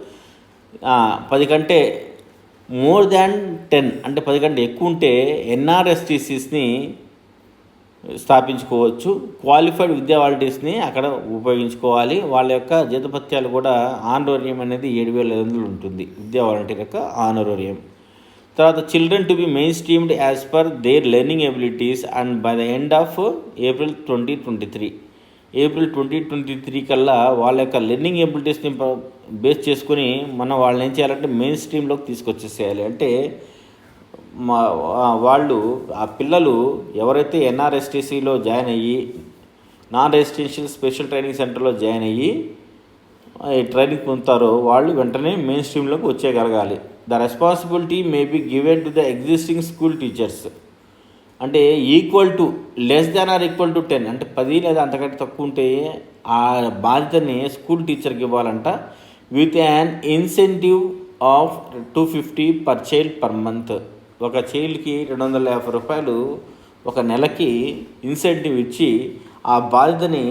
10 కంటే మోర్ దాన్ 10 అంటే 10 కంటే ఎక్కువ ఉంటే NRSTCsని స్థాపించుకోవచ్చు. క్వాలిఫైడ్ విద్యా వాలంటీర్స్ని అక్కడ ఉపయోగించుకోవాలి. వాళ్ళ యొక్క జీతభత్యాలు కూడా ఆనరోరియం అనేది 7,500 ఉంటుంది, విద్యా వాలంటీర్ యొక్క ఆనరోరియం. తర్వాత children to be main streamed as per their learning abilities and by the end of April 2023 కల్లా వాళ్ళ యొక్క లెర్నింగ్ ఎబిలిటీస్ని బేస్ చేసుకుని మనం వాళ్ళని ఏం చేయాలంటే మెయిన్ స్ట్రీమ్లోకి తీసుకొచ్చేసేయాలి. అంటే వాళ్ళు ఆ పిల్లలు ఎవరైతే NRSTCలో జాయిన్ అయ్యి నాన్ రెసిడెన్షియల్ స్పెషల్ ట్రైనింగ్ సెంటర్లో జాయిన్ అయ్యి ట్రైనింగ్ పొందుతారో వాళ్ళు వెంటనే మెయిన్ స్ట్రీమ్లోకి వచ్చేయగలగాలి. The responsibility may be given to the existing school teachers, అంటే equal to less than or equal to 10 అంటే 10 లేదా అంతకంటే తక్కువ ఉంటే ఆ బాధ్యతని స్కూల్ టీచర్కి ఇవ్వాలంట. With an incentive of 250 per child per month, ఒక చైల్డ్కి 250 రూపాయలు ఒక నెలకి ఇన్సెంటివ్ ఇచ్చి ఆ బాధ్యతని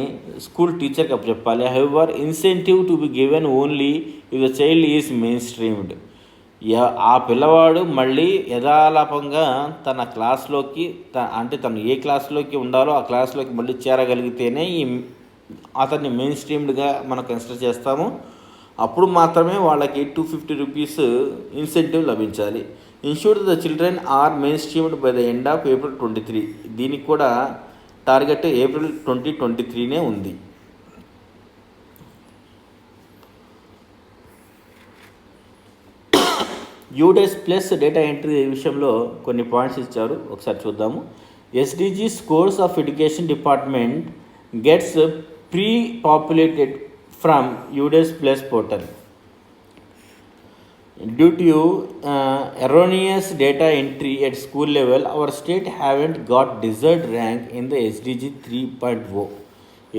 స్కూల్ టీచర్కి అప్పచెప్పాలి. However incentive to be given only if the child is mainstreamed, ఆ పిల్లవాడు మళ్ళీ యథాలాపంగా తన క్లాస్లోకి అంటే తను ఏ క్లాస్లోకి ఉండాలో ఆ క్లాస్లోకి మళ్ళీ చేరగలిగితేనే అతన్ని మెయిన్ స్ట్రీమ్డ్గా మనం కన్సిడర్ చేస్తాము. అప్పుడు మాత్రమే వాళ్ళకి 250 రూపీస్ ఇన్సెంటివ్ లభించాలి. Ensure the children are mainstreamed by the end of April 23, దీనికి కూడా టార్గెట్ ఏప్రిల్ 2023 ఉంది. యూడెస్ ప్లస్ డేటా ఎంట్రీ విషయంలో కొన్ని పాయింట్స్ ఇచ్చారు, ఒకసారి చూద్దాము. SDG scores of education department gets pre populated from UDISE plus portal. Due to erroneous data entry at school level, our state haven't got desired rank in the SDG 3.0.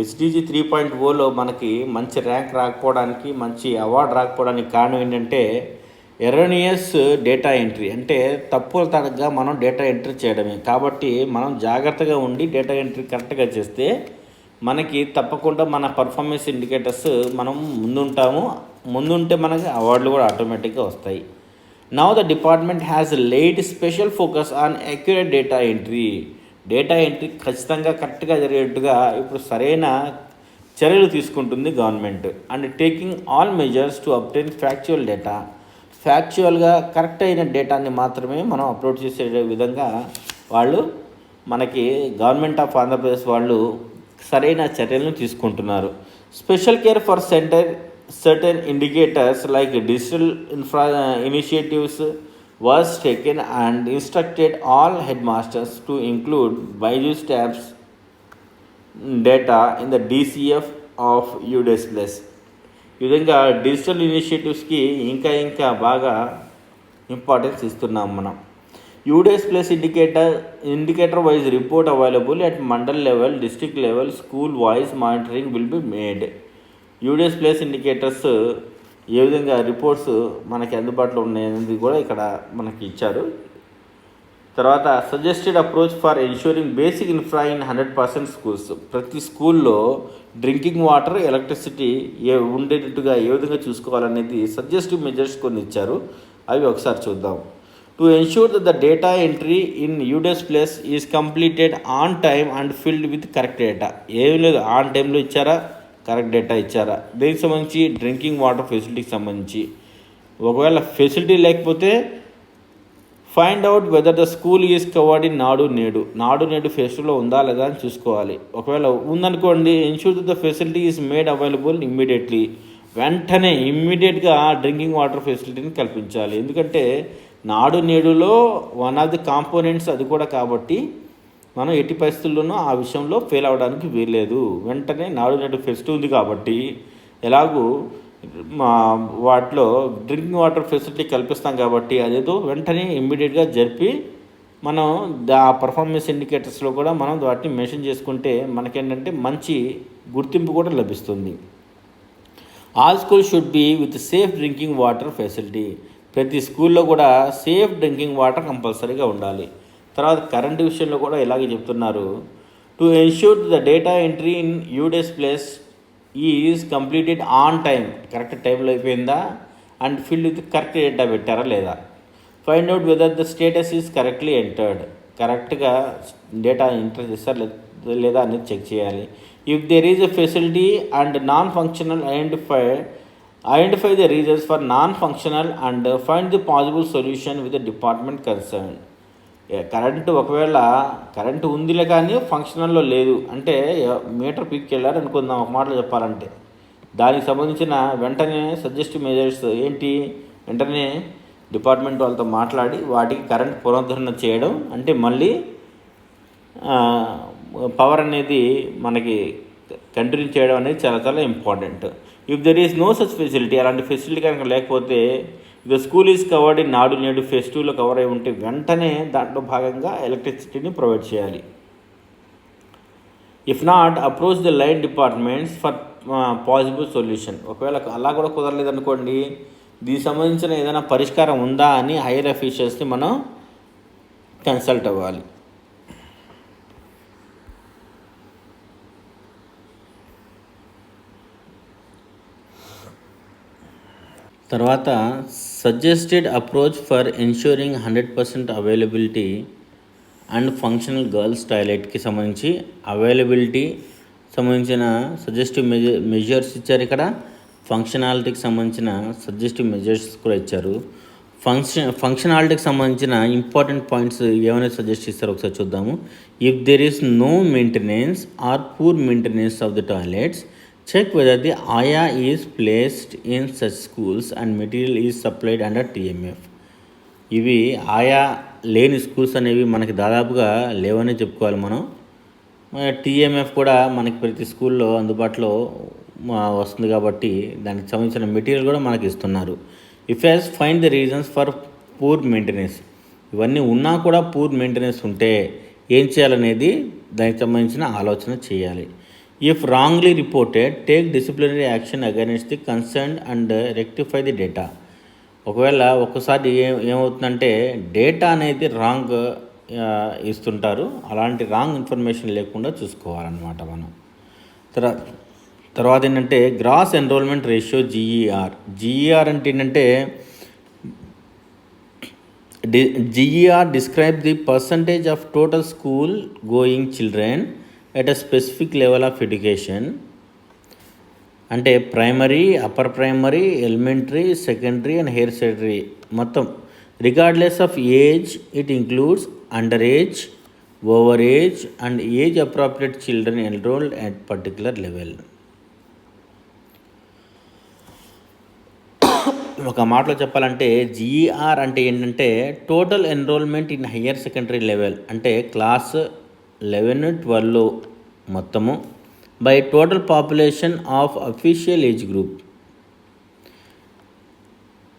SDG 3.0లో మనకి మంచి rank రాకపోవడానికి, మంచి award రాకపోవడానికి కారణం ఏంటంటే ఎర్రోనియస్ data entry, అంటే తప్పుల తడగా మనం డేటా ఎంట్రీ చేయడమే. కాబట్టి మనం జాగ్రత్తగా ఉండి డేటా ఎంట్రీ కరెక్ట్గా చేస్తే మనకి తప్పకుండా మన పర్ఫార్మెన్స్ ఇండికేటర్స్ మనం ముందుంటే మనకి అవార్డులు కూడా ఆటోమేటిక్గా వస్తాయి. Now the department has laid special focus on accurate data entry. Data entry ఖచ్చితంగా కరెక్ట్గా జరిగేట్టుగా ఇప్పుడు సరైన చర్యలు తీసుకుంటుంది government. And taking all measures to obtain factual data. ఫ్యాక్చువల్గా కరెక్ట్ అయిన డేటాని మాత్రమే మనం అప్లోడ్ చేసే విధంగా వాళ్ళు మనకి గవర్నమెంట్ ఆఫ్ ఆంధ్రప్రదేశ్ వాళ్ళు సరైన చర్యలను తీసుకుంటున్నారు. Special care for certain indicators like digital initiatives was taken and instructed all headmasters to include Byju's tabs data in the DCF of UDS Plus. ఈ విధంగా డిజిటల్ ఇనిషియేటివ్స్కి ఇంకా బాగా ఇంపార్టెన్స్ ఇస్తున్నాం మనం. UDS Plus indicator wise report available at mandal level, district level, school wise monitoring will be made. UDS Plus indicators ఏ విధంగా reports మనకి అందుబాటులో ఉన్నాయనేది కూడా ఇక్కడ మనకి ఇచ్చారు. తర్వాత suggested approach for ensuring basic infra in 100% schools. ప్రతి స్కూల్లో డ్రింకింగ్ వాటర్, ఎలక్ట్రిసిటీ ఉండేటట్టుగా ఏ విధంగా చూసుకోవాలనేది సజెస్టివ్ మెజర్స్ కొన్ని ఇచ్చారు. అవి ఒకసారి చూద్దాం. To ensure that the data entry in UDS Plus is completed on time and filled with correct data. ఏం లేదు, ఆన్ టైంలో ఇచ్చారా, కరెక్ట్ డేటా ఇచ్చారా. దేనికి సంబంధించి, డ్రింకింగ్ వాటర్ ఫెసిలిటీకి సంబంధించి. ఒకవేళ ఫెసిలిటీ లేకపోతే find out whether the school is covered in Nadu నేడు ఫెసిలిటీలో ఉందా లేదా అని చూసుకోవాలి. ఒకవేళ ఉందనుకోండి, ensure the facility is made available immediately. వెంటనే ఇమ్మీడియట్గా డ్రింకింగ్ వాటర్ ఫెసిలిటీని కల్పించాలి. ఎందుకంటే నాడు నేడులో వన్ ఆఫ్ ది కాంపోనెంట్స్ అది కూడా. కాబట్టి మనం ఎట్టి పరిస్థితుల్లోనూ ఆ విషయంలో ఫెయిల్ అవ్వడానికి వీల్లేదు. వెంటనే నాడు నేడు ఫెస్ట్ ఉంది కాబట్టి ఎలాగూ వాటిలో డ్రింకింగ్ వాటర్ ఫెసిలిటీ కల్పిస్తాం కాబట్టి అదేదో వెంటనే ఇమ్మీడియట్గా జరిపి మనం ఆ పర్ఫార్మెన్స్ ఇండికేటర్స్లో కూడా మనం వాటిని మెన్షన్ చేసుకుంటే మనకేంటంటే మంచి గుర్తింపు కూడా లభిస్తుంది. All school should be with safe drinking water facility. ప్రతి స్కూల్లో కూడా సేఫ్ డ్రింకింగ్ వాటర్ కంపల్సరీగా ఉండాలి. తర్వాత కరెంట్ విషయంలో కూడా ఇలాగే చెప్తున్నారు. To ensure the data entry in UDS Plus is completed on time. Correct టైంలో అయిపోయిందా, and filled with correct data పెట్టారా లేదా. Find out whether the status is correctly entered. కరెక్ట్గా డేటా ఎంటర్ చేస్తారు లేదా అనేది చెక్ చేయాలి. If there is a facility and non functional identify the reasons for non functional and find the possible solution with the department concern. ఒకవేళ current ఉందిలే కానీ ఫంక్షనల్లో లేదు అంటే మీటర్ పీక్కి వెళ్ళారు అనుకుందాం ఒక మాటలో చెప్పాలంటే, దానికి సంబంధించిన వెంటనే సజెస్టివ్ మెజర్స్ ఏంటి, వెంటనే డిపార్ట్మెంట్ వాళ్ళతో మాట్లాడి వాటికి కరెంట్ పునరుద్ధరణ చేయడం, అంటే మళ్ళీ పవర్ అనేది మనకి కంటిన్యూ చేయడం అనేది చాలా చాలా important. If there is no such facility, అలాంటి ఫెసిలిటీ కనుక లేకపోతే the school is covered in Nadu Nedu ఫెస్టివ్లో కవర్ అయి ఉంటే వెంటనే దాంట్లో భాగంగా ఎలక్ట్రిసిటీని ప్రొవైడ్ చేయాలి. If not, approach the line departments for possible solution. ఒకవేళ అలా కూడా కుదరలేదనుకోండి, దీనికి సంబంధించిన ఏదైనా పరిష్కారం ఉందా అని హైయర్ అఫీషియల్స్ని మనం కన్సల్ట్ అవ్వాలి. తర్వాత suggested approach for ensuring 100% availability and functional girls టాయిలెట్కి సంబంధించి అవైలబిలిటీ సంబంధించిన సజెస్టివ్ మెజర్స్ ఇచ్చారు. ఇక్కడ ఫంక్షనాలిటీకి సంబంధించిన సజెస్టివ్ మెజర్స్ కూడా ఇచ్చారు. ఫంక్షనాలిటీకి సంబంధించిన ఇంపార్టెంట్ పాయింట్స్ ఏమైనా సజెస్ట్ చేస్తారో ఒకసారి చూద్దాము. If there is no maintenance or poor maintenance of the toilets, check whether the AYA is placed in such schools and material is supplied under TMF. ఇవి ఆయా లేని స్కూల్స్ అనేవి మనకి దాదాపుగా లేవనే చెప్పుకోవాలి మనం. TMF కూడా మనకి ప్రతి స్కూల్లో అందుబాటులో వస్తుంది కాబట్టి దానికి సంబంధించిన మెటీరియల్ కూడా మనకి ఇస్తున్నారు. If as find the reasons for poor maintenance. ఇవన్నీ ఉన్నా కూడా పూర్ మెయింటెనెన్స్ ఉంటే ఏం చేయాలనేది దానికి సంబంధించిన ఆలోచన చేయాలి. If wrongly reported take disciplinary action against the concern and rectify the data. ఒకవేళ ఒక్కసారి ఏమవుతుందంటే డేటా అనేది రాంగ్ ఇస్తుంటారు, అలాంటి రాంగ్ ఇన్ఫర్మేషన్ లేకుండా చూసుకోవాలన్నమాట మనం. తర్వాత ఏంటంటే గ్రాస్ ఎన్రోల్మెంట్ రేషియో జీఈఆర్ అంటే ఏంటంటే GER describe the percentage of total school going children at a specific level of education. అంటే primary, upper primary, elementary, secondary and higher secondary మొత్తం regardless of age. It includes under age, over age and age appropriate children enrolled at particular level. ఒక మాటలో చెప్పాలంటే GER అంటే ఏంటంటే total enrolment in higher secondary level, అంటే class 11-12 మొత్తము by total population of official age group.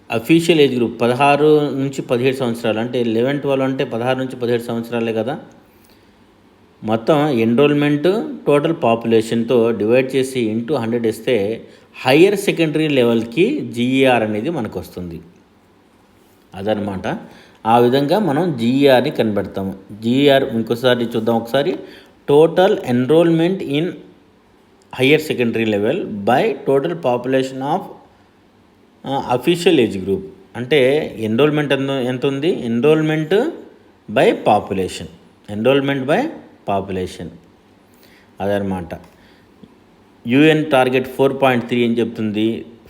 Official age group 16 నుంచి 17 సంవత్సరాలు, అంటే 11-12 అంటే 16 నుంచి 17 సంవత్సరాలే కదా. మొత్తం ఎన్రోల్మెంట్ టోటల్ పాపులేషన్తో డివైడ్ చేసి ఇంటూ 100 ఇస్తే హయ్యర్ సెకండరీ లెవెల్కి జీఈఆర్ అనేది మనకు వస్తుంది. అదనమాట. ఆ విధంగా మనం జీఈఆర్ని కనిపెడతాము. జీఈఆర్ ఇంకోసారి చూద్దాం ఒకసారి. Total enrolment in higher secondary level by total population of official age group. అంటే ఎన్రోల్మెంట్ ఎంత ఉంది, enrolment by population, enrolment by population అదనమాట. యుఎన్ టార్గెట్ 4.3 ఏం చెప్తుంది,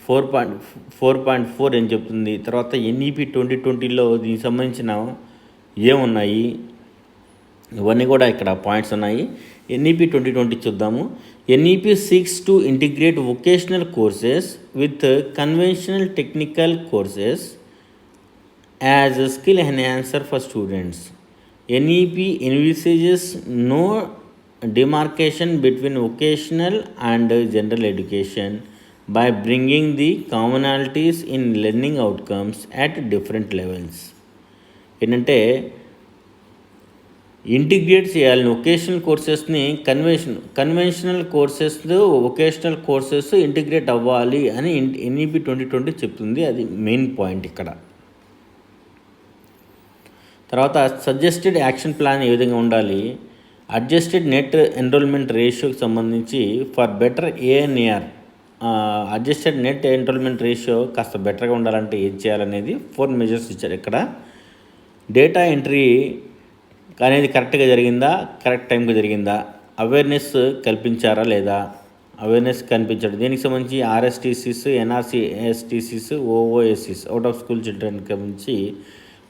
4.4 ఏం చెప్తుంది. తర్వాత ఎన్ఈపి 2020లో దీనికి సంబంధించిన ఏమున్నాయి ఇవన్నీ కూడా ఇక్కడ పాయింట్స్ ఉన్నాయి. ఎన్ఈపి 2020 చూద్దాము. NEP seeks to integrate vocational courses with conventional technical courses as a skill enhancer for students. NEP envisages no demarcation between vocational and general education by bringing the commonalities in learning outcomes at different levels. ఏంటంటే integrate చేయాలి vocational కోర్సెస్ని conventional courses, vocational courses integrate అవ్వాలి అని NEP 2020 చెప్తుంది. అది main point ఇక్కడ. తర్వాత suggested action plan A విధంగా ఉండాలి, అడ్జస్టెడ్ నెట్ ఎన్రోల్మెంట్ రేషియోకి సంబంధించి for better ANAR. Adjusted net enrolment ratio కాస్త బెటర్గా ఉండాలంటే ఏం చేయాలనేది 4 మెజర్స్ ఇచ్చారు ఇక్కడ. డేటా ఎంట్రీ అనేది కరెక్ట్గా జరిగిందా, కరెక్ట్ టైంకి జరిగిందా, అవేర్నెస్ కల్పించారా లేదా, అవేర్నెస్ కనిపించడం. దీనికి సంబంధించి ఆర్ఎస్టీసీస్, ఎన్ఆర్సీఎస్టీసీస్, ఓఓఎస్సీస్ అవుట్ ఆఫ్ స్కూల్ చిల్డ్రన్కి సంబంధించి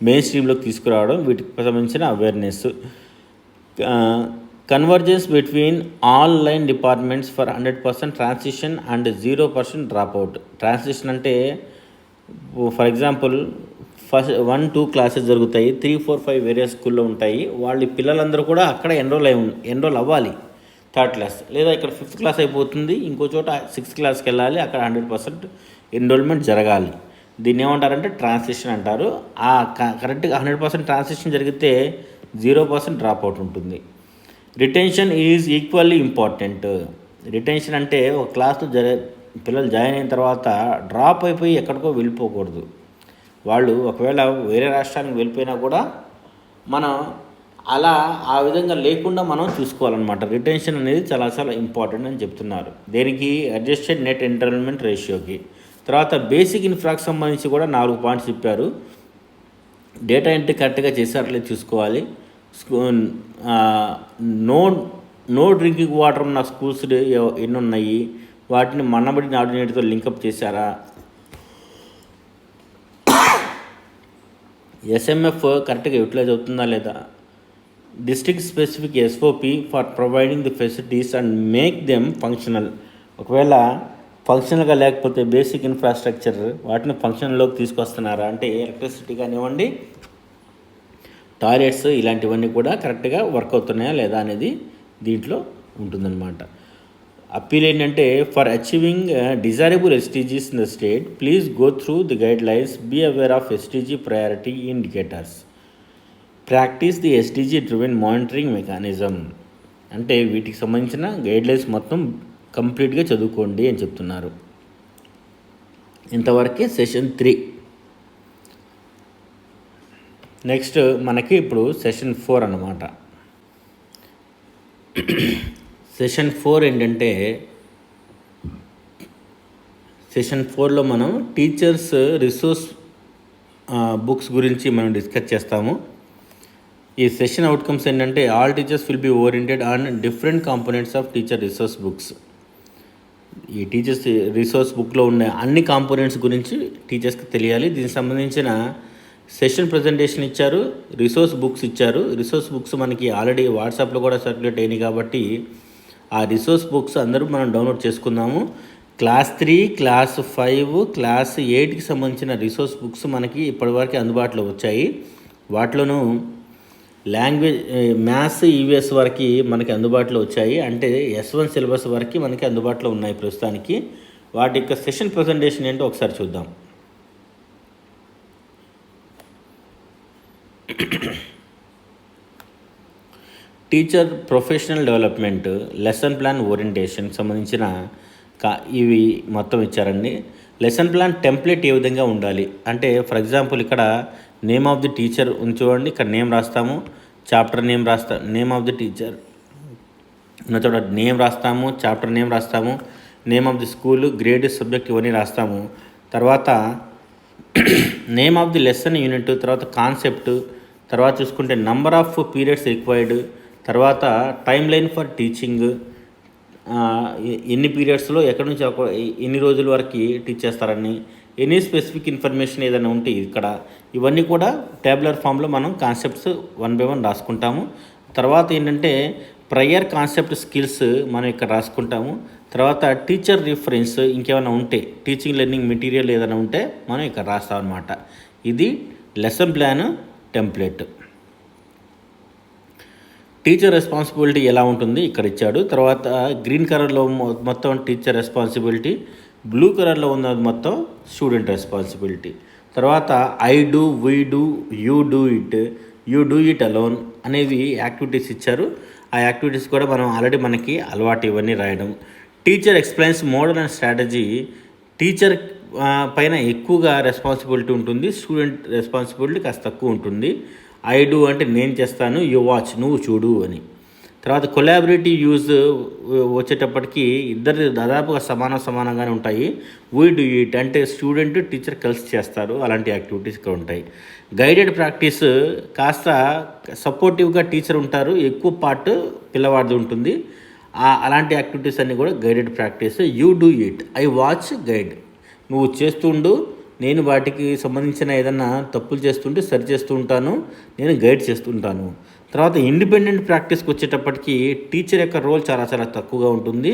మెయిన్ స్ట్రీమ్లోకి తీసుకురావడం, వీటికి సంబంధించిన awareness. Convergence between all line departments for 100% transition and 0% dropout. Transition అంటే ఫర్ ఎగ్జాంపుల్ ఫస్ట్ 1-2 క్లాసెస్ జరుగుతాయి, 3-4-5 వేరే స్కూల్లో ఉంటాయి. వాళ్ళ పిల్లలందరూ కూడా అక్కడ ఎన్రోల్ అవ్వాలి 3rd క్లాస్, లేదా ఇక్కడ 5th క్లాస్ అయిపోతుంది, ఇంకో చోట 6th క్లాస్కి వెళ్ళాలి, అక్కడ 100% ఎన్రోల్మెంట్ జరగాలి. దీన్ని ఏమంటారంటే ట్రాన్సిషన్ అంటారు. ఆ కరెక్ట్గా 100% ట్రాన్సిషన్ జరిగితే 0% డ్రాప్అవుట్ ఉంటుంది. Retention is equally important. Retention అంటే ఒక క్లాస్లో పిల్లలు జాయిన్ అయిన తర్వాత డ్రాప్ అయిపోయి ఎక్కడికో వెళ్ళిపోకూడదు. వాళ్ళు ఒకవేళ వేరే రాష్ట్రానికి వెళ్ళిపోయినా కూడా మనం ఆ విధంగా లేకుండా మనం చూసుకోవాలన్నమాట. రిటెన్షన్ అనేది చాలా చాలా ఇంపార్టెంట్ అని చెప్తున్నారు. దేనికి, అడ్జస్టెడ్ నెట్ ఎన్రోల్మెంట్ రేషియోకి. తర్వాత బేసిక్ ఇన్ఫ్రాకి సంబంధించి కూడా 4 పాయింట్స్ చెప్పారు. డేటా ఎంట్రీ కరెక్ట్గా చేశారలేదు చూసుకోవాలి. నో డ్రింకింగ్ వాటర్ ఉన్న స్కూల్స్ ఎన్ని ఉన్నాయి, వాటిని మన్నబడి ఆర్డినేట్తో లింకప్ చేశారా, ఎస్ఎంఎఫ్ కరెక్ట్గా యూటిలైజ్ అవుతుందా లేదా, district specific SOP for providing the facilities and make them functional. ఒకవేళ ఫంక్షనల్గా లేకపోతే బేసిక్ ఇన్ఫ్రాస్ట్రక్చర్ వాటిని ఫంక్షన్లోకి తీసుకొస్తున్నారా అంటే ఎలక్ట్రిసిటీ కానివ్వండి, టాయిలెట్స్ ఇలాంటివన్నీ కూడా కరెక్ట్గా వర్క్ అవుతున్నాయా లేదా అనేది దీంట్లో ఉంటుందన్నమాట. అప్పీల్ ఏంటంటే for achieving desirable STGs in the state please go through the guidelines be aware of STG priority indicators practice the STG driven monitoring mechanism. అంటే వీటికి సంబంధించిన గైడ్లైన్స్ మొత్తం కంప్లీట్గా చదువుకోండి అని చెప్తున్నారు. ఇంతవరకే సెషన్ 3. నెక్స్ట్ మనకి ఇప్పుడు సెషన్ 4 అన్నమాట. సెషన్ 4 ఏంటంటే సెషన్ 4లో మనం టీచర్స్ రిసోర్స్ బుక్స్ గురించి మనం డిస్కస్ చేస్తాము. ఈ సెషన్ అవుట్కమ్స్ ఏంటంటే all teachers will be oriented on different components of teacher resource books. ఈ టీచర్స్ రిసోర్స్ బుక్లో ఉన్న అన్ని కాంపోనెంట్స్ గురించి టీచర్స్కి తెలియాలి. దీనికి సంబంధించిన సెషన్ ప్రజెంటేషన్ ఇచ్చారు, రిసోర్స్ బుక్స్ ఇచ్చారు. రిసోర్స్ బుక్స్ మనకి ఆల్రెడీ వాట్సాప్లో కూడా సర్క్యులేట్ అయినాయి కాబట్టి ఆ రిసోర్స్ బుక్స్ అందరూ మనం డౌన్లోడ్ చేసుకుందాము. క్లాస్ 3, క్లాస్ 5, క్లాస్ 8కి సంబంధించిన రిసోర్స్ బుక్స్ మనకి ఇప్పటివరకు అందుబాటులో వచ్చాయి. వాటిలోనూ లాంగ్వేజ్ మ్యాథ్స్ ఈవీఎస్ వరకు మనకి అందుబాటులో వచ్చాయి. అంటే S1 సిలబస్ వరకు మనకి అందుబాటులో ఉన్నాయి ప్రస్తుతానికి. వాటి యొక్క సెషన్ ప్రజెంటేషన్ ఏంటో ఒకసారి చూద్దాం. Teacher professional development, lesson plan orientation సంబంధించిన ఇవి మొత్తం ఇచ్చారండి. లెసన్ ప్లాన్ టెంప్లెట్ ఏ విధంగా ఉండాలి అంటే ఫర్ ఎగ్జాంపుల్ ఇక్కడ నేమ్ ఆఫ్ ది టీచర్ చూడండి. ఇక్కడ నేమ్ రాస్తాము, chapter name name of the teacher చోట నేమ్ రాస్తాము, చాప్టర్ నేమ్ రాస్తాము, name of the school, grade, subject ఇవన్నీ రాస్తాము. తర్వాత name of the lesson unit, తర్వాత కాన్సెప్ట్, తర్వాత చూసుకుంటే నంబర్ ఆఫ్ పీరియడ్స్ రిక్వైర్డ్, తర్వాత టైమ్ లైన్ ఫర్ టీచింగ్, ఎన్ని పీరియడ్స్లో ఎక్కడి నుంచి ఎన్ని రోజుల వరకు టీచ్ చేస్తారని, ఎనీ స్పెసిఫిక్ ఇన్ఫర్మేషన్ ఏదైనా ఉంటే ఇక్కడ ఇవన్నీ కూడా ట్యాబులర్ ఫామ్లో మనం కాన్సెప్ట్స్ 1 by 1 రాసుకుంటాము. తర్వాత ఏంటంటే ప్రయర్ కాన్సెప్ట్ స్కిల్స్ మనం ఇక్కడ రాసుకుంటాము. తర్వాత టీచర్ రిఫరెన్స్ ఇంకేమైనా ఉంటే టీచింగ్ లెర్నింగ్ మెటీరియల్ ఏదైనా ఉంటే మనం ఇక్కడ రాస్తాం అన్నమాట. ఇది lesson plan template. Teacher responsibility ఎలా ఉంటుంది ఇక్కడ ఇచ్చాడు. తర్వాత గ్రీన్ కలర్లో మొత్తం టీచర్ రెస్పాన్సిబిలిటీ, బ్లూ కలర్లో ఉన్నది మొత్తం స్టూడెంట్ రెస్పాన్సిబిలిటీ. తర్వాత I do, we do, you do it, you do it alone అనేవి యాక్టివిటీస్ ఇచ్చారు. ఆ యాక్టివిటీస్ కూడా మనం ఆల్రెడీ మనకి అలవాటు ఇవన్నీ రాయడం. Teacher explains model and strategy, teacher పైన ఎక్కువగా రెస్పాన్సిబిలిటీ ఉంటుంది, స్టూడెంట్ రెస్పాన్సిబిలిటీ కాస్త తక్కువ ఉంటుంది. ఐ డూ అంటే నేను చేస్తాను, యూ వాచ్ నువ్వు చూడు అని. తర్వాత కొలాబరేటివ్ యూజ్ వచ్చేటప్పటికి ఇద్దరు దాదాపుగా సమానంగానే ఉంటాయి. వీ డూ ఇట్ అంటే స్టూడెంట్ టీచర్ కలిసి చేస్తారు, అలాంటి యాక్టివిటీస్ ఇక్కడ ఉంటాయి. గైడెడ్ ప్రాక్టీస్ కాస్త సపోర్టివ్గా టీచర్ ఉంటారు, ఎక్కువ పార్ట్ పిల్లవాడిది ఉంటుంది. అలాంటి యాక్టివిటీస్ అన్నీ కూడా guided practice. You do it, I watch guide, నువ్వు చేస్తుండు, నేను వాటికి సంబంధించిన ఏదన్నా తప్పులు చేస్తుంటే సరి చేస్తూ ఉంటాను, నేను గైడ్ చేస్తుంటాను. తర్వాత ఇండిపెండెంట్ ప్రాక్టీస్కి వచ్చేటప్పటికి టీచర్ యొక్క రోల్ చాలా చాలా తక్కువగా ఉంటుంది,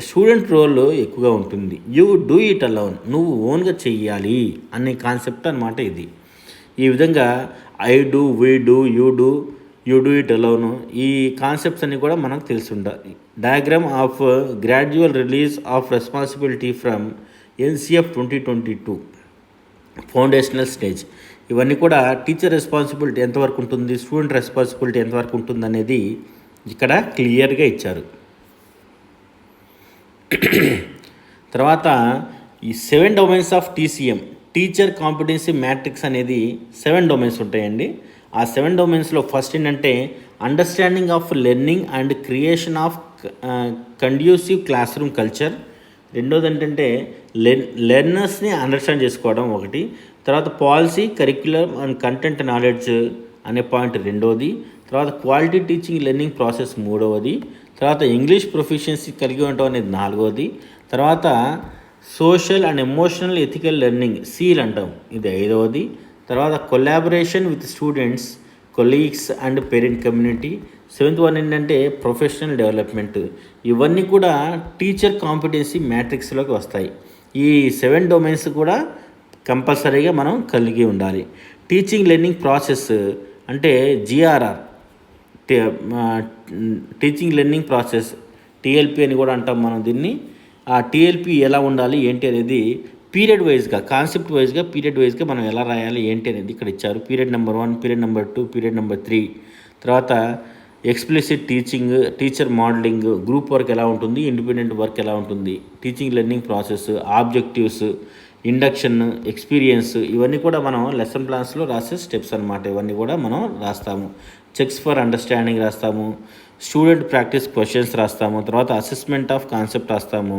స్టూడెంట్ రోల్ ఎక్కువగా ఉంటుంది. యూ డూ ఇట్ అలోన్, నువ్వు ఓన్గా చెయ్యాలి అనే కాన్సెప్ట్ అన్నమాట ఇది. ఈ విధంగా I do, we do, you do it alone ఈ కాన్సెప్ట్స్ అన్నీ కూడా మనకు తెలిసి ఉండాలి. Diagram of gradual release of responsibility from NCF 2022 foundational stage. ఇవన్నీ కూడా టీచర్ రెస్పాన్సిబిలిటీ ఎంతవరకు ఉంటుంది, స్టూడెంట్ రెస్పాన్సిబిలిటీ ఎంతవరకు ఉంటుంది అనేది ఇక్కడ క్లియర్గా ఇచ్చారు. తర్వాత ఈ 7 domains of TCM, teacher competency matrix అనేది 7 డొమైన్స్ ఉంటాయండి. ఆ 7 డొమైన్స్లో ఫస్ట్ ఏంటంటే understanding of learning and creation of conducive class room culture. రెండోది ఏంటంటే లెర్నర్స్ని అండర్స్టాండ్ చేసుకోవడం ఒకటి. తర్వాత policy, curricular and content knowledge అనే పాయింట్ రెండోది. తర్వాత క్వాలిటీ టీచింగ్ లెర్నింగ్ ప్రాసెస్ మూడవది. తర్వాత ఇంగ్లీష్ ప్రొఫిషియన్సీ కలిగి ఉండటం అనేది నాలుగవది. తర్వాత social and emotional ethical learning seal అంటాం, ఇది ఐదవది. తర్వాత collaboration with students, colleagues and parent community. 7th one ఏంటంటే ప్రొఫెషనల్ డెవలప్మెంట్. ఇవన్నీ కూడా టీచర్ కాంపిటెన్సీ మ్యాట్రిక్స్లోకి వస్తాయి. ఈ 7 డొమైన్స్ కూడా కంపల్సరీగా మనం కలిగి ఉండాలి. టీచింగ్ లెర్నింగ్ ప్రాసెస్ అంటే GRR, teaching learning process TLP అని కూడా అంటాం మనం దీన్ని. ఆ టీఎల్పీ ఎలా ఉండాలి ఏంటి అనేది పీరియడ్ వైజ్గా, కాన్సెప్ట్ వైజ్గా, పీరియడ్ వైజ్గా మనం ఎలా రాయాలి ఏంటి అనేది ఇక్కడ ఇచ్చారు. Period number 1, period number 2, period number 3. తర్వాత explicit teaching, teacher modelling, group work ఎలా ఉంటుంది, ఇండిపెండెంట్ వర్క్ ఎలా ఉంటుంది, teaching learning process, objectives, induction, experience, ఇవన్నీ కూడా మనం లెసన్ ప్లాన్స్లో రాసే స్టెప్స్ అనమాట. ఇవన్నీ కూడా మనం రాస్తాము. చెక్స్ ఫర్ అండర్స్టాండింగ్ రాస్తాము, స్టూడెంట్ ప్రాక్టీస్ క్వశ్చన్స్ రాస్తాము, తర్వాత అసెస్మెంట్ ఆఫ్ కాన్సెప్ట్ రాస్తాము.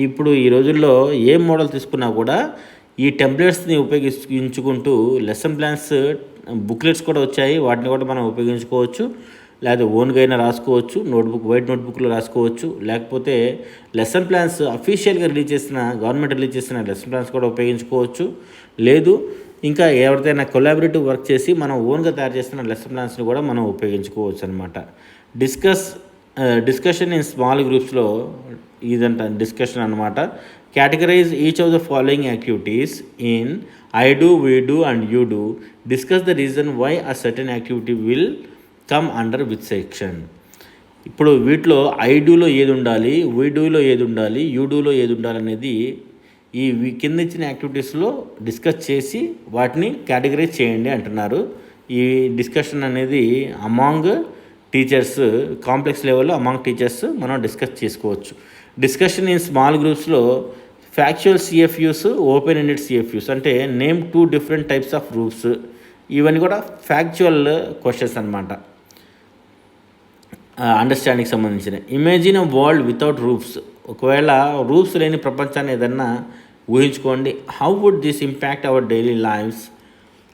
ఇప్పుడు ఈ రోజుల్లో ఏ మోడల్ తీసుకున్నా కూడా ఈ టెంప్లెట్స్ని ఉపయోగించుకుంటూ లెసన్ ప్లాన్స్ బుక్లెట్స్ కూడా వచ్చాయి, వాటిని కూడా మనం ఉపయోగించుకోవచ్చు. లేదా ఓన్గా అయినా రాసుకోవచ్చు, వైట్ నోట్బుక్లో రాసుకోవచ్చు. లేకపోతే లెసన్ ప్లాన్స్ అఫీషియల్గా గవర్నమెంట్ రిలీజ్ చేసిన లెసన్ ప్లాన్స్ కూడా ఉపయోగించుకోవచ్చు. లేదు ఇంకా ఎవరిదైనా కొలాబరేటివ్ వర్క్ చేసి మనం ఓన్గా తయారు చేసిన లెసన్ ప్లాన్స్ని కూడా మనం ఉపయోగించుకోవచ్చు అనమాట. డిస్కషన్ ఇన్ స్మాల్ గ్రూప్స్లో ఇదంట డిస్కషన్ అనమాట. Categorize each of the following activities in I do, we do and you do. Discuss the reason why a certain activity will come under which section. ఇప్పుడు వీటిలో I డూలో ఏది ఉండాలి, we డూలో ఏది ఉండాలి, you డూలో ఏది ఉండాలి అనేది ఈ కింద ఇచ్చిన యాక్టివిటీస్లో డిస్కస్ చేసి వాటిని కేటగరైజ్ చేయండి అంటున్నారు. ఈ డిస్కషన్ అనేది అమాంగ్ టీచర్స్, కాంప్లెక్స్ లెవెల్లో అమాంగ్ టీచర్స్ మనం డిస్కస్ చేసుకోవచ్చు. డిస్కషన్ ఇన్ స్మాల్ గ్రూప్స్లో factual CFUs, open ended CFUs, అంటే name 2 different types of groups. ఇవన్నీ కూడా ఫ్యాక్చువల్ క్వశ్చన్స్ అనమాట, అండర్స్టాండింగ్కి సంబంధించిన. Imagine a world without roofs. ఒకవేళ రూఫ్స్ లేని ప్రపంచాన్ని ఏదన్నా ఊహించుకోండి. How would this impact our daily lives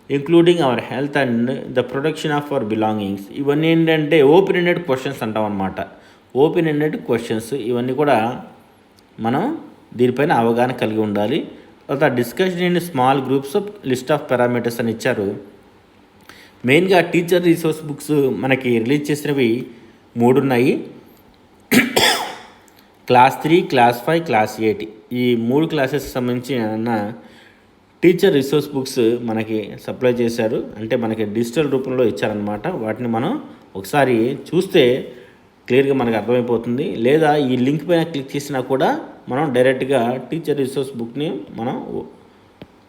including our health and the protection of our belongings. ఇవన్నీ ఏంటంటే ఓపెన్ ఎండెడ్ క్వశ్చన్స్ అంటాం అనమాట. ఓపెన్ ఎండెడ్ క్వశ్చన్స్ ఇవన్నీ కూడా మనం దీనిపైన అవగాహన కలిగి ఉండాలి. తర్వాత discussion in small groups, list of parameters అని ఇచ్చారు. మెయిన్గా టీచర్ రిసోర్స్ బుక్స్ మనకి రిలీజ్ చేసినవి 3 ఉన్నాయి. Class 3, class 5, class 8. ఈ 3 క్లాసెస్కి సంబంధించిన టీచర్ రిసోర్స్ బుక్స్ మనకి సప్లై చేశారు, అంటే మనకి డిజిటల్ రూపంలో ఇచ్చారనమాట. వాటిని మనం ఒకసారి చూస్తే క్లియర్గా మనకు అర్థమైపోతుంది. లేదా ఈ లింక్ పైన క్లిక్ చేసినా కూడా మనం డైరెక్ట్గా టీచర్ రిసోర్స్ బుక్ని మనం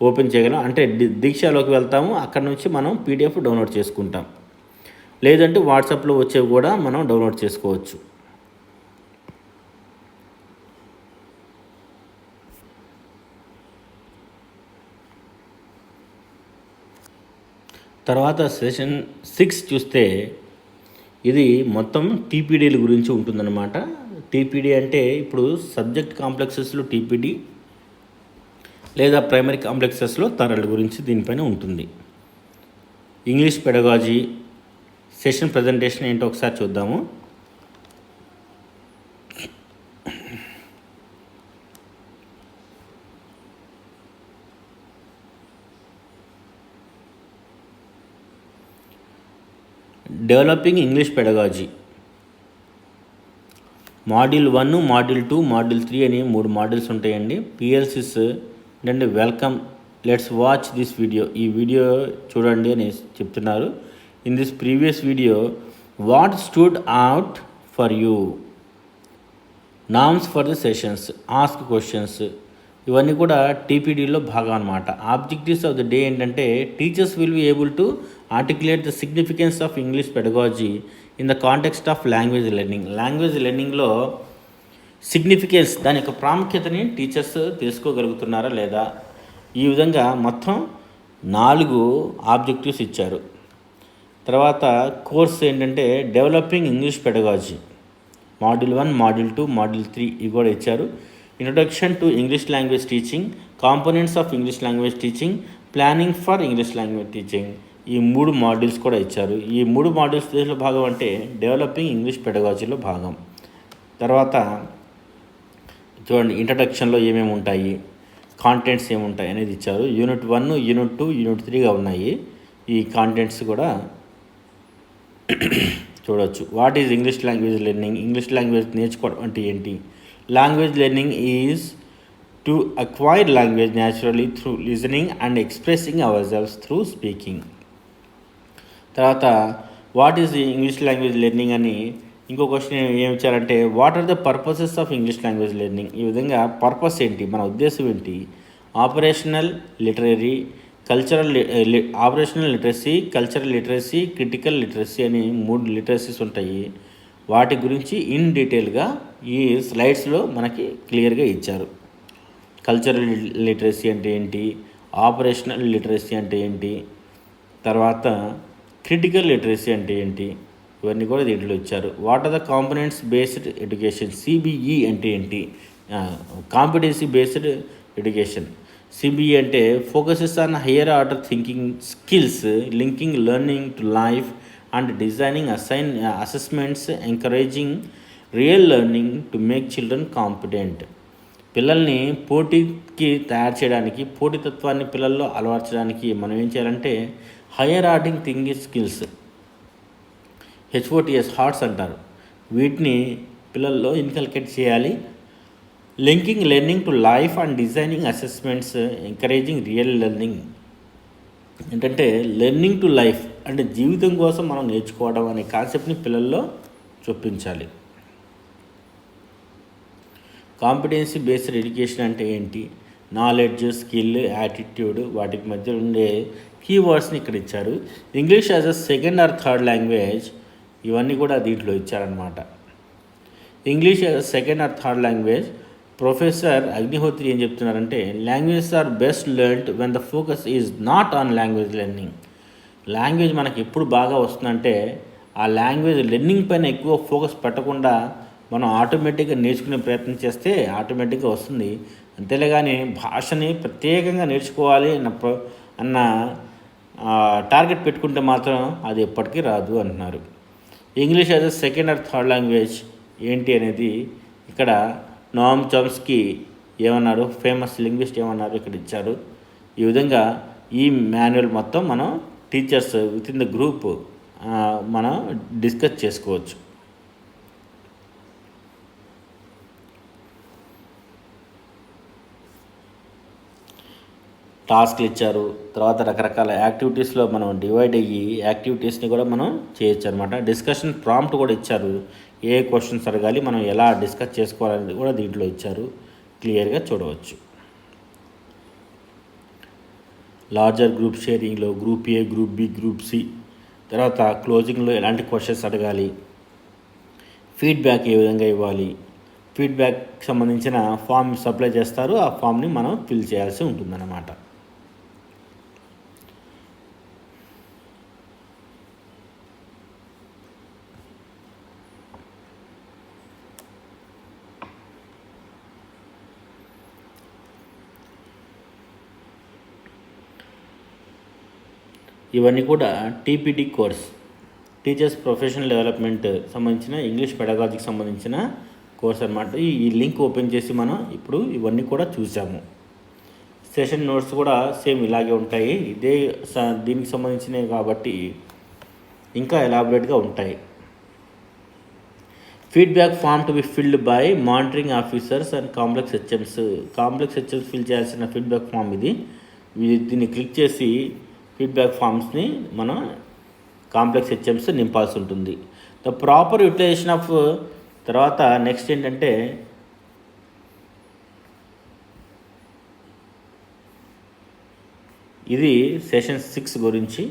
ఓపెన్ చేయగలం. అంటే దీక్షలోకి వెళ్తాము, అక్కడ నుంచి మనం పీడిఎఫ్ డౌన్లోడ్ చేసుకుంటాం. లేదంటే వాట్సాప్లో వచ్చేవి కూడా మనం డౌన్లోడ్ చేసుకోవచ్చు. తర్వాత సెషన్ 6 చూస్తే ఇది మొత్తం టీపీడీల గురించి ఉంటుందన్నమాట. టీపీడీ అంటే ఇప్పుడు సబ్జెక్ట్ కాంప్లెక్సెస్లో టీపీడీ, లేదా ప్రైమరీ కాంప్లెక్సెస్లో తరల గురించి దీనిపైన ఉంటుంది. ఇంగ్లీష్ పెడగాజీ సెషన్ ప్రజెంటేషన్ ఏంటో ఒకసారి చూద్దాము. Developing English pedagogy module 1, module 2, module 3 అని 3 మాడ్యూల్స్ ఉంటాయండి. పిఎల్సిస్ అంటే welcome, let's watch this video. ఈ వీడియో చూడండి అని చెప్తున్నారు. In this previous video what stood out for you, norms for the sessions, ask questions, ఇవన్నీ కూడా టీపీడీలో భాగం అనమాట. ఆబ్జెక్టివ్స్ ఆఫ్ ద డే ఏంటంటే teachers will be able to articulate the significance of English pedagogy in the context of language learning. Language లెర్నింగ్లో significance, దాని యొక్క ప్రాముఖ్యతని teachers తెలుసుకోగలుగుతున్నారా లేదా, ఈ విధంగా మొత్తం 4 ఆబ్జెక్టివ్స్ ఇచ్చారు. తర్వాత కోర్స్ ఏంటంటే developing English pedagogy module 1, module 2, module 3 ఇవి కూడా ఇచ్చారు. Introduction to English language teaching, components of English language teaching, planning for English language teaching, ఈ 3 మాడ్యూల్స్ కూడా ఇచ్చారు. ఈ 3 మాడ్యూల్స్ దేనిలో భాగం అంటే డెవలపింగ్ ఇంగ్లీష్ పెడగాజీలో భాగం. తర్వాత చూడండి ఇంట్రడక్షన్లో ఏమేమి ఉంటాయి, కాంటెంట్స్ ఏముంటాయి అనేది ఇచ్చారు. యూనిట్ 1, యూనిట్ 2, యూనిట్ 3గా ఉన్నాయి. ఈ కాంటెంట్స్ కూడా చూడవచ్చు. What is English language learning, English language నేర్చుకోవడం అంటే ఏంటి. Language learning is to acquire language naturally through listening and expressing ourselves through speaking. తర్వాత what is English language learning అని ఇంకో క్వశ్చన్ ఏమి ఇచ్చారంటే what are the purposes of English language learning. ఈ విధంగా పర్పస్ ఏంటి, మన ఉద్దేశం ఏంటి, operational literary, operational literacy, cultural literacy, critical literacy అని 3 లిటరసీస్ ఉంటాయి. వాటి గురించి ఇన్ డీటెయిల్గా ఈ స్లైడ్స్లో మనకి క్లియర్గా ఇచ్చారు. కల్చరల్ లిటరసీ అంటే ఏంటి, ఆపరేషనల్ లిటరసీ అంటే ఏంటి, తర్వాత క్రిటికల్ లిటరసీ అంటే ఏంటి, ఇవన్నీ కూడా దీంట్లో ఇచ్చారు. What are the components based education, CBE అంటే ఏంటి, కాంపిటెన్సీ బేస్డ్ ఎడ్యుకేషన్. సిబిఈ అంటే focuses on higher order thinking skills, linking learning to life and designing assessments, encouraging real learning to make children competent. పిల్లల్ని పోటీకి తయారు చేయడానికి, పోటీతత్వాన్ని పిల్లల్లో అలవర్చడానికి మనం ఏం చేయాలంటే higher order thinking skills, HOTS hearts అంటారు, వీటిని పిల్లల్లో ఇన్కల్కేట్ చేయాలి. Linking learning to life and designing assessments, encouraging real learning. ఏంటంటే లెర్నింగ్ టు లైఫ్ అంటే జీవితం కోసం మనం నేర్చుకోవడం అనే కాన్సెప్ట్ని పిల్లల్లో చూపించాలి. కాంపిటెన్సీ బేస్డ్ ఎడ్యుకేషన్ అంటే ఏంటి, నాలెడ్జ్, స్కిల్, యాటిట్యూడ్, వాటికి మధ్య ఉండే కీవర్డ్స్ని ఇక్కడ ఇచ్చారు. English as a second or third language, ఇవన్నీ కూడా దీంట్లో ఇచ్చారనమాట. English as a second or third language. Professor Agnihotri ఏం చెప్తున్నారంటే languages are best learned when the focus is not on language learning. Language మనకి ఎప్పుడు బాగా వస్తుందంటే ఆ లాంగ్వేజ్ లెర్నింగ్ పైన ఎక్కువ ఫోకస్ పెట్టకుండా మనం ఆటోమేటిక్గా నేర్చుకునే ప్రయత్నం చేస్తే ఆటోమేటిక్గా వస్తుంది. అంతేలే కానీ భాషని ప్రత్యేకంగా నేర్చుకోవాలి అన్న టార్గెట్ పెట్టుకుంటే మాత్రం అది ఎప్పటికీ రాదు అంటున్నారు. English as a second or third language ఏంటి అనేది ఇక్కడ నోమ్ చామ్స్కీ ఏమన్నారు, ఫేమస్ లింగ్విస్ట్ ఏమన్నారు ఇక్కడ ఇచ్చారు. ఈ విధంగా ఈ మాన్యువల్ మొత్తం మనం teachers with in the group మనం డిస్కస్ చేసుకోవచ్చు. టాస్క్లు ఇచ్చారు, తర్వాత రకరకాల యాక్టివిటీస్లో మనం డివైడ్ అయ్యి యాక్టివిటీస్ని కూడా మనం చేయొచ్చు అనమాట. డిస్కషన్ ప్రాంప్ట్ కూడా ఇచ్చారు, ఏ క్వశ్చన్స్ అడగాలి, మనం ఎలా డిస్కస్ చేసుకోవాలనేది కూడా దీంట్లో ఇచ్చారు, క్లియర్గా చూడవచ్చు. లార్జర్ గ్రూప్ షేరింగ్లో group A, group B, group C, తర్వాత క్లోజింగ్లో ఎలాంటి క్వశ్చన్స్ అడగాలి, ఫీడ్బ్యాక్ ఏ విధంగా ఇవ్వాలి, ఫీడ్బ్యాక్ సంబంధించిన ఫామ్ సప్లై చేస్తారు, ఆ ఫామ్ని మనం ఫిల్ చేయాల్సి ఉంటుందన్నమాట. ఇవన్నీ కూడా TPD course, teachers professional development సంబంధించిన ఇంగ్లీష్ పెడగాజీకి సంబంధించిన కోర్స్ అనమాట. ఈ లింక్ ఓపెన్ చేసి మనం ఇప్పుడు ఇవన్నీ కూడా చూసాము. సెషన్ నోట్స్ కూడా సేమ్ ఇలాగే ఉంటాయి, ఇదే దీనికి సంబంధించినవి కాబట్టి ఇంకా ఎలాబరేట్గా ఉంటాయి. Feedback form to be filled by monitoring officers and complex HMs fill చేయాల్సిన ఫీడ్బ్యాక్ ఫామ్ ఇది. దీన్ని క్లిక్ చేసి ఫీడ్బ్యాక్ ఫామ్స్ని మనం కాంప్లెక్స్ HMs నింపాల్సి ఉంటుంది. ద ప్రాపర్ యూటిలైజేషన్ ఆఫ్, తర్వాత నెక్స్ట్ ఏంటంటే ఇది సెషన్ 6 గురించి.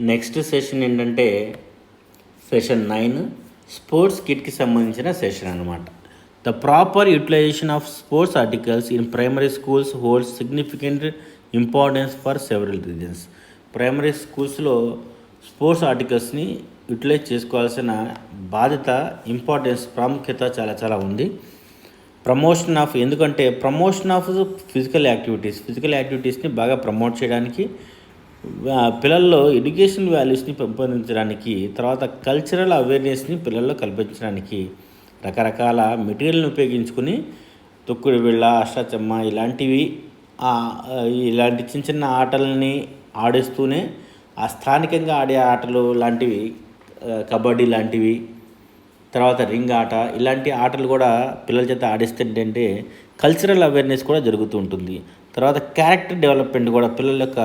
నెక్స్ట్ సెషన్ ఏంటంటే సెషన్ 9 స్పోర్ట్స్ కిట్కి సంబంధించిన సెషన్ అనమాట. The proper utilization of sports articles in primary schools holds significant importance for several reasons. Primary స్కూల్స్లో స్పోర్ట్స్ ఆర్టికల్స్ని యూటిలైజ్ చేసుకోవాల్సిన బాధ్యత, ఇంపార్టెన్స్, ప్రాముఖ్యత చాలా చాలా ఉంది. ప్రమోషన్ ఆఫ్, ఎందుకంటే ప్రమోషన్ ఆఫ్ ఫిజికల్ యాక్టివిటీస్ని బాగా ప్రమోట్ చేయడానికి, పిల్లల్లో ఎడ్యుకేషన్ వాల్యూస్ని పెంపొందించడానికి, తర్వాత కల్చరల్ అవేర్నెస్ని పిల్లల్లో కల్పించడానికి రకరకాల మెటీరియల్ని ఉపయోగించుకుని తొక్కుడు బిళ్ళ, అష్టాచమ్మ ఇలాంటివి ఇలాంటి చిన్న చిన్న ఆటలని ఆడిస్తూనే ఆ స్థానికంగా ఆడే ఆటలు లాంటివి, కబడ్డీ లాంటివి, తర్వాత రింగ్ ఆట, ఇలాంటి ఆటలు కూడా పిల్లల చేత ఆడిస్తే ఏంటంటే కల్చరల్ అవేర్నెస్ కూడా జరుగుతూ ఉంటుంది. తర్వాత క్యారెక్టర్ డెవలప్మెంట్ కూడా పిల్లల యొక్క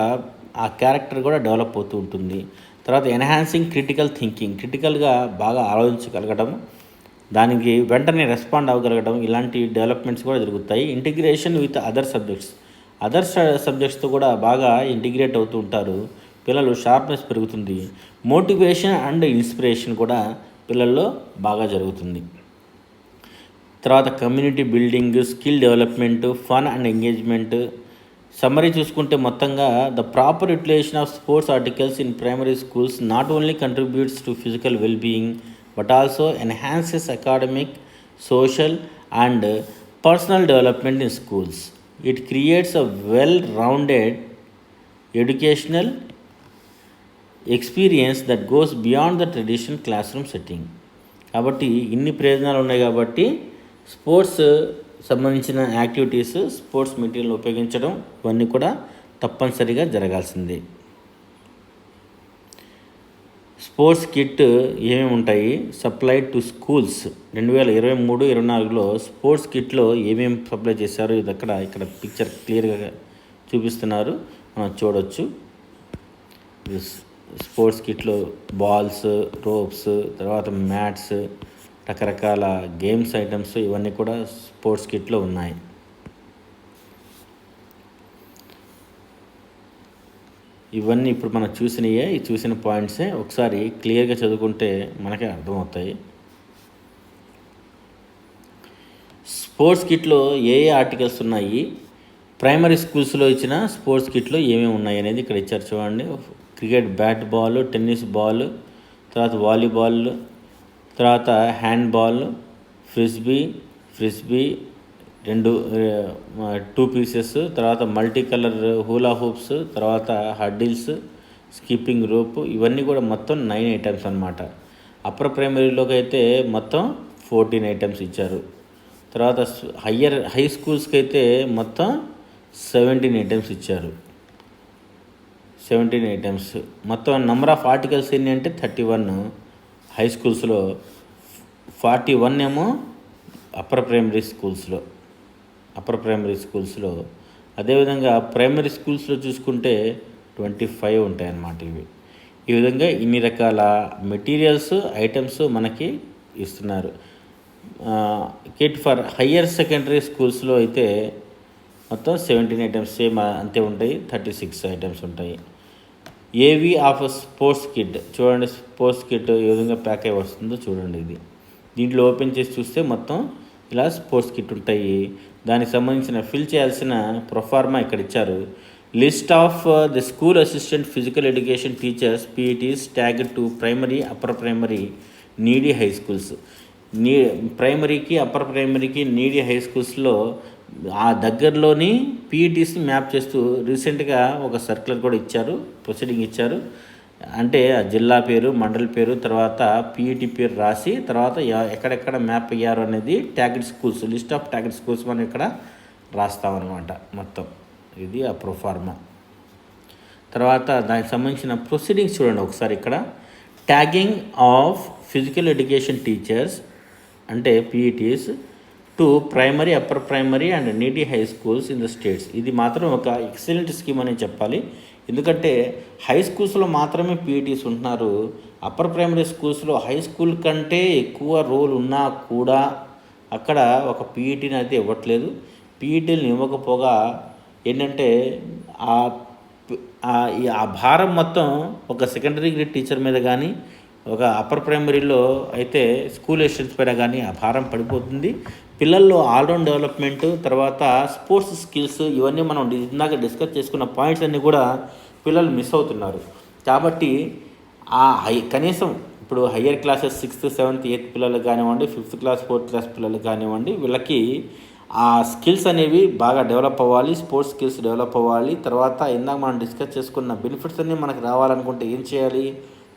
ఆ క్యారెక్టర్ కూడా డెవలప్ అవుతూ ఉంటుంది. తర్వాత ఎన్హాన్సింగ్ క్రిటికల్ థింకింగ్, క్రిటికల్గా బాగా ఆలోచించగలగడం, దానికి వెంటనే రెస్పాండ్ అవ్వగలగడం, ఇలాంటి డెవలప్మెంట్స్ కూడా జరుగుతాయి. ఇంటిగ్రేషన్ విత్ అదర్ సబ్జెక్ట్స్తో కూడా బాగా ఇంటిగ్రేట్ అవుతూ ఉంటారు పిల్లలు, షార్ప్నెస్ పెరుగుతుంది. మోటివేషన్ అండ్ ఇన్స్పిరేషన్ కూడా పిల్లల్లో బాగా జరుగుతుంది. తర్వాత community building, skill development, fun and engagement. Summary చూసుకుంటే మొత్తంగా the proper utilization of sports articles in primary schools not only contributes to physical wellbeing but also enhances academic, social and personal development in schools. It creates a well rounded educational experience that goes beyond the traditional classroom setting. కాబట్టి ఇన్ని ప్రయోజనాలు ఉన్నాయి కాబట్టి sports సంబంధించిన activities, sports material ఉపయోగించడం ఇవన్నీ కూడా తప్పనిసరిగా జరగాల్సిందే. స్పోర్ట్స్ కిట్ ఏమేమి ఉంటాయి? సప్లై టు స్కూల్స్ 2023-24లో స్పోర్ట్స్ కిట్లో ఏమేమి సప్లై చేశారో ఇది ఇక్కడ పిక్చర్ క్లియర్గా చూపిస్తున్నారు, మనం చూడవచ్చు. స్పోర్ట్స్ కిట్లో బాల్స్, రోప్స్, తర్వాత మ్యాట్స్, రకరకాల గేమ్స్ ఐటమ్స్ ఇవన్నీ కూడా స్పోర్ట్స్ కిట్లో ఉన్నాయి. ఇవన్నీ ఇప్పుడు మనం చూసిన పాయింట్సే ఒకసారి క్లియర్గా చదువుకుంటే మనకే అర్థమవుతాయి. స్పోర్ట్స్ కిట్లో ఏ ఆర్టికల్స్ ఉన్నాయి, ప్రైమరీ స్కూల్స్లో ఇచ్చిన స్పోర్ట్స్ కిట్లో ఏమేమి ఉన్నాయి అనేది ఇక్కడ ఇచ్చారు చూడండి. Cricket bat ball, tennis ball, తర్వాత వాలీబాల్, తర్వాత హ్యాండ్బాల్, ఫ్రిస్బీ 2 పీసెస్, తర్వాత మల్టీ కలర్ హూలా హూప్స్, తర్వాత హర్డిల్స్, స్కిప్పింగ్ రోప్, ఇవన్నీ కూడా మొత్తం 9 ఐటమ్స్ అన్నమాట. అప్పర్ ప్రైమరీలోకి అయితే మొత్తం 14 ఐటమ్స్ ఇచ్చారు. తర్వాత హై స్కూల్స్కి అయితే మొత్తం 17 ఐటమ్స్ ఇచ్చారు. 17 ఐటమ్స్. మొత్తం నెంబర్ ఆఫ్ ఆర్టికల్స్ ఎన్ని అంటే 31 హై స్కూల్స్లో, 41 ఏమో అప్పర్ ప్రైమరీ స్కూల్స్లో. అదేవిధంగా ప్రైమరీ స్కూల్స్లో చూసుకుంటే 25 ఉంటాయన్నమాట. ఈ విధంగా ఇన్ని రకాల మెటీరియల్స్, ఐటమ్స్ మనకి ఇస్తున్నారు. కిట్ ఫర్ హయ్యర్ సెకండరీ స్కూల్స్లో అయితే మొత్తం 17 ఐటమ్స్ సేమ్ అంతే ఉంటాయి, 36 ఐటమ్స్ ఉంటాయి. ఏవి ఆఫ్ స్పోర్ట్స్ కిట్ చూడండి, స్పోర్ట్స్ కిట్ ఏ విధంగా ప్యాక్ అయి వస్తుందో చూడండి. దీంట్లో ఓపెన్ చేసి చూస్తే మొత్తం ఇలా స్పోర్ట్స్ కిట్ ఉంటాయి. దానికి సంబంధించిన ఫిల్ చేయాల్సిన ప్రొఫార్మా ఇక్కడ ఇచ్చారు. List of the school assistant physical education teachers PETs tagged to primary, upper primary, needy high schools. ప్రైమరీకి, అప్పర్ ప్రైమరీకి, నీడీ హై స్కూల్స్లో ఆ దగ్గరలోని పీఈటీస్ మ్యాప్ చేస్తూ రీసెంట్గా ఒక సర్క్యులర్ కూడా ఇచ్చారు, ప్రొసీడింగ్ ఇచ్చారు. అంటే ఆ జిల్లా పేరు, మండలి పేరు, తర్వాత పీఈటీ పేరు రాసి, తర్వాత ఎక్కడెక్కడ మ్యాప్ అయ్యారు అనేది tagged schools, list of tagged schools మనం ఇక్కడ రాస్తామన్నమాట. మొత్తం ఇది ఆ ప్రొఫార్మా. తర్వాత దానికి సంబంధించిన ప్రొసీడింగ్స్ చూడండి ఒకసారి. ఇక్కడ tagging of physical education teachers అంటే PETs to primary, upper primary and needy high schools in the states. ఇది మాత్రం ఒక ఎక్సలెంట్ స్కీమ్ అని చెప్పాలి. ఎందుకంటే హై స్కూల్స్లో మాత్రమే పీఈటీస్ ఉంటున్నారు. అప్పర్ ప్రైమరీ స్కూల్స్లో హై స్కూల్ కంటే ఎక్కువ రోల్ ఉన్నా కూడా అక్కడ ఒక పీఈటీని అయితే ఇవ్వట్లేదు. పీఈటీలను ఇవ్వకపోగా ఏంటంటే ఆ భారం మొత్తం ఒక సెకండరీ గ్రేడ్ టీచర్ మీద కానీ, ఒక అప్పర్ ప్రైమరీలో అయితే స్కూల్ అసిస్టెంట్స్ పైన కానీ ఆ భారం పడిపోతుంది. పిల్లల్లో ఆల్రౌండ్ డెవలప్మెంట్, తర్వాత స్పోర్ట్స్ స్కిల్స్, ఇవన్నీ మనం ఇందాక డిస్కస్ చేసుకున్న పాయింట్స్ అన్నీ కూడా పిల్లలు మిస్ అవుతున్నారు. కాబట్టి కనీసం ఇప్పుడు higher classes 6th, 7th, 8th పిల్లలకు కానివ్వండి, 5th క్లాస్, 4th క్లాస్ పిల్లలకు కానివ్వండి, వీళ్ళకి ఆ స్కిల్స్ అనేవి బాగా డెవలప్ అవ్వాలి, స్పోర్ట్స్ స్కిల్స్ డెవలప్ అవ్వాలి. తర్వాత ఇందాక మనం డిస్కస్ చేసుకున్న బెనిఫిట్స్ అన్నీ మనకు రావాలనుకుంటే ఏం చేయాలి?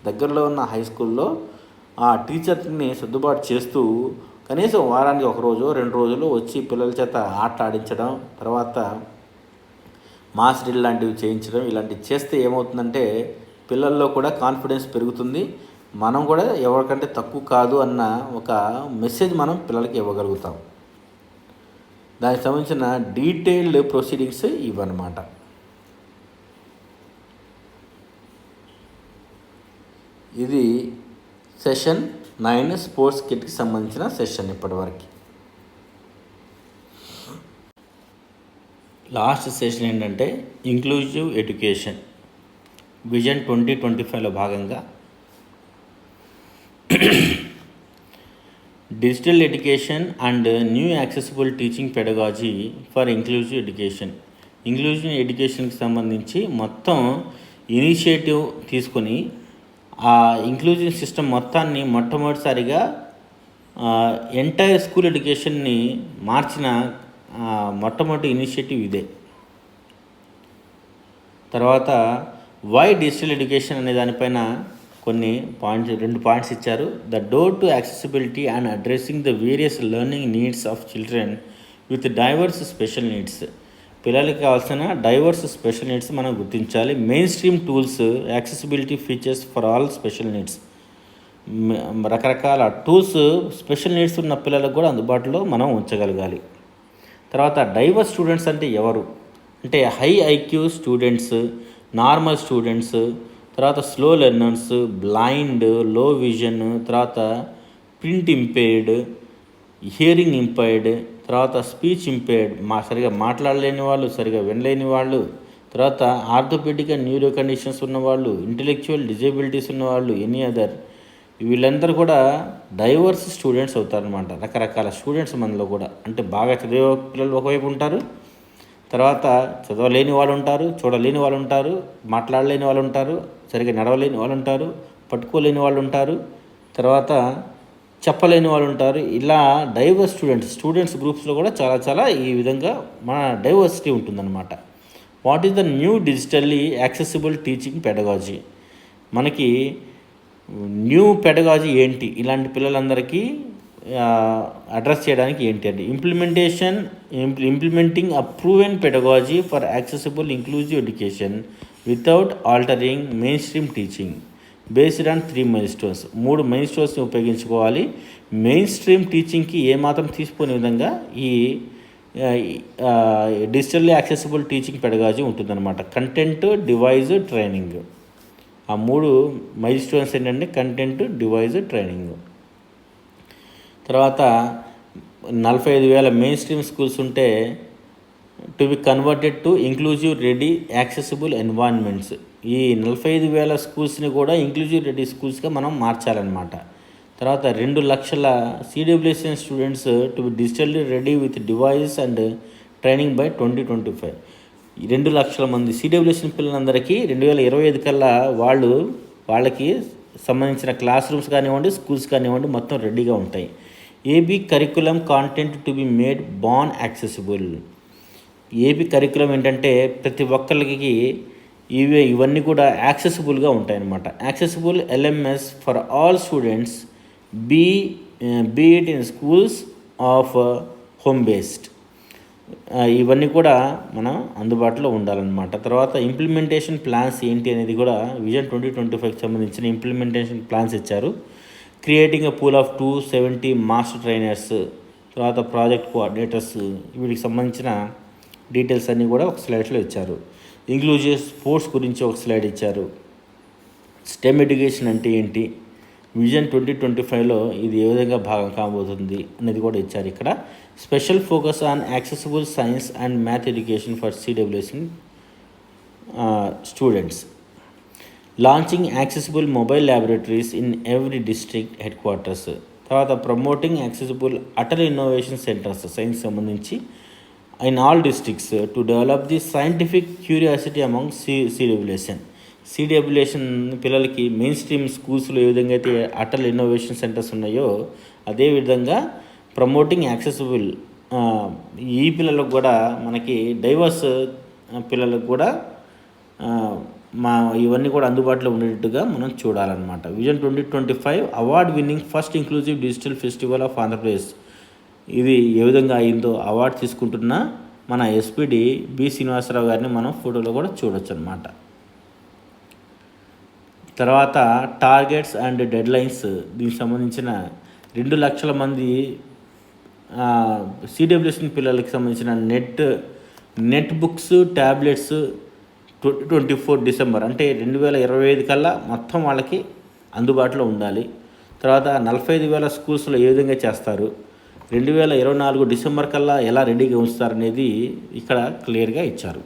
దగ్గరలో ఉన్న హై స్కూల్లో ఆ టీచర్ని సర్దుబాటు చేస్తూ కనీసం వారానికి 1 రోజు 2 రోజులు వచ్చి పిల్లల చేత ఆట ఆడించడం, తర్వాత మాస్ డ్రిల్ లాంటివి చేయించడం, ఇలాంటివి చేస్తే ఏమవుతుందంటే పిల్లల్లో కూడా కాన్ఫిడెన్స్ పెరుగుతుంది. మనం కూడా ఎవరికంటే తక్కువ కాదు అన్న ఒక మెసేజ్ మనం పిల్లలకి ఇవ్వగలుగుతాం. దానికి సంబంధించిన డీటెయిల్డ్ ప్రొసీడింగ్స్ ఇవన్నమాట. ఇది సెషన్ 9 స్పోర్ట్స్ కిట్కి సంబంధించిన సెషన్ ఇప్పటివరకు. లాస్ట్ సెషన్ ఏంటంటే ఇంక్లూజివ్ ఎడ్యుకేషన్ విజన్ 2025లో భాగంగా digital education and new accessible teaching pedagogy for inclusive education. Inclusive ఎడ్యుకేషన్కి సంబంధించి మొత్తం ఇనిషియేటివ్ తీసుకొని ఆ ఇంక్లూజివ్ సిస్టమ్ మొత్తాన్ని మొట్టమొదటిసారిగా ఎంటైర్ స్కూల్ ఎడ్యుకేషన్ని మార్చిన మొట్టమొదటి ఇనిషియేటివ్ ఇదే. తర్వాత వై డిజిటల్ ఎడ్యుకేషన్ అనే దానిపైన రెండు పాయింట్స్ ఇచ్చారు. The door to accessibility and addressing the various learning needs of children with divorce special needs. పిల్లలకి కావాల్సిన డైవర్స్ స్పెషల్ నీడ్స్ మనం గుర్తించాలి. Main stream tools, accessibility features for all special needs. రకరకాల tools special needs ఉన్న పిల్లలకు కూడా అందుబాటులో మనం ఉంచగలగాలి. తర్వాత డైవర్స్ స్టూడెంట్స్ అంటే ఎవరు అంటే high IQ students, normal students, తర్వాత slow learners, blind, low vision, తర్వాత ప్రింట్ ఇంపైర్డ్, హియరింగ్ ఇంపైర్డ్, తర్వాత స్పీచ్ ఇంపైర్డ్, సరిగా మాట్లాడలేని వాళ్ళు, సరిగా వినలేని వాళ్ళు, తర్వాత ఆర్థోపెడిక్ అండ్ న్యూరో కండిషన్స్ ఉన్నవాళ్ళు, ఇంటెలెక్చువల్ డిజేబిలిటీస్ ఉన్నవాళ్ళు, ఎనీ అదర్, వీళ్ళందరూ కూడా డైవర్స్ స్టూడెంట్స్ అవుతారనమాట. రకరకాల స్టూడెంట్స్ మనలో కూడా, అంటే బాగా చదివే పిల్లలు ఒకవైపు ఉంటారు, తర్వాత చదవలేని వాళ్ళు ఉంటారు, చూడలేని వాళ్ళు ఉంటారు, మాట్లాడలేని వాళ్ళు ఉంటారు, సరిగ్గా నడవలేని వాళ్ళు ఉంటారు, పట్టుకోలేని వాళ్ళు ఉంటారు, తర్వాత చెప్పలేని వాళ్ళు ఉంటారు. ఇలా డైవర్స్ స్టూడెంట్స్ గ్రూప్స్లో కూడా చాలా ఈ విధంగా మన డైవర్సిటీ ఉంటుందన్నమాట. What is the new digitally accessible teaching pedagogy? మనకి న్యూ పెడగాజీ ఏంటి, ఇలాంటి పిల్లలందరికీ అడ్రస్ చేయడానికి ఏంటి అంటే implementing a proven pedagogy for accessible inclusive education without altering mainstream teaching based on 3 main stones. 3 main స్టోన్స్ని ఉపయోగించుకోవాలి. మెయిన్ స్ట్రీమ్ టీచింగ్కి ఏమాత్రం తీసుకునే విధంగా ఈ డిజిటల్లీ యాక్సెసిబుల్ టీచింగ్ పెడగాజీ ఉంటుందన్నమాట. Content, device, training. ఆ 3 మెయిన్ స్టోన్స్ ఏంటంటే కంటెంట్, డివైజ్, ట్రైనింగ్. తర్వాత 45,000 మెయిన్ స్ట్రీమ్ స్కూల్స్ ఉంటే to be converted to inclusive ready accessible environments. ఈ 45,000 స్కూల్స్ని కూడా ఇంక్లూజివ్ రెడీ స్కూల్స్గా మనం మార్చాలన్నమాట. తర్వాత 2 లక్షల CWSN students to be digitally ready with device and training by 2025. 2 లక్షల మంది సిడబ్ల్యూఎస్ఎన్ పిల్లలందరికీ 2025 కల్లా వాళ్ళకి సంబంధించిన క్లాస్ రూమ్స్ కానివ్వండి, స్కూల్స్ కానివ్వండి మొత్తం రెడీగా ఉంటాయి. AP curriculum content to be made born accessible. AP curriculum ఏంటంటే ప్రతి ఒక్కరికి ఇవన్నీ కూడా యాక్సెసిబుల్గా ఉంటాయన్నమాట. Accessible LMS for all students be it in schools of home based. ఇవన్నీ కూడా మనం అందుబాటులో ఉండాలన్నమాట. తర్వాత ఇంప్లిమెంటేషన్ ప్లాన్స్ ఏంటి అనేది కూడా విజన్ 2025కి సంబంధించిన ఇంప్లిమెంటేషన్ ప్లాన్స్ ఇచ్చారు. Creating a pool of 270 master trainers, తర్వాత ప్రాజెక్ట్ కోఆర్డినేటర్స్, వీటికి సంబంధించిన డీటెయిల్స్ అన్నీ కూడా ఒక స్లైడ్లో ఇచ్చారు. ఇంక్లూజివ్ స్పోర్ట్స్ గురించి ఒక స్లైడ్ ఇచ్చారు. స్టెమ్ ఎడ్యుకేషన్ అంటే ఏంటి, విజన్ 2025లో ఇది ఏ విధంగా భాగం కాబోతుంది అనేది కూడా ఇచ్చారు. ఇక్కడ special focus on accessible science and math education for CWSN students. Launching accessible mobile laboratories in every district headquarters. తర్వాత promoting accessible Atal innovation centres, science సంబంధించి in all districts to develop the scientific curiosity among CWSN పిల్లలకి mainstream స్కూల్స్లో ఏ విధంగా అయితే Atal innovation centres ఉన్నాయో అదేవిధంగా promoting accessible ఈ పిల్లలకు కూడా మనకి డైవర్స్ పిల్లలకు కూడా ఇవన్నీ కూడా అందుబాటులో ఉండేటట్టుగా మనం చూడాలన్నమాట. Vision 2025 award winning first inclusive digital festival of Andhra Pradesh. ఇది ఏ విధంగా అయిందో అవార్డు తీసుకుంటున్న మన ఎస్పీడి బి శ్రీనివాసరావు గారిని మనం ఫోటోలో కూడా చూడొచ్చు అనమాట. తర్వాత టార్గెట్స్ అండ్ డెడ్ లైన్స్, దీనికి సంబంధించిన 2 లక్షల మంది సిడబ్ల్యూఎస్ పిల్లలకి సంబంధించిన నెట్ బుక్స్ ట్యాబ్లెట్స్ 2024 డిసెంబర్ అంటే 2025 కల్లా మొత్తం వాళ్ళకి అందుబాటులో ఉండాలి. తర్వాత 45,000 స్కూల్స్లో ఏ విధంగా చేస్తారు, 2024 డిసెంబర్ కల్లా ఎలా రెడీగా ఉంచుతారనేది ఇక్కడ క్లియర్గా ఇచ్చారు.